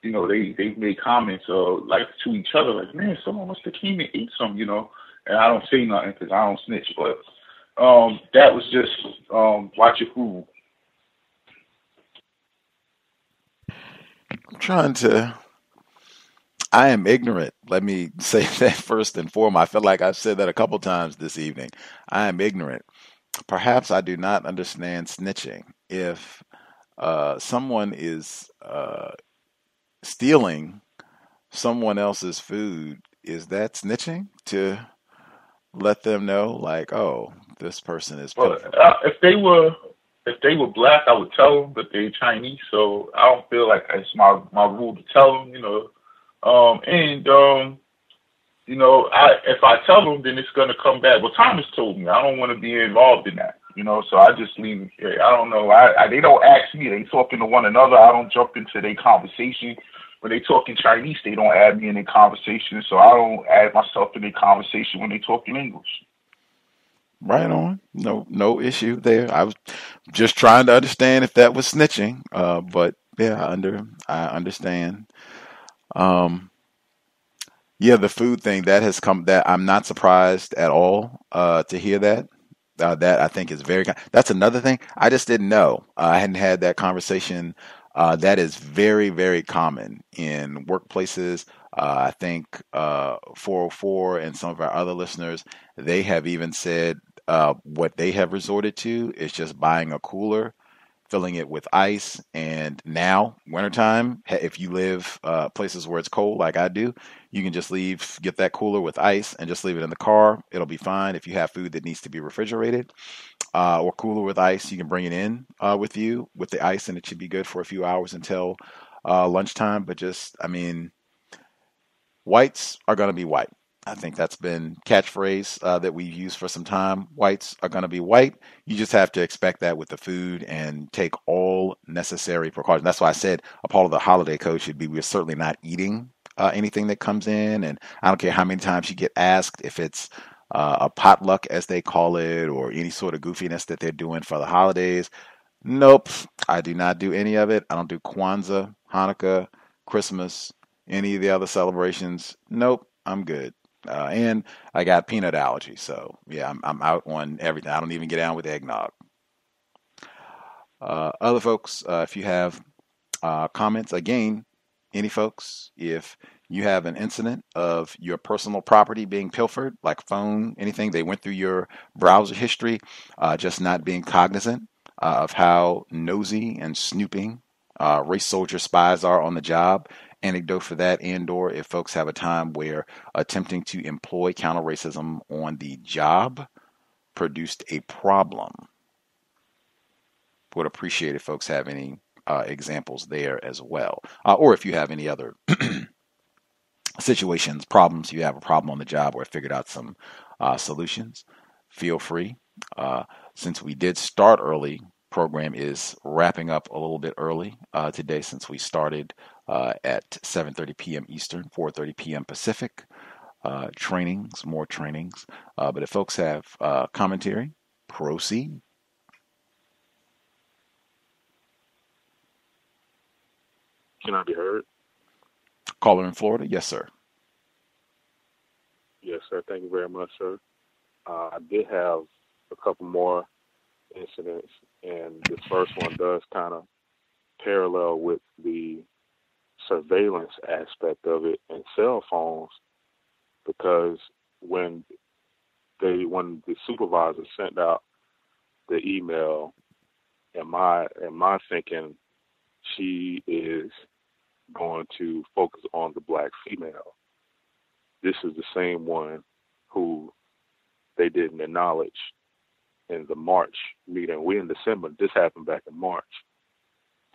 they've made comments like to each other, like, man, someone must have came and ate some, and I don't say nothing because I don't snitch. But that was just watch your food. I am ignorant. Let me say that first and foremost. I feel like I've said that a couple times this evening. I am ignorant. Perhaps I do not understand snitching. If someone is stealing someone else's food, is that snitching to let them know, like, oh, this person is pitiful? If they were black, I would tell them, but they're Chinese, so I don't feel like it's my rule to tell them, if I tell them, then it's going to come back. Well, Thomas told me I don't want to be involved in that, so I just leave it here. I don't know. They don't ask me. They talking to one another. I don't jump into their conversation. When they talk in Chinese, they don't add me in their conversation, so I don't add myself in their conversation when they talk in English. Right on. No issue there. I was just trying to understand if that was snitching. But yeah, I understand. The food thing that has come. That I'm not surprised at all to hear that. That I think is that's another thing I just didn't know. I hadn't had that conversation. That is very, very common in workplaces. I think 404 and some of our other listeners, they have even said what they have resorted to is just buying a cooler, filling it with ice. And now, wintertime, if you live places where it's cold like I do, you can just get that cooler with ice and just leave it in the car. It'll be fine if you have food that needs to be refrigerated. or cooler with ice. You can bring it in with you with the ice, and it should be good for a few hours until lunchtime. But just, I mean, whites are going to be white. I think that's been catchphrase that we've used for some time. Whites are going to be white. You just have to expect that with the food and take all necessary precautions. That's why I said a part of the holiday code should be we're certainly not eating anything that comes in. And I don't care how many times you get asked if it's a potluck, as they call it, or any sort of goofiness that they're doing for the holidays. Nope, I do not do any of it. I don't do Kwanzaa, Hanukkah, Christmas, any of the other celebrations. Nope, I'm good. And I got peanut allergy, so yeah, I'm out on everything. I don't even get down with eggnog. Other folks, if you have comments, again, any folks, if you have an incident of your personal property being pilfered, like phone, anything, they went through your browser history, just not being cognizant of how nosy and snooping race soldier spies are on the job. Anecdote for that, and/or if folks have a time where attempting to employ counter racism on the job produced a problem. Would appreciate if folks have any examples there as well, or if you have any other situations, problems, you have a problem on the job or figured out some solutions, feel free. Since we did start early, program is wrapping up a little bit early today since we started at 7:30 p.m. Eastern, 4:30 p.m. Pacific. Trainings, more trainings. But if folks have commentary, proceed. Can I be heard? Caller in Florida? Yes, sir. Yes, sir. Thank you very much, sir. I did have a couple more incidents, and this first one does kind of parallel with the surveillance aspect of it and cell phones, because when the supervisor sent out the email, in my thinking, she is going to focus on the black female. This is the same one who they didn't acknowledge in the March meeting. We in December. This happened back in March.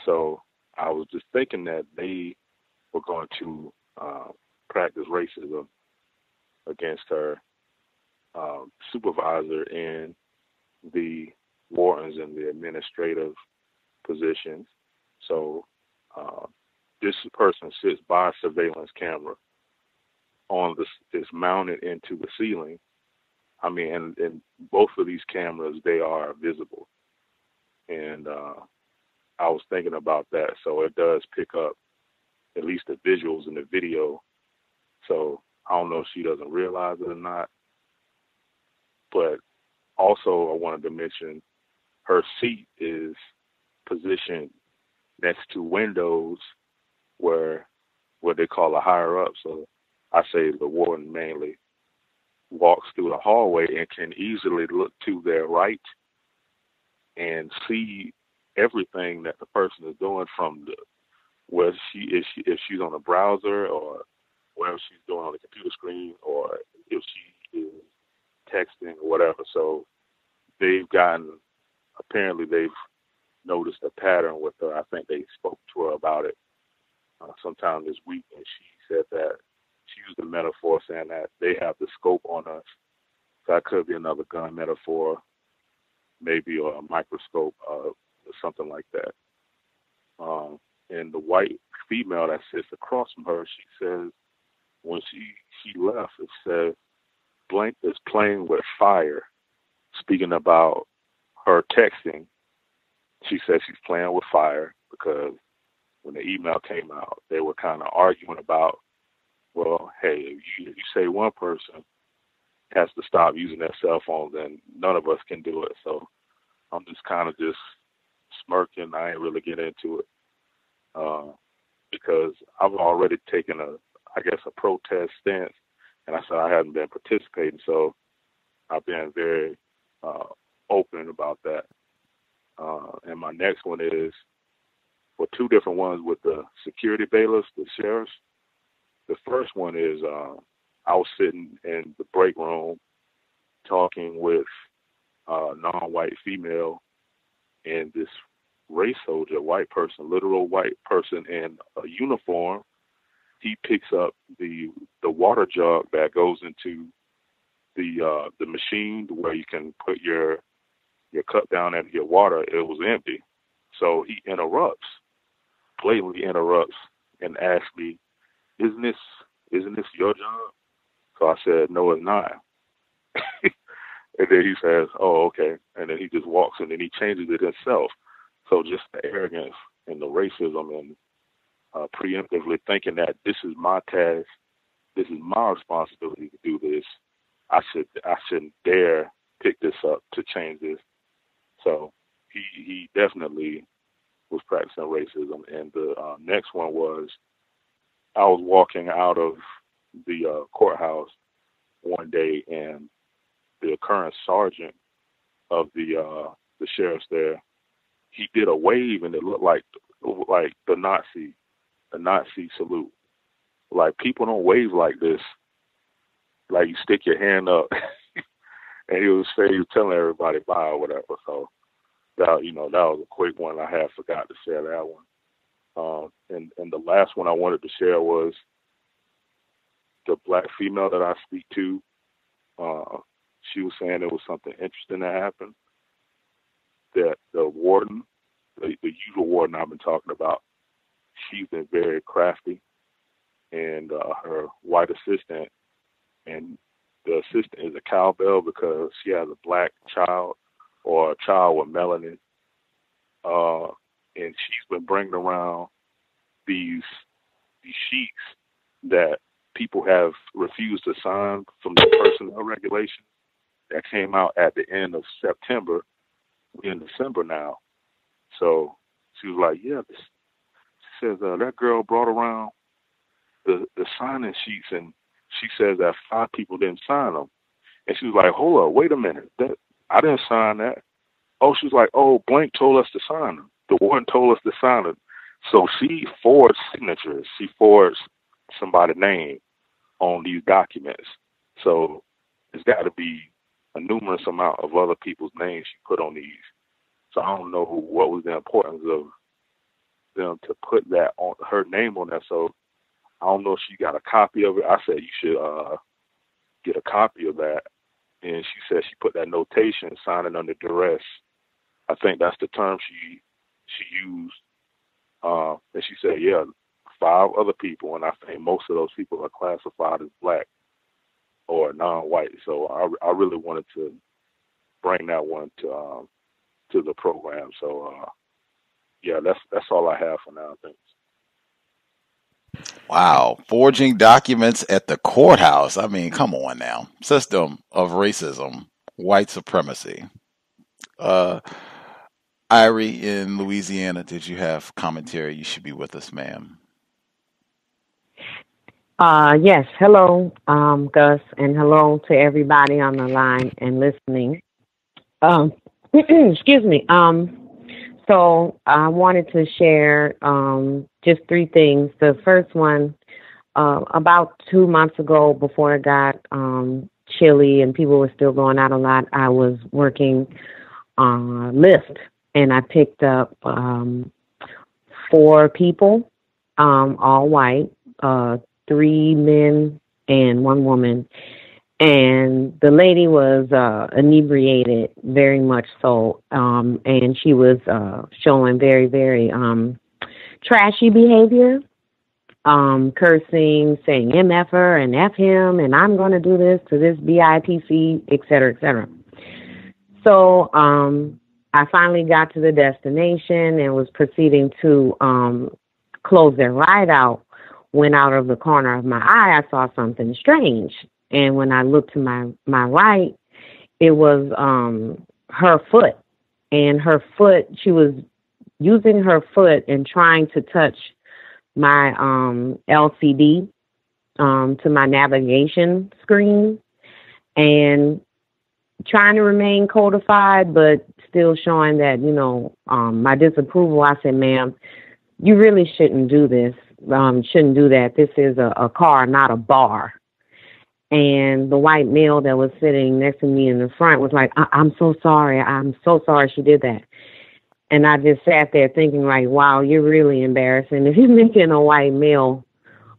So I was just thinking that they were going to practice racism against her supervisor in the wardens and the administrative positions. So this person sits by a surveillance camera on this, is mounted into the ceiling. I mean, and both of these cameras, they are visible. And I was thinking about that. So it does pick up at least the visuals in the video. So I don't know if she doesn't realize it or not. But also I wanted to mention her seat is positioned next to windows where what they call a higher up. So I say the warden mainly walks through the hallway and can easily look to their right and see everything that the person is doing from the where she is, if she's on a browser or whatever she's doing on the computer screen, or if she is texting or whatever. So apparently they've noticed a pattern with her. I think they spoke to her about it sometime this week, and she said that she used a metaphor saying that they have the scope on us. So that could be another gun metaphor, maybe, or a microscope, or something like that. And the white female that sits across from her, she says, when she left, it says, blank is playing with fire. Speaking about her texting, she says she's playing with fire because when the email came out, they were kind of arguing about, well, hey, if you say one person has to stop using their cell phone, then none of us can do it. So I'm just kind of just smirking. I ain't really get into it because I've already taken a protest stance, and I said I hadn't been participating. So I've been very open about that. And my next one is for two different ones with the security bailiffs, the sheriffs. The first one is I was sitting in the break room talking with non-white female, and this race soldier, white person, literal white person in a uniform. He picks up the water jug that goes into the machine where you can put your cup down and your water. It was empty, so he blatantly interrupts, and asks me, "Isn't this your job?" So I said, "No, it's not." And then he says, "Oh, okay," and then he just walks and then he changes it himself. So just the arrogance and the racism and preemptively thinking that this is my task, this is my responsibility to do this. I shouldn't dare pick this up to change this. So he definitely was practicing racism. And the next one was, I was walking out of the courthouse one day, and the current sergeant of the sheriff's there, he did a wave, and it looked like the Nazi salute. Like, people don't wave like this. Like, you stick your hand up, and he was telling everybody bye or whatever. So that was a quick one. I had forgot to share that one. And the last one I wanted to share was the black female that I speak to. She was saying there was something interesting that happened. That the warden, the usual warden I've been talking about, she's been very crafty, and her white assistant, and the assistant is a cowbell because she has a black child or a child with melanin, and she's been bringing around these sheets that people have refused to sign from the personnel regulations that came out at the end of September. We're in December now. So she was like, yeah, she says that girl brought around the signing sheets, and she says that 5 people didn't sign them. And she was like, hold up, wait a minute. I didn't sign that. Oh, she was like, oh, blank told us to sign them. The warden told us to sign them. So she forged signatures. She forged somebody's name on these documents. So it's got to be a numerous amount of other people's names she put on these. So I don't know what was the importance of them to put that on her name on that. So I don't know if she got a copy of it. I said you should get a copy of that. And she said she put that notation, signing under duress. I think that's the term she used. And she said, yeah, 5 other people, and I think most of those people are classified as black or non-white. So I really wanted to bring that one to the program. So yeah, that's all I have for now. Thanks. Wow, forging documents at the courthouse. I mean, come on now. System of racism, white supremacy. Irie in Louisiana, did you have commentary? You should be with us, ma'am. Yes. Hello, Gus, and hello to everybody on the line and listening. Excuse me. So I wanted to share just 3 things. The first one, about 2 months ago, before it got chilly and people were still going out a lot, I was working Lyft, and I picked up 4 people, all white, 3 men and 1 woman. And the lady was inebriated, very much so, and she was showing very, very trashy behavior, cursing, saying MF-er and F him, and I'm going to do this to this BIPC, et cetera, et cetera. So I finally got to the destination and was proceeding to close their ride out. When out of the corner of my eye, I saw something strange. And when I looked to my right, it was her foot. And her foot, she was using her foot and trying to touch my LCD to my navigation screen, and trying to remain codified, but still showing that, my disapproval. I said, ma'am, you really shouldn't do this. Shouldn't do that. This is a car, not a bar. And the white male that was sitting next to me in the front was like, I'm so sorry. I'm so sorry she did that. And I just sat there thinking, like, wow, you're really embarrassing if you're making a white male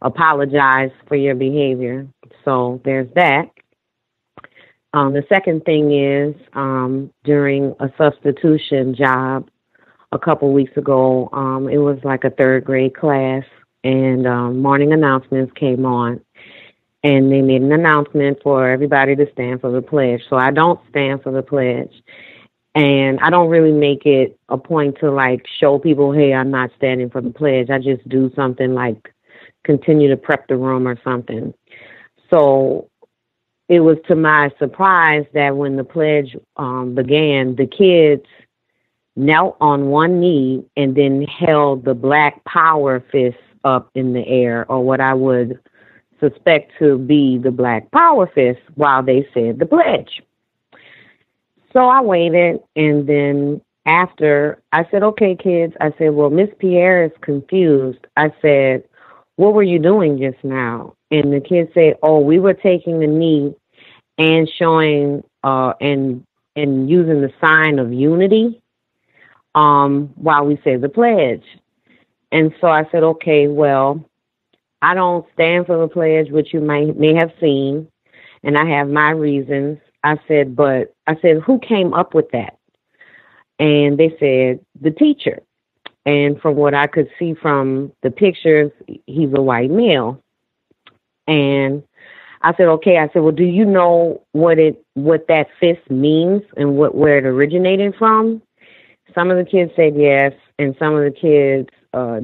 apologize for your behavior. So there's that. The second thing is during a substitution job a couple weeks ago, it was like a third grade class, and morning announcements came on, and they made an announcement for everybody to stand for the pledge. So I don't stand for the pledge, and I don't really make it a point to like show people, hey, I'm not standing for the pledge. I just do something like continue to prep the room or something. So it was to my surprise that when the pledge began, the kids knelt on one knee and then held the black power fist up in the air, or what I would suspect to be the black power fist, while they said the pledge. So I waited, and then after, I said, okay, kids, I said, well, Miss Pierre is confused. I said, what were you doing just now? And the kids said, oh, we were taking the knee and showing and using the sign of unity while we say the pledge. And so I said, okay, well, I don't stand for the pledge, which you may have seen, and I have my reasons. I said, who came up with that? And they said, the teacher. And from what I could see from the pictures, he's a white male. And I said, okay. I said, well, do you know what that fist means and where it originated from? Some of the kids said yes, and some of the kids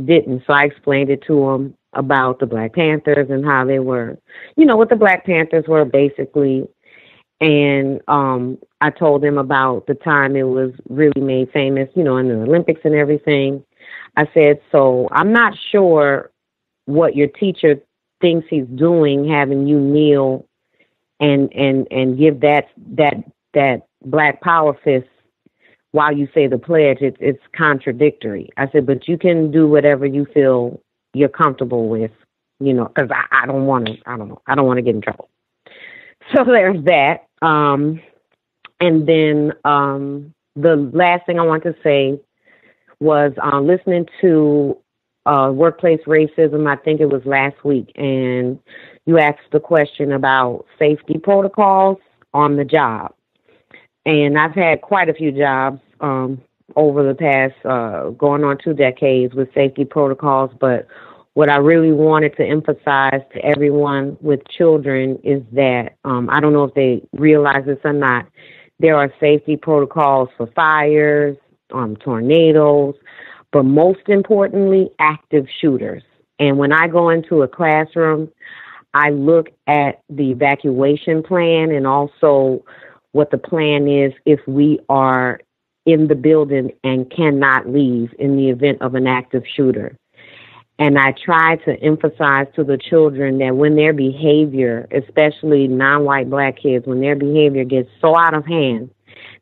didn't. So I explained it to them about the Black Panthers and how they were, what the Black Panthers were basically. And I told them about the time it was really made famous, in the Olympics and everything. I said, so I'm not sure what your teacher thinks he's doing, having you kneel and give that black power fist while you say the pledge. It's contradictory. I said, but you can do whatever you feel you're comfortable with, because I don't want to get in trouble. So there's that. And then the last thing I want to say was listening to workplace racism. I think it was last week, and you asked the question about safety protocols on the job. And I've had quite a few jobs over the past going on 2 decades with safety protocols, but what I really wanted to emphasize to everyone with children is that, I don't know if they realize this or not, there are safety protocols for fires, tornadoes, but most importantly, active shooters. And when I go into a classroom, I look at the evacuation plan and also what the plan is if we are in the building and cannot leave in the event of an active shooter. And I try to emphasize to the children that when their behavior, especially non-white Black kids, when their behavior gets so out of hand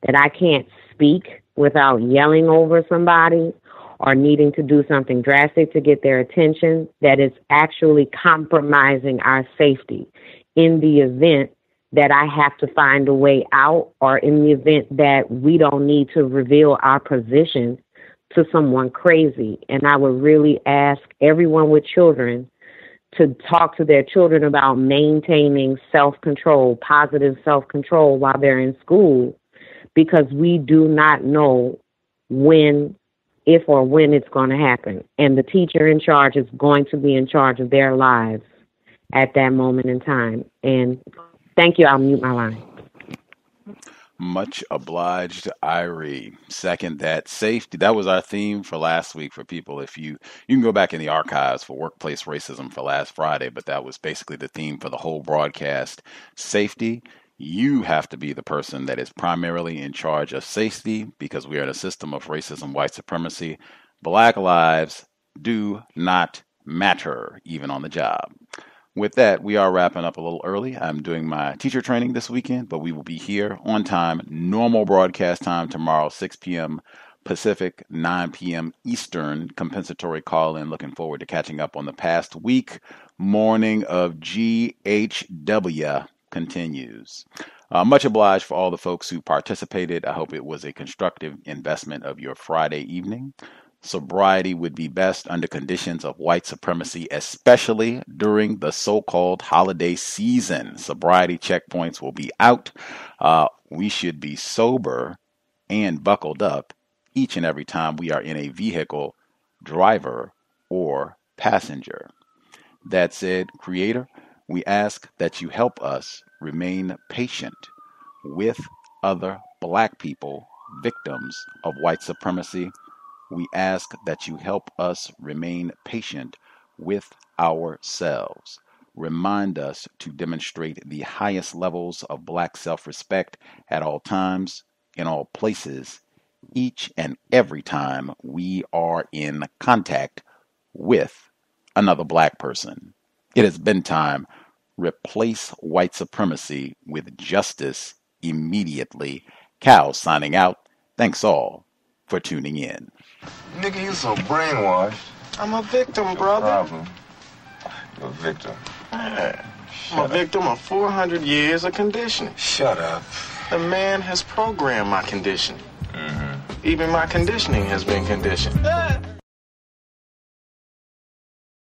that I can't speak without yelling over somebody or needing to do something drastic to get their attention, that it's actually compromising our safety in the event that I have to find a way out, or in the event that we don't need to reveal our position to someone crazy. And I would really ask everyone with children to talk to their children about maintaining self-control, positive self-control while they're in school, because we do not know if or when it's going to happen. And the teacher in charge is going to be in charge of their lives at that moment in time. And thank you. I'll mute my line. Much obliged, Irie. Second, that safety. That was our theme for last week for people. If you can go back in the archives for workplace racism for last Friday, but that was basically the theme for the whole broadcast. Safety. You have to be the person that is primarily in charge of safety, because we are in a system of racism, white supremacy. Black lives do not matter, even on the job. With that, we are wrapping up a little early. I'm doing my teacher training this weekend, but we will be here on time, normal broadcast time tomorrow, 6 p.m. Pacific, 9 p.m. Eastern, compensatory call-in. Looking forward to catching up on the past week. Morning of GHW. continues. Much obliged for all the folks who participated. I hope it was a constructive investment of your Friday evening. Sobriety would be best under conditions of white supremacy, especially during the so-called holiday season. Sobriety checkpoints will be out. We should be sober and buckled up each and every time we are in a vehicle, driver, or passenger. That said, Creator, we ask that you help us remain patient with other Black people, victims of white supremacy. We ask that you help us remain patient with ourselves. Remind us to demonstrate the highest levels of Black self-respect at all times, in all places, each and every time we are in contact with another Black person. It has been time. Replace white supremacy with justice immediately. Cal signing out. Thanks all for tuning in. Nigga, you so brainwashed. I'm a victim, brother. Problem. You're a victim. I'm a victim of 400 years of conditioning. Shut up. The man has programmed my conditioning. Mm-hmm. Even my conditioning has been conditioned.